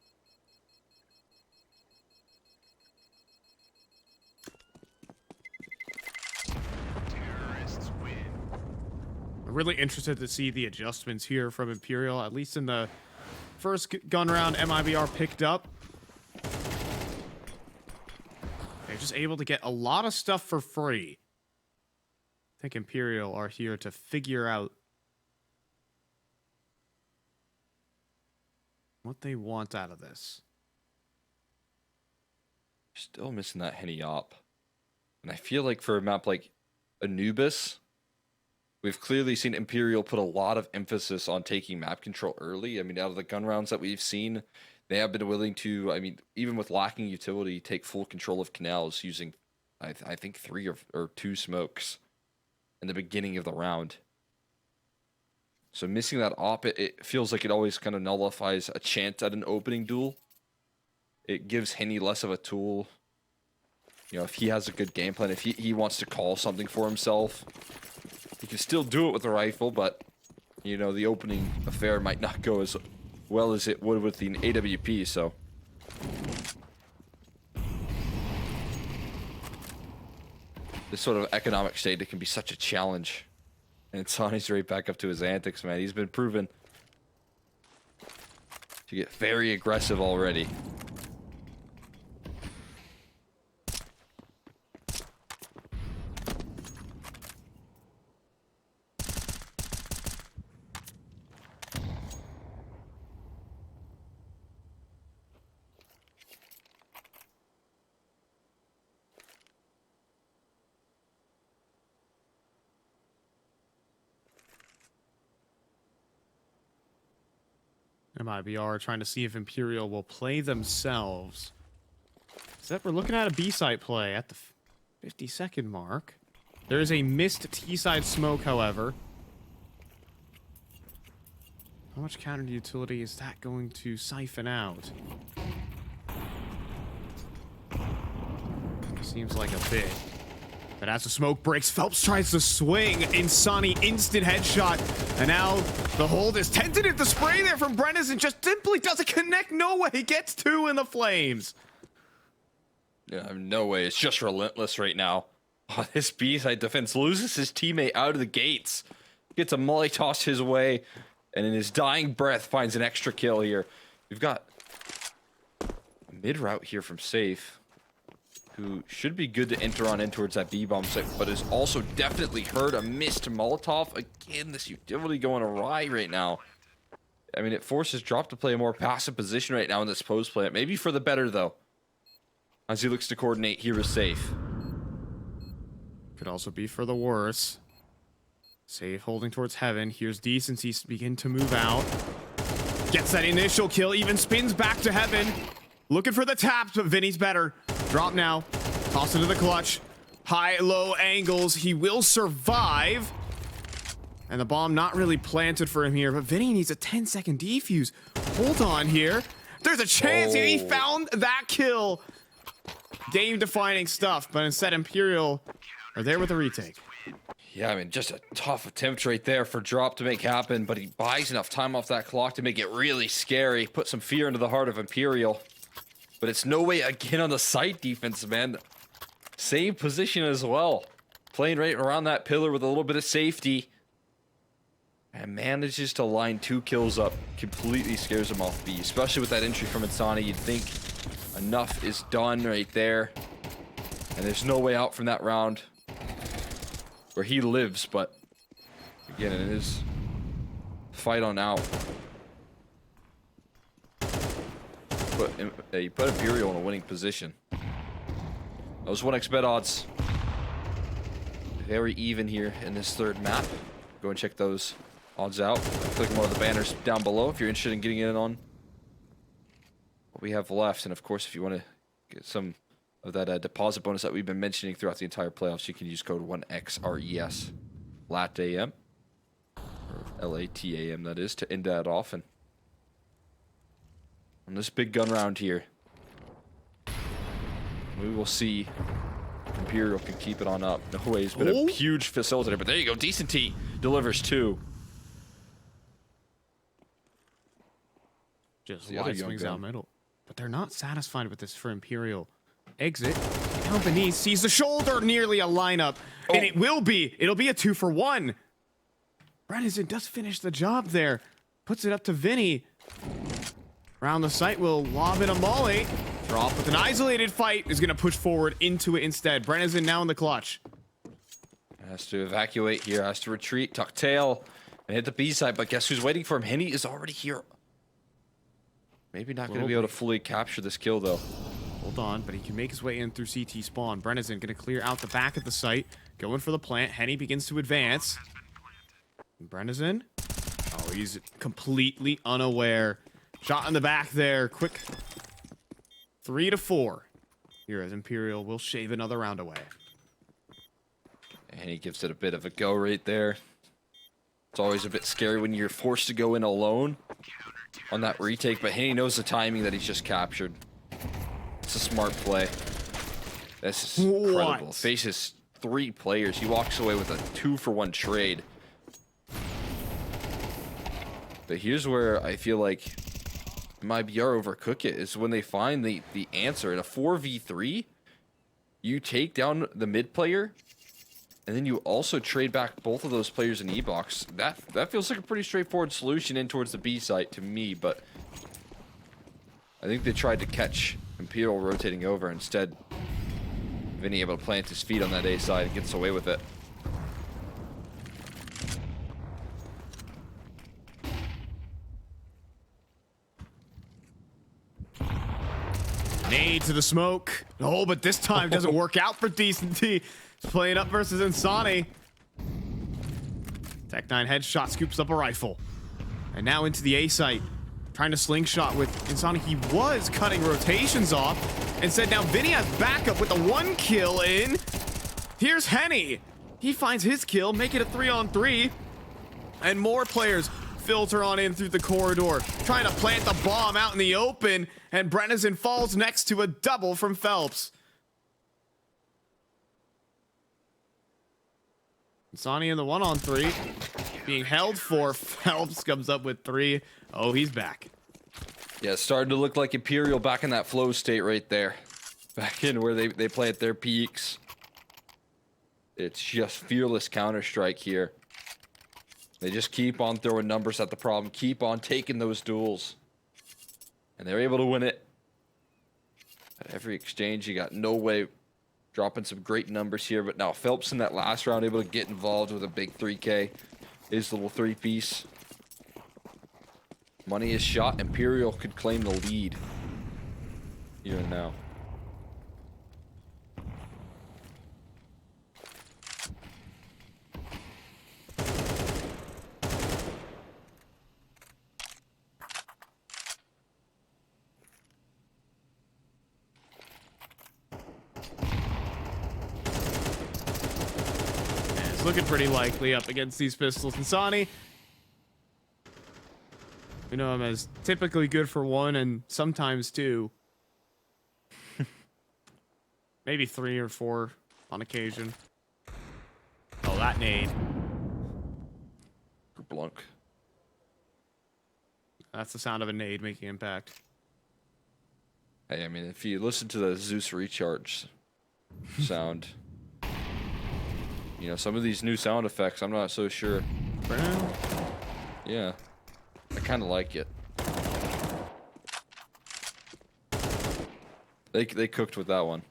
Really interested to see the adjustments here from Imperial, at least in the first gun round MIBR picked up. They're just able to get a lot of stuff for free. I think Imperial are here to figure out what they want out of this. Still missing that Henny op. And I feel like for a map like Anubis, we've clearly seen Imperial put a lot of emphasis on taking map control early. I mean, out of the gun rounds that we've seen, they have been willing to, I mean, even with lacking utility, take full control of canals using, I think, 3 or 2 smokes in the beginning of the round. So missing that op, it feels like it always kind of nullifies a chance at an opening duel. It gives Henny less of a tool. You know, if he has a good game plan, if he wants to call something for himself, he can still do it with a rifle, but, you know, the opening affair might not go as well as it would with the AWP, so. This sort of economic state, it can be such a challenge. And Sonny's right back up to his antics, man. He's been proven to get very aggressive already. MIBR trying to see if Imperial will play themselves. Except we're looking at a B-side play at the 50-second mark. There is a missed T-side smoke, however. How much counter utility is that going to siphon out? Seems like a bit. But as the smoke breaks, Phelps tries to swing. Insani, instant headshot. And now the hold is tentative. The spray there from Brennan and just simply doesn't connect. No way. He gets 2 in the flames. Yeah, no way. It's just relentless right now. Oh, this B-side defense loses his teammate out of the gates. Gets a molly toss his way. And in his dying breath finds an extra kill here. We've got a mid-route here from Safe, who should be good to enter on in towards that B-bomb site, but has also definitely heard a missed Molotov. Again, this utility going awry right now. I mean, it forces Drop to play a more passive position right now in this post play. Maybe for the better, though, as he looks to coordinate here is Safe. Could also be for the worse. Save holding towards heaven. Here's Decency begin to move out. Gets that initial kill, even spins back to heaven. Looking for the taps, but Vinny's better. Drop now. Toss into the clutch. High, low angles. He will survive. And the bomb not really planted for him here, but Vinny needs a 10-second defuse. Hold on here. There's a chance he found that kill. Game-defining stuff, but instead Imperial are there with a retake. Yeah, I mean, just a tough attempt right there for Drop to make happen, but he buys enough time off that clock to make it really scary. Put some fear into the heart of Imperial. But it's no way again on the site defense, man. Same position as well. Playing right around that pillar with a little bit of safety. And manages to line 2 kills up. Completely scares him off B. Especially with that entry from Insani. You'd think enough is done right there. And there's no way out from that round. Where he lives, but again, it is fight on out. He put Imperial in a winning position. Those 1xbet odds very even here in this third map. Go and check those odds out. Click on one of the banners down below if you're interested in getting in on what we have left. And of course, if you want to get some of that deposit bonus that we've been mentioning throughout the entire playoffs, you can use code 1XRES LATAM, or LATAM that is, to end that off. And on this big gun round here, we will see if Imperial can keep it on up. No way, he's been a huge facilitator, but there you go, Decent T delivers 2. Just wide swings out middle. But they're not satisfied with this for Imperial. Exit. Down beneath. Sees the shoulder. Nearly a lineup. And it'll be a 2-for-1. Brennison does finish the job there. Puts it up to Vinny. Around the site will lob in a molly. Drop with an isolated fight. Is going to push forward into it instead. Brennison now in the clutch. Has to evacuate here. Has to retreat. Tuck tail. And hit the B side. But guess who's waiting for him? Henny is already here. Maybe not going to be able to fully capture this kill, though. Hold on, but he can make his way in through CT spawn. Brennison going to clear out the back of the site. Going for the plant. Henny begins to advance. Brennison. Oh, he's completely unaware. Shot in the back there. Quick. 3-4. Here as Imperial will shave another round away. And he gives it a bit of a go right there. It's always a bit scary when you're forced to go in alone on that retake, but Henny knows the timing that he's just captured. It's a smart play. This is incredible. Faces 3 players. He walks away with a 2-for-1 trade. But here's where I feel like my BR overcook it, is when they find the answer. In a 4v3, you take down the mid player, and then you also trade back both of those players in E-box. That feels like a pretty straightforward solution in towards the B site to me, but I think they tried to catch Imperial rotating over. Instead, Vinny able to plant his feet on that A side and gets away with it. Nade to the smoke. Oh, but this time doesn't work out for Decent T. He's playing up versus Insani. Tech9 headshot scoops up a rifle. And now into the A site. Trying to slingshot with Insani. He was cutting rotations off. Instead, now Vinny has backup with the 1 kill in. Here's Henny. He finds his kill, make it a 3-on-3. And more players filter on in through the corridor, trying to plant the bomb out in the open, and Brennison falls next to a double from Phelps. Insani in the 1-on-3, being held for. Phelps comes up with 3. Oh, he's back. Yeah, it's starting to look like Imperial back in that flow state right there. Back in where they play at their peaks. It's just fearless Counter-Strike here. They just keep on throwing numbers at the problem, keep on taking those duels. And they're able to win it. At every exchange, you got no way dropping some great numbers here, but now Phelps in that last round able to get involved with a big 3K. His little 3-piece. Money is shot. Imperial could claim the lead here and now. It's looking pretty likely up against these pistols. And Sani, we know him as typically good for 1 and sometimes 2. Maybe 3 or 4 on occasion. Oh, that nade. Blunk. That's the sound of a nade making impact. Hey, I mean, if you listen to the Zeus recharge sound, you know, some of these new sound effects, I'm not so sure. Yeah, I kind of like it. They cooked with that one.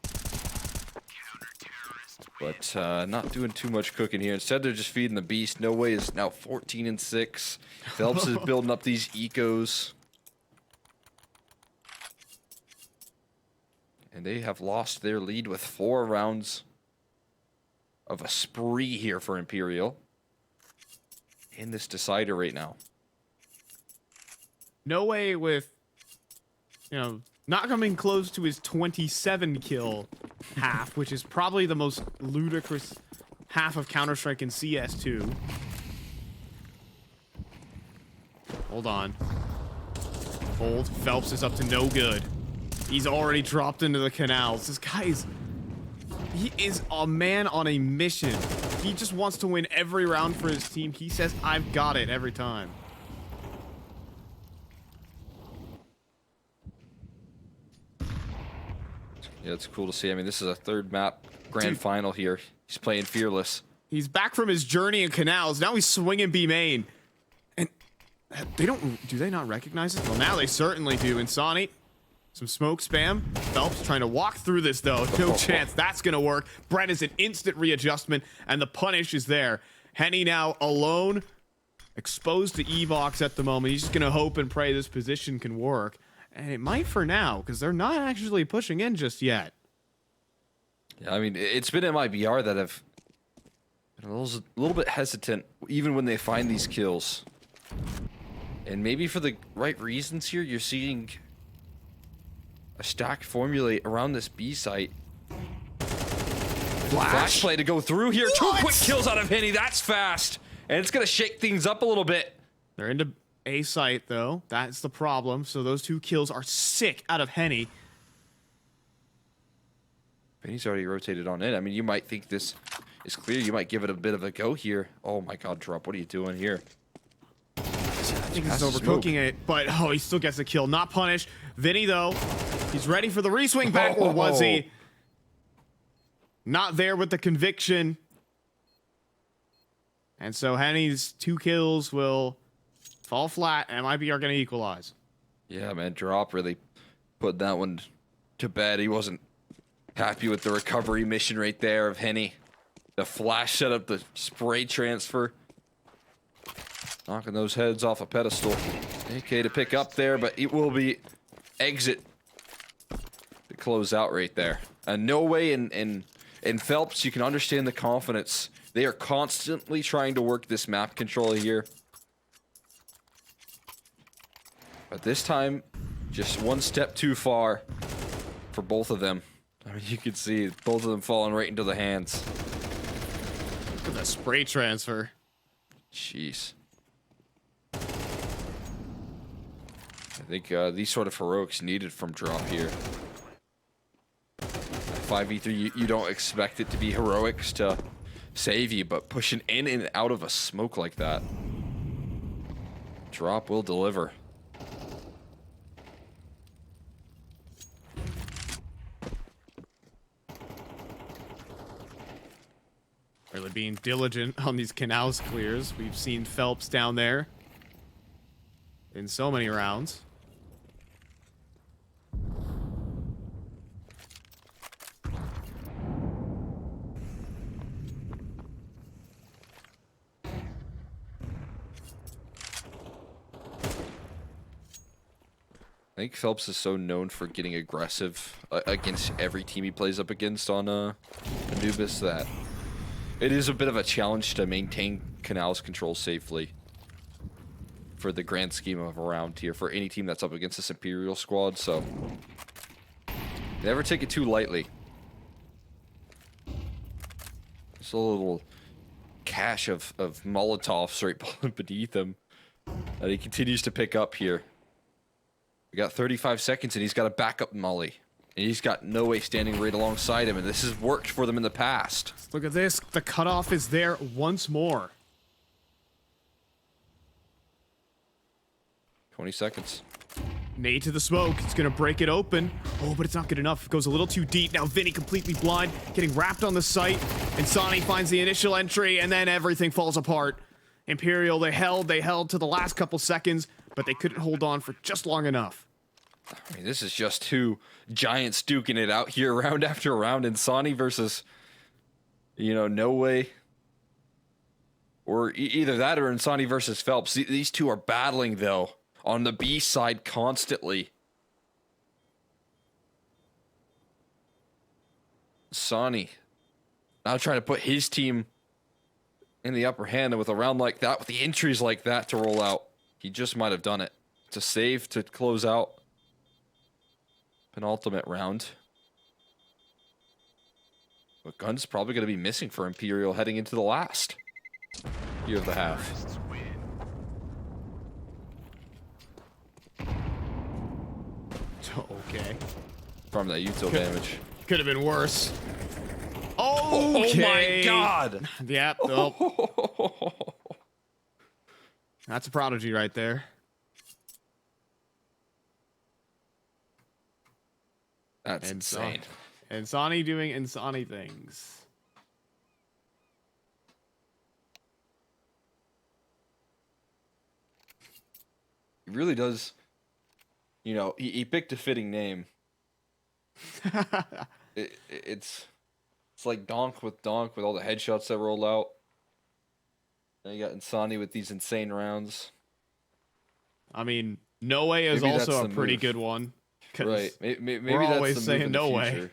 But not doing too much cooking here. Instead, they're just feeding the beast. No Way is now 14-6. Phelps is building up these ecos. And they have lost their lead with 4 rounds of a spree here for Imperial. In this decider right now. No Way with, you know, not coming close to his 27 kill half, which is probably the most ludicrous half of Counter-Strike in CS2. Hold on. Hold. Phelps is up to no good. He's already dropped into the canals. This guy is... He is a man on a mission. He just wants to win every round for his team. He says, I've got it every time. Yeah, it's cool to see. I mean, this is a 3rd map grand final here. He's playing Fearless. He's back from his journey in canals. Now he's swinging B main. And they don't... Do they not recognize it? Well, now they certainly do. And Sani, some smoke spam. Phelps trying to walk through this, though. No chance that's going to work. Brett is an instant readjustment, and the punish is there. Henny now alone, exposed to Evox at the moment. He's just going to hope and pray this position can work. And it might for now, because they're not actually pushing in just yet. Yeah, I mean, it's been MIBR that have been a little bit hesitant, even when they find these kills. And maybe for the right reasons here, you're seeing a stack formulate around this B site. Flash play to go through here. What? 2 quick kills out of Henny. That's fast. And it's going to shake things up a little bit. They're into A site, though. That's the problem. So those 2 kills are sick out of Henny. Henny's already rotated on in. I mean, you might think this is clear. You might give it a bit of a go here. Oh my god, Drop. What are you doing here? I think he's overcooking it, but oh, he still gets a kill. Not punished. Vinny, though, he's ready for the reswing back, or was he? Not there with the conviction. And so Henny's 2 kills will fall flat, and MIB are going to equalize. Yeah, man, Drop really put that one to bed. He wasn't happy with the recovery mission right there of Henny. The flash set up the spray transfer. Knocking those heads off a pedestal. AK to pick up there, but it will be exit to close out right there. And No Way in Phelps, you can understand the confidence. They are constantly trying to work this map controller here. But this time, just one step too far for both of them. I mean, you can see both of them falling right into the hands. Look at that spray transfer. Jeez. I think these sort of heroics needed from Drop here. 5v3, you don't expect it to be heroics to save you, but pushing in and out of a smoke like that. Drop will deliver. Really being diligent on these canals clears. We've seen Phelps down there in so many rounds. I think Phelps is so known for getting aggressive against every team he plays up against on Anubis that it is a bit of a challenge to maintain canals control safely for the grand scheme of a round here for any team that's up against this Imperial squad, so never take it too lightly. Just a little cache of Molotovs right beneath him that he continues to pick up here. We got 35 seconds, and he's got a backup molly. And he's got No Way standing right alongside him, and this has worked for them in the past. Look at this. The cutoff is there once more. 20 seconds. Nade to the smoke. It's going to break it open. Oh, but it's not good enough. It goes a little too deep. Now Vinny completely blind, getting wrapped on the site. And Sonny finds the initial entry, and then everything falls apart. Imperial, they held to the last couple seconds, but they couldn't hold on for just long enough. I mean, this is just two giants duking it out here round after round. And Sonny versus, No Way. Or either that or Insani versus Phelps. These two are battling, though, on the B side constantly. Sonny now trying to put his team in the upper hand, and with a round like that, with the entries like that to roll out, he just might have done it. It's a save to close out penultimate round. But Gun's probably going to be missing for Imperial heading into the last year of the half. Okay. From that util damage. Could have been worse. Okay. Oh my god! Yep. Oh. That's a prodigy right there. That's insane. And Sonny doing Insani things. He really does. He picked a fitting name. It's like Donk with all the headshots that roll out. Now you got Insani with these insane rounds. I mean, No Way is Maybe also that's a the pretty move. good one. Right. Maybe we're that's always the move saying in the No Way. future.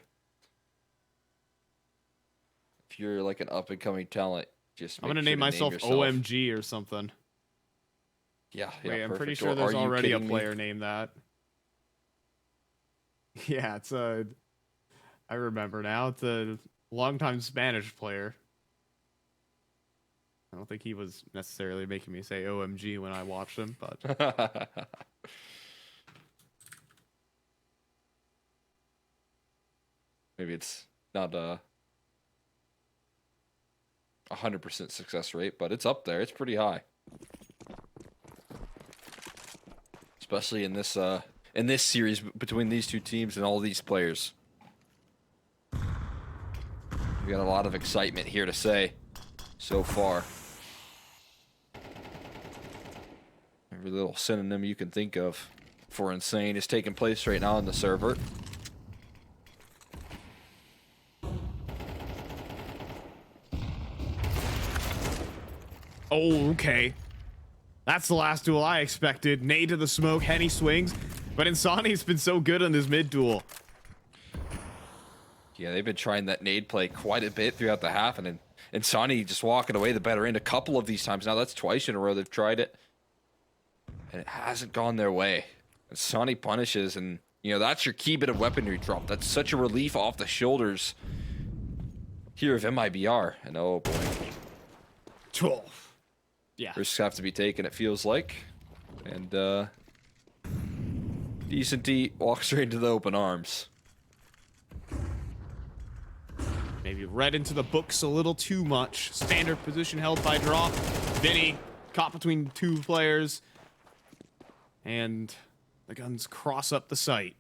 If you're like an up and coming talent, just I'm gonna name myself OMG or something. Yeah, Wait, I'm pretty perfect. sure Or there's are you already a kidding me? player named that. Yeah, it's a. I remember now. It's a longtime Spanish player. I don't think he was necessarily making me say OMG when I watched him, but Maybe it's not a 100% success rate, but it's up there. It's pretty high, especially in this series between these two teams and all these players. We got a lot of excitement here to say so far. Every little synonym you can think of for insane is taking place right now on the server. oh, okay. That's the last duel I expected. Nade to the smoke, Henny swings, but Insani's been so good on this mid duel. Yeah, they've been trying that nade play quite a bit throughout the half, and Sonny just walking away the better end a couple of these times. Now that's twice in a row they've tried it, and it hasn't gone their way. And Sonny punishes, and that's your key bit of weaponry drop. That's such a relief off the shoulders here of MIBR. And oh boy, 12. Yeah. risks have to be taken, it feels like. And Decent D walks straight into the open arms. Maybe read into the books a little too much. Standard position held by drop. Vinny caught between two players. And the guns cross up the site.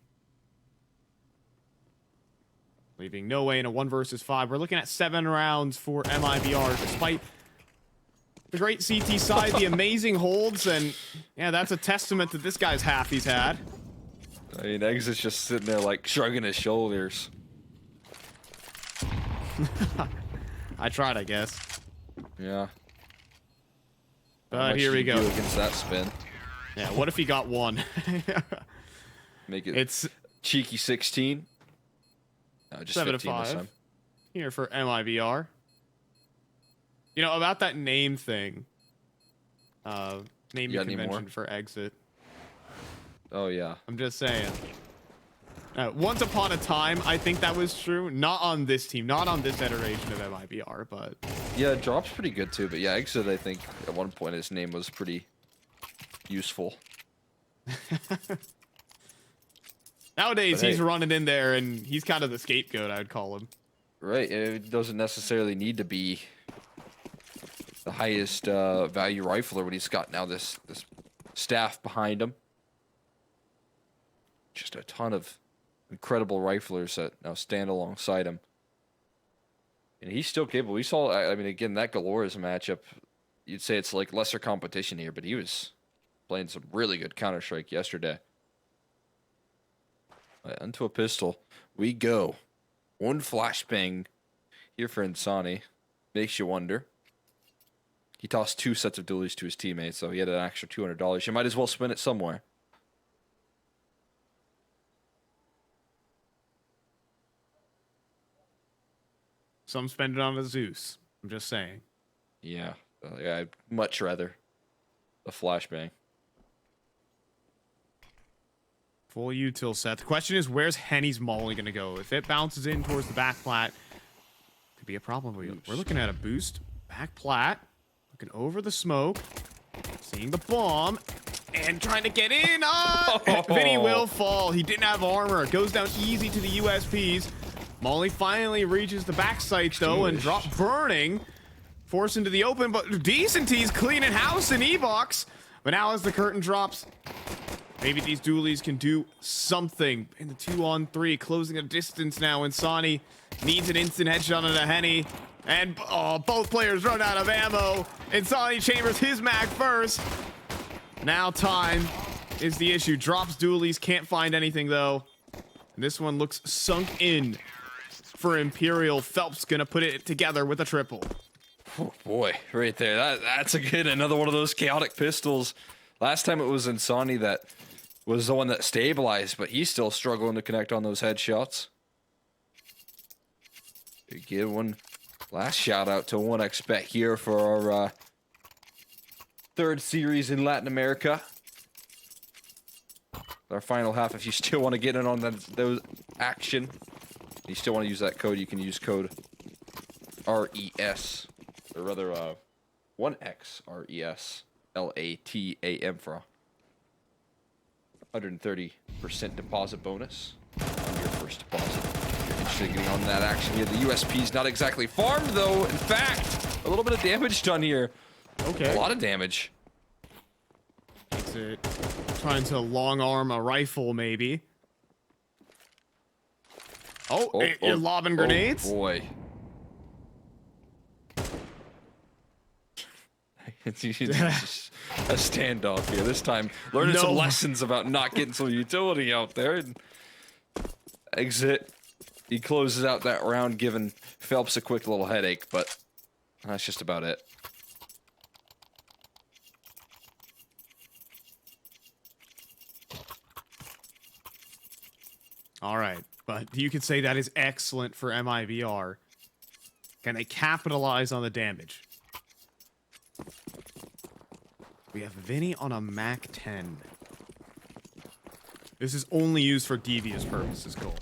Leaving No Way in a 1 versus 5. We're looking at 7 rounds for MIBR, despite the great CT side, the amazing holds, and yeah, that's a testament to this guy's half he's had. I mean, Exit's just sitting there like shrugging his shoulders. I tried, I guess. Yeah. But here we go. Against that spin. Yeah, what if he got 1? Make it It's cheeky 16. No, just 7 to 15 this 5 time. here for MIBR. About that name thing. Name You your got any convention more? for Exit. Oh, yeah. I'm just saying. Once upon a time, I think that was true. Not on this team, not on this iteration of MIBR, but Yeah, Drop's pretty good too, but yeah, Exit, I think at one point his name was pretty useful. Nowadays, But he's hey. running in there, and he's kind of the scapegoat, I'd call him. Right, it doesn't necessarily need to be the highest value rifler when he's got now this staff behind him. Just a ton of incredible riflers that now stand alongside him. And he's still capable. We saw, I mean, again, that Galores matchup, you'd say it's like lesser competition here, but he was playing some really good Counter-Strike yesterday. Right, onto a pistol. We go. One flashbang here for Insani. Makes you wonder. He tossed 2 sets of dualies to his teammates, so he had an extra $200. You might as well spend it somewhere. Some spend it on a Zeus. I'm just saying. Yeah, I'd much rather a flashbang. Full util set. The question is, where's Henny's Molly going to go? If it bounces in towards the back plat, could be a problem. We're looking at a boost. Back plat. Looking over the smoke. Seeing the bomb. And trying to get in. Vinny will fall. He didn't have armor. Goes down easy to the USPs. Molly finally reaches the back site, though, and drop burning. Forced into the open, but Decenty's cleaning house in E-Box. But now as the curtain drops, maybe these dualies can do something in the 2-on-3, closing a distance now. Insani needs an instant headshot on a Henny. And both players run out of ammo. Insani chambers his mag first. Now time is the issue. Drops dualies, can't find anything though. And this one looks sunk in for Imperial. Phelps gonna put it together with a triple. Oh boy, right there. That's another one of those chaotic pistols. Last time it was Insani that was the one that stabilized, but he's still struggling to connect on those headshots. Give one last shout out to 1xBet here for our third series in Latin America. Our final half, if you still want to get in on those action, you still want to use that code, you can use code RES, or rather 1X RES LATAM for 130% deposit bonus on your first deposit. If you're interested in getting on that action here, the USP's not exactly farmed though. In fact, a little bit of damage done here. Okay. A lot of damage. Takes it. Trying to long arm a rifle, maybe. You're lobbing grenades? Oh boy. It's just a standoff here. This time, learning some lessons about not getting some utility out there. And Exit. He closes out that round, giving Phelps a quick little headache, but that's just about it. All right, but you could say that is excellent for MIVR. Can they capitalize on the damage? We have Vinny on a Mac 10. This is only used for devious purposes, Cole.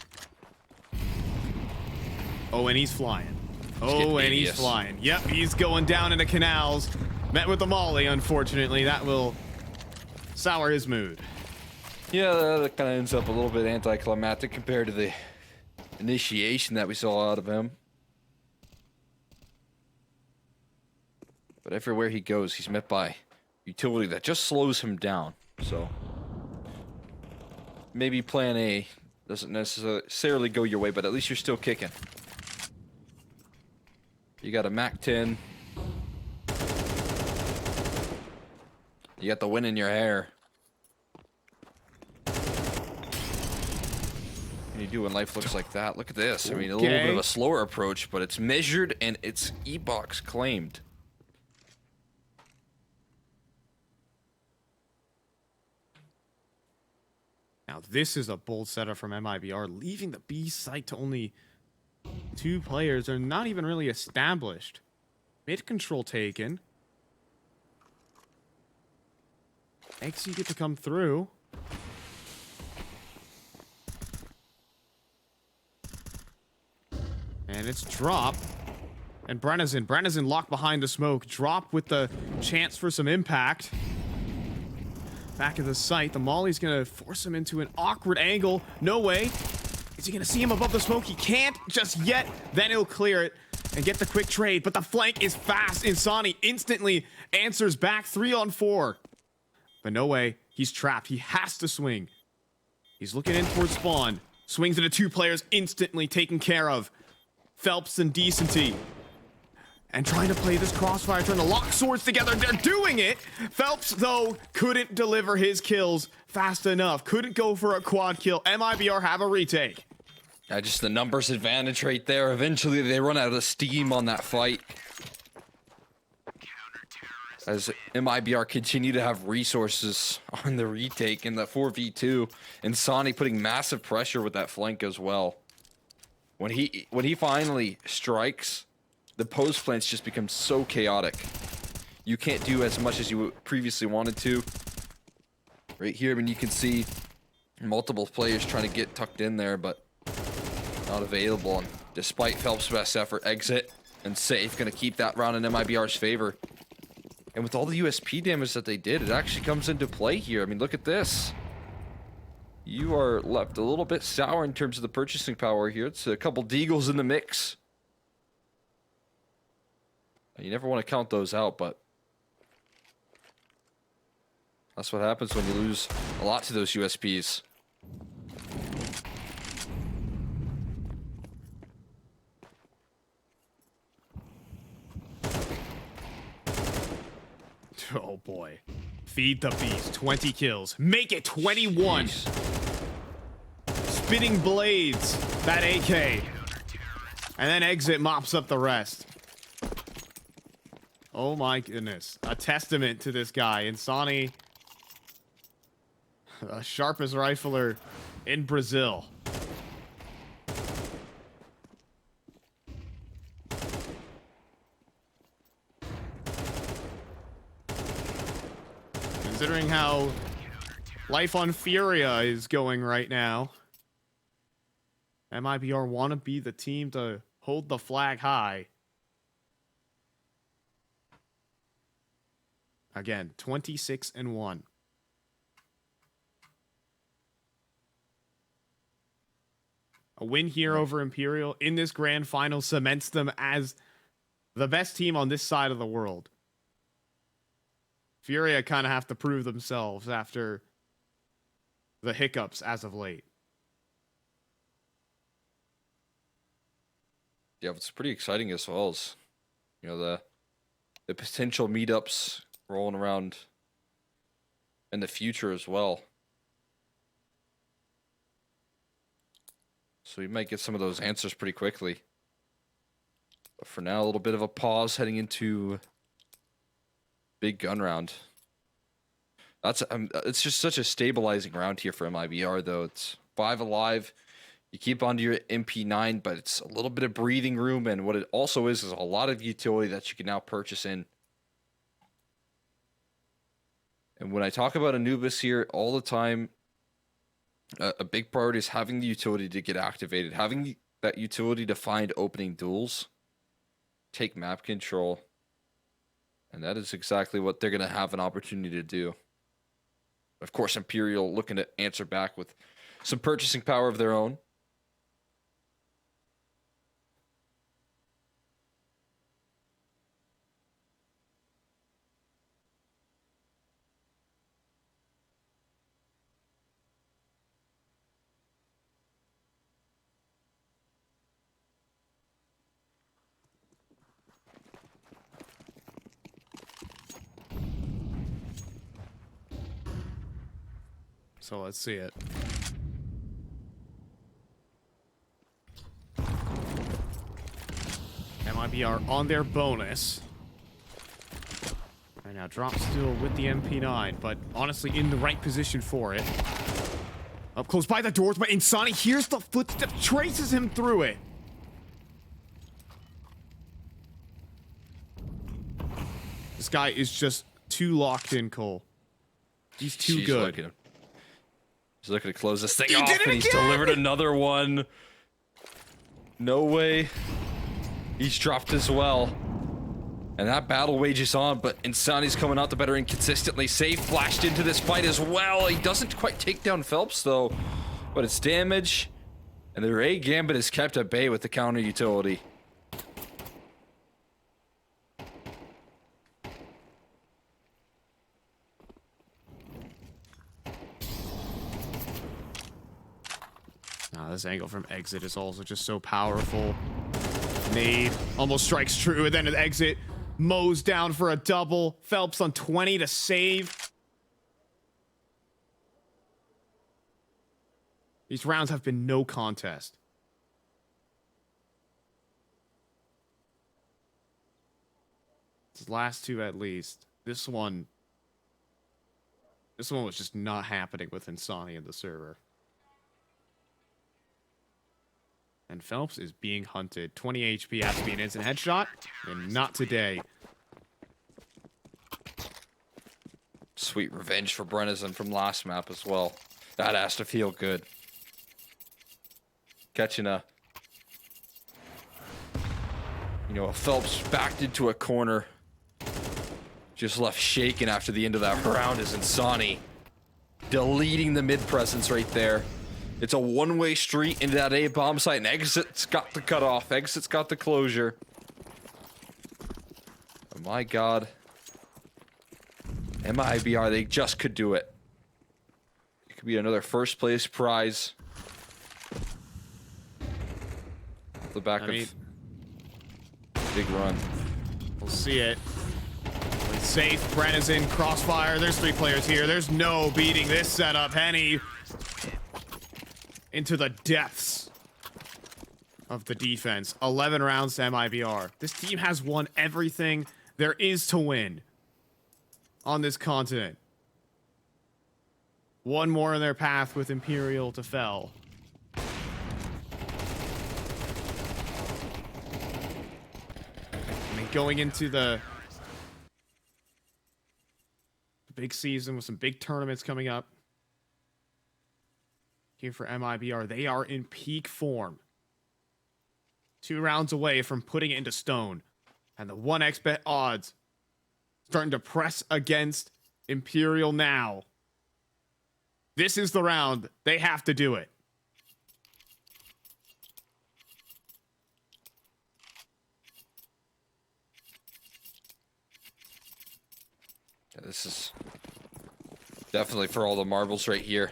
Oh, and he's flying. Oh, and he's flying. Yep, he's going down into canals. Met with the molly, unfortunately. That will sour his mood. Yeah, that kind of ends up a little bit anticlimactic compared to the initiation that we saw out of him. But everywhere he goes, he's met by utility that just slows him down. So maybe plan A doesn't necessarily go your way, but at least you're still kicking. You got a Mac 10. You got the wind in your hair. What do you do when life looks like that? Look at this. I mean, a little bit of a slower approach, but it's measured and it's E-Box claimed. Now, this is a bold setup from MIBR, leaving the B site to only 2 players. They're not even really established. Mid control taken. XC get to come through. And it's drop. And Brennison locked behind the smoke. Drop with the chance for some impact. Back of the site. The Molly's gonna force him into an awkward angle. No way. Is he gonna see him above the smoke? He can't just yet. Then he'll clear it and get the quick trade. But the flank is fast. Insani instantly answers back 3-on-4. But no way. He's trapped. He has to swing. He's looking in towards spawn. Swings into 2 players instantly taken care of. Phelps and Decency. And trying to play this crossfire, trying to lock swords together. They're doing it! Phelps, though, couldn't deliver his kills fast enough. Couldn't go for a quad kill. MIBR have a retake. Yeah, just the numbers advantage right there. Eventually, they run out of steam on that fight. As MIBR continue to have resources on the retake in the 4v2. And Sonic putting massive pressure with that flank as well. When he finally strikes, the post plants just become so chaotic. You can't do as much as you previously wanted to. Right here, I mean, you can see multiple players trying to get tucked in there, but not available. And despite Phelps' best effort, exit and safe going to keep that round in MIBR's favor. And with all the USP damage that they did, it actually comes into play here. I mean, look at this. You are left a little bit sour in terms of the purchasing power here. It's a couple deagles in the mix. You never want to count those out, but that's what happens when you lose a lot to those USPs. Oh boy. Feed the beast. 20 kills. Make it 21. Jeez. Spinning blades. That AK. And then exit mops up the rest. Oh my goodness. A testament to this guy. Insani. The sharpest rifler in Brazil. Considering how life on Furia is going right now, MIBR want to be the team to hold the flag high. Again, 26-1. A win here over Imperial in this grand final cements them as the best team on this side of the world. Furia kind of have to prove themselves after the hiccups as of late. Yeah, it's pretty exciting as well as, you know, the potential meetups rolling around in the future as well. So we might get some of those answers pretty quickly. But for now, a little bit of a pause heading into big gun round. That's it's just such a stabilizing round here for MIBR, though. It's 5 alive. You keep onto your MP9, but it's a little bit of breathing room, and what it also is a lot of utility that you can now purchase in. And when I talk about Anubis here all the time, a big priority is having the utility to get activated, having that utility to find opening duels, take map control, and that is exactly what they're going to have an opportunity to do. Of course, Imperial looking to answer back with some purchasing power of their own. So let's see it. MIBR on their bonus. Right now, drop still with the MP9, but honestly in the right position for it. Up close by the doors, but Insani hears the footstep, traces him through it. This guy is just too locked in, Cole. He's too good. He's looking to close this thing off, and he's delivered another one. No way. He's dropped as well. And that battle wages on, but Insani's coming out the better and consistently safe. Flashed into this fight as well. He doesn't quite take down Phelps, though. But it's damage. And the Ray Gambit is kept at bay with the counter utility. This angle from Exit is also just so powerful. Nade almost strikes true, and then an Exit mows down for a double. Phelps on 20 to save. These rounds have been no contest. These last two at least. This one was just not happening with Insani in the server. And Phelps is being hunted. 20 HP has to be an instant headshot, and not today. Sweet revenge for Brennison from last map as well. That has to feel good. Catching a Phelps backed into a corner. Just left shaken after the end of that round is Insani. Deleting the mid presence right there. It's a one-way street into that A bomb site, and Exit's got the cutoff. Exit's got the closure. Oh my god. MIBR, they just could do it. It could be another first place prize. The back of big run. We'll see it. It's safe. Brent is in crossfire. There's 3 players here. There's no beating this setup. Henny into the depths of the defense. 11 rounds to MIBR. This team has won everything there is to win on this continent. One more in their path with Imperial to fell. I mean, going into the big season with some big tournaments coming up. Here for MIBR, they are in peak form. 2 rounds away from putting it into stone. And the 1xBet odds starting to press against Imperial now. This is the round. They have to do it. Yeah, this is definitely for all the marbles right here.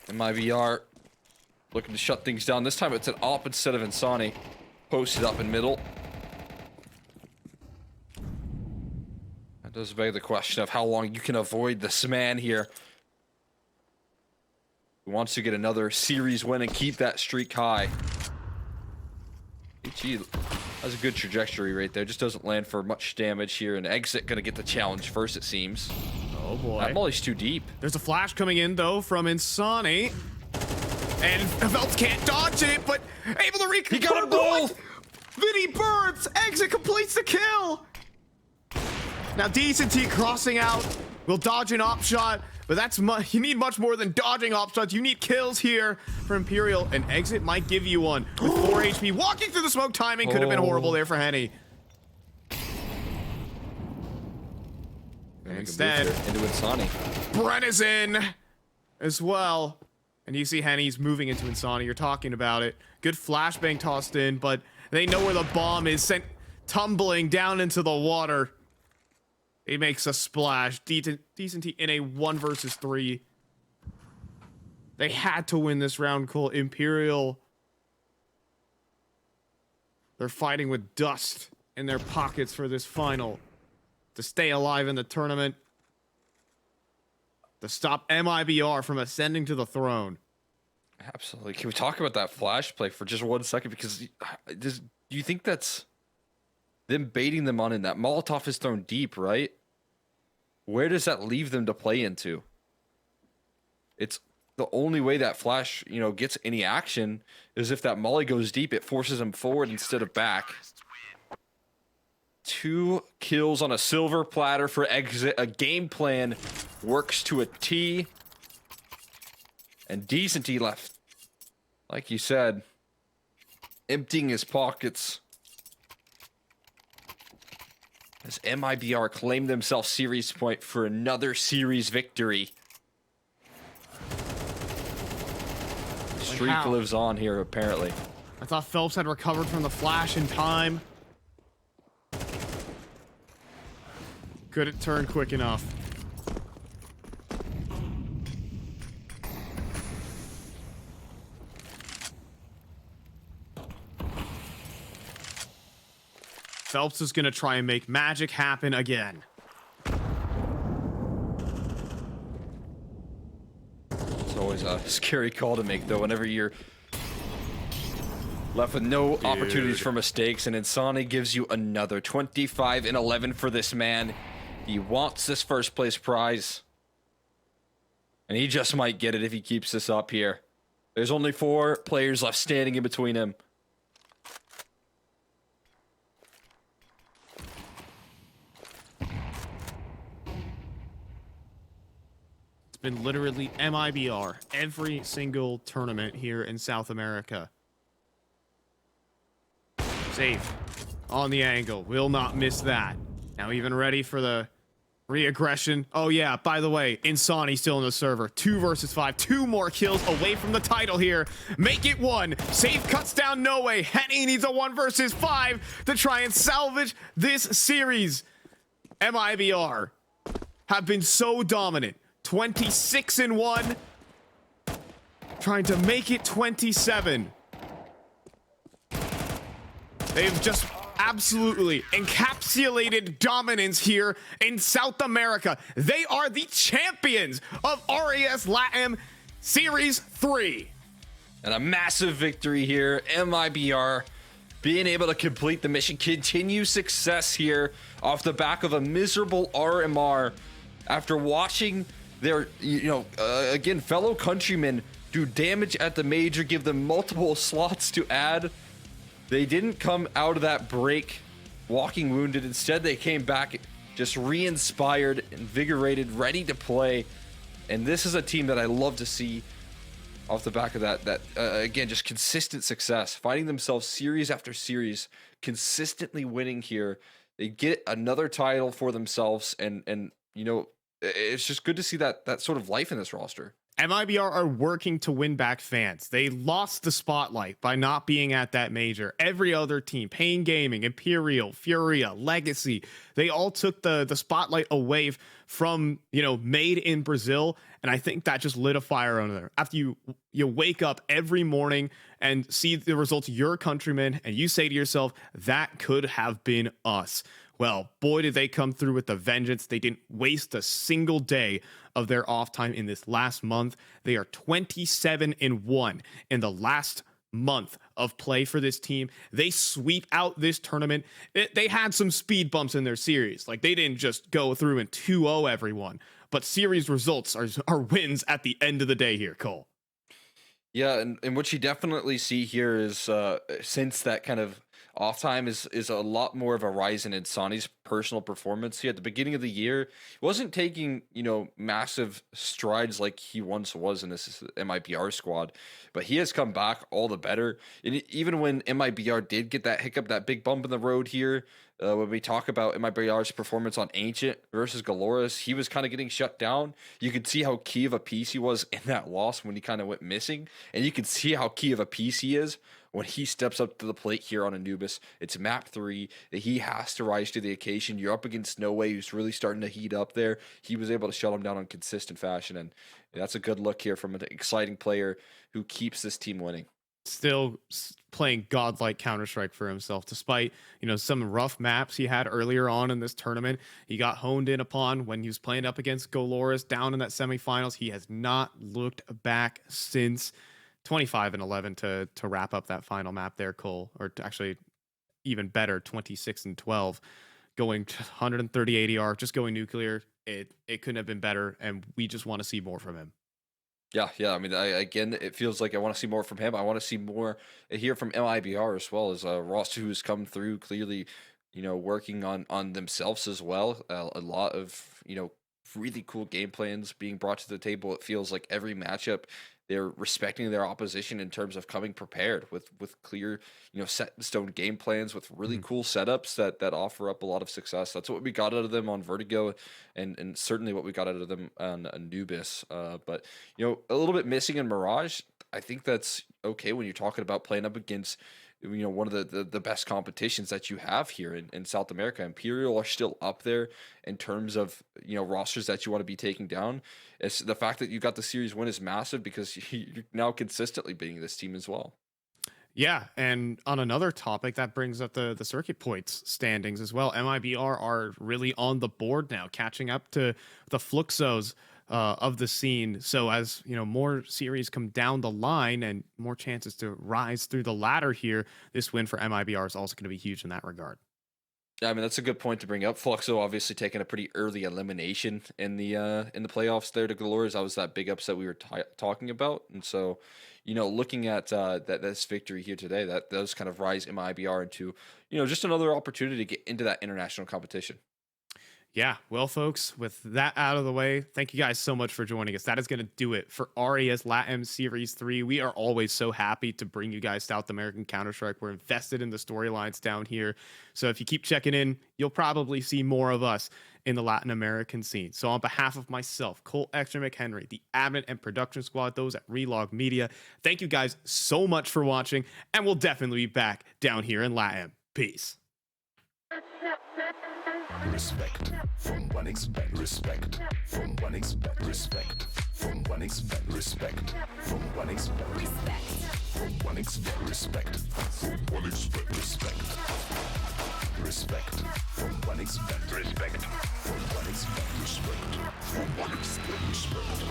MIBR looking to shut things down. This time it's an op instead of Insani. Posted up in middle. That does beg the question of how long you can avoid this man here. He wants to get another series win and keep that streak high. HE has a good trajectory right there. Just doesn't land for much damage here. And Exit gonna get the challenge first, it seems. Oh boy. That molly's too deep. There's a flash coming in though from Insani. And Phelps can't dodge it, but able to He got them both! Vinny Birds! Exit completes the kill! Now Decenty crossing out. Will dodge an op shot, but that's you need much more than dodging op shots. You need kills here for Imperial, and Exit might give you one with 4 HP. Walking through the smoke, timing could have been horrible there for Henny. And instead, into Insani. Brent is in as well. And you see Henny's moving into Insani. You're talking about it. Good flashbang tossed in, but they know where the bomb is, sent tumbling down into the water. He makes a splash. Decenty in a 1 versus 3. They had to win this round, Cole. Imperial. They're fighting with dust in their pockets for this final. To stay alive in the tournament. To stop MIBR from ascending to the throne. Absolutely. Can we talk about that flash play for just 1 second? Because do you think that's them baiting them on in? That Molotov is thrown deep, right? Where does that leave them to play into? It's the only way that flash, gets any action is if that molly goes deep. It forces them forward instead of back. 2 kills on a silver platter for Exit. A game plan works to a T. And Decenty left, like you said, emptying his pockets. As MIBR claim themselves series point for another series victory. Streak how? lives on here, apparently. I thought Phelps had recovered from the flash in time. Couldn't turn quick enough. Phelps is going to try and make magic happen again. It's always a scary call to make, though, whenever you're left with no opportunities for mistakes, and Insani gives you another 25 and 11 for this man. He wants this first place prize, and he just might get it if he keeps this up here. There's only 4 players left standing in between him. Been literally MIBR every single tournament here in South America. Safe on the angle, will not miss that. Now even ready for the re-aggression. Oh yeah, by the way, Insani still in the server. 2 versus 5, 2 more kills away from the title here. Make it 1. Safe cuts down No Way. Henny needs a 1 versus 5 to try and salvage this series. MIBR have been so dominant. 26 and 1, trying to make it 27. They've just absolutely encapsulated dominance here in South America. They are the champions of RAS LATAM Series 3. And a massive victory here. MIBR being able to complete the mission. Continue success here off the back of a miserable RMR after watching their, again, fellow countrymen do damage at the major, give them multiple slots to add. They didn't come out of that break walking wounded. Instead, they came back just re-inspired, invigorated, ready to play. And this is a team that I love to see off the back of that. Again, just consistent success, finding themselves series after series, consistently winning here. They get another title for themselves, and it's just good to see that sort of life in this roster. MIBR are working to win back fans. They lost the spotlight by not being at that major. Every other team, Pain Gaming, Imperial, Furia, Legacy, they all took the spotlight away from, made in Brazil. And I think that just lit a fire under there. After you wake up every morning and see the results of your countrymen, and you say to yourself, that could have been us. Well, boy, did they come through with the vengeance. They didn't waste a single day of their off time in this last month. They are 27 and 1 in the last month of play for this team. They sweep out this tournament. They had some speed bumps in their series. Like, they didn't just go through and 2-0 everyone, but series results are wins at the end of the day here, Cole. Yeah, and what you definitely see here is since that kind of off time is a lot more of a rise in Insani's personal performance. He at the beginning of the year wasn't taking massive strides like he once was in this MIBR squad, but he has come back all the better. And even when MIBR did get that hiccup, that big bump in the road here, when we talk about MIBR's performance on Ancient versus Galoris, he was kind of getting shut down. You could see how key of a piece he was in that loss when he kind of went missing, and you could see how key of a piece he is when he steps up to the plate here on Anubis. It's map 3. He has to rise to the occasion. You're up against No Way, who's really starting to heat up there. He was able to shut him down on consistent fashion, and that's a good look here from an exciting player who keeps this team winning. Still playing godlike Counter-Strike for himself, despite some rough maps he had earlier on in this tournament. He got honed in upon when he was playing up against Galoris down in that semifinals. He has not looked back since. 25 and 11 to wrap up that final map there, Cole, or actually even better, 26 and 12, going 130 ADR, just going nuclear. It couldn't have been better, and we just want to see more from him. Yeah. I mean, again, it feels like I want to see more from him. I want to see more here from MIBR as well, as a roster who's come through clearly, working on themselves as well. A lot of, really cool game plans being brought to the table. It feels like every matchup they're respecting their opposition in terms of coming prepared with clear, set in stone game plans with really cool setups that offer up a lot of success. That's what we got out of them on Vertigo, and certainly what we got out of them on Anubis. But a little bit missing in Mirage. I think that's okay when you're talking about playing up against one of the best competitions that you have here in South America. Imperial are still up there in terms of rosters that you want to be taking down. It's the fact that you got the series win is massive because you're now consistently beating this team as well. Yeah, and on another topic, that brings up the circuit points standings as well. MIBR are really on the board now, catching up to the Fluxos of the scene. So as more series come down the line and more chances to rise through the ladder here, this win for MIBR is also going to be huge in that regard. Yeah, I mean, that's a good point to bring up. Fluxo obviously taking a pretty early elimination in the playoffs there to Galores. That was that big upset we were talking about. And so, looking at this victory here today, that does kind of rise MIBR into, just another opportunity to get into that international competition. Yeah, well, folks, with that out of the way, thank you guys so much for joining us. That is going to do it for RAS LATAM Series 3. We are always so happy to bring you guys South American Counter-Strike. We're invested in the storylines down here. So if you keep checking in, you'll probably see more of us in the Latin American scene. So on behalf of myself, Cole Extra McHenry, the admin and production squad, those at Relog Media, thank you guys so much for watching, and we'll definitely be back down here in LATAM. Peace. Respect from 1xBet. Respect from 1xBet. Respect from 1xBet. Respect from 1xBet. Respect from 1xBet. Respect from 1xBet. Respect. Respect from 1xBet. Respect from 1xBet. Respect from 1xBet. Respect.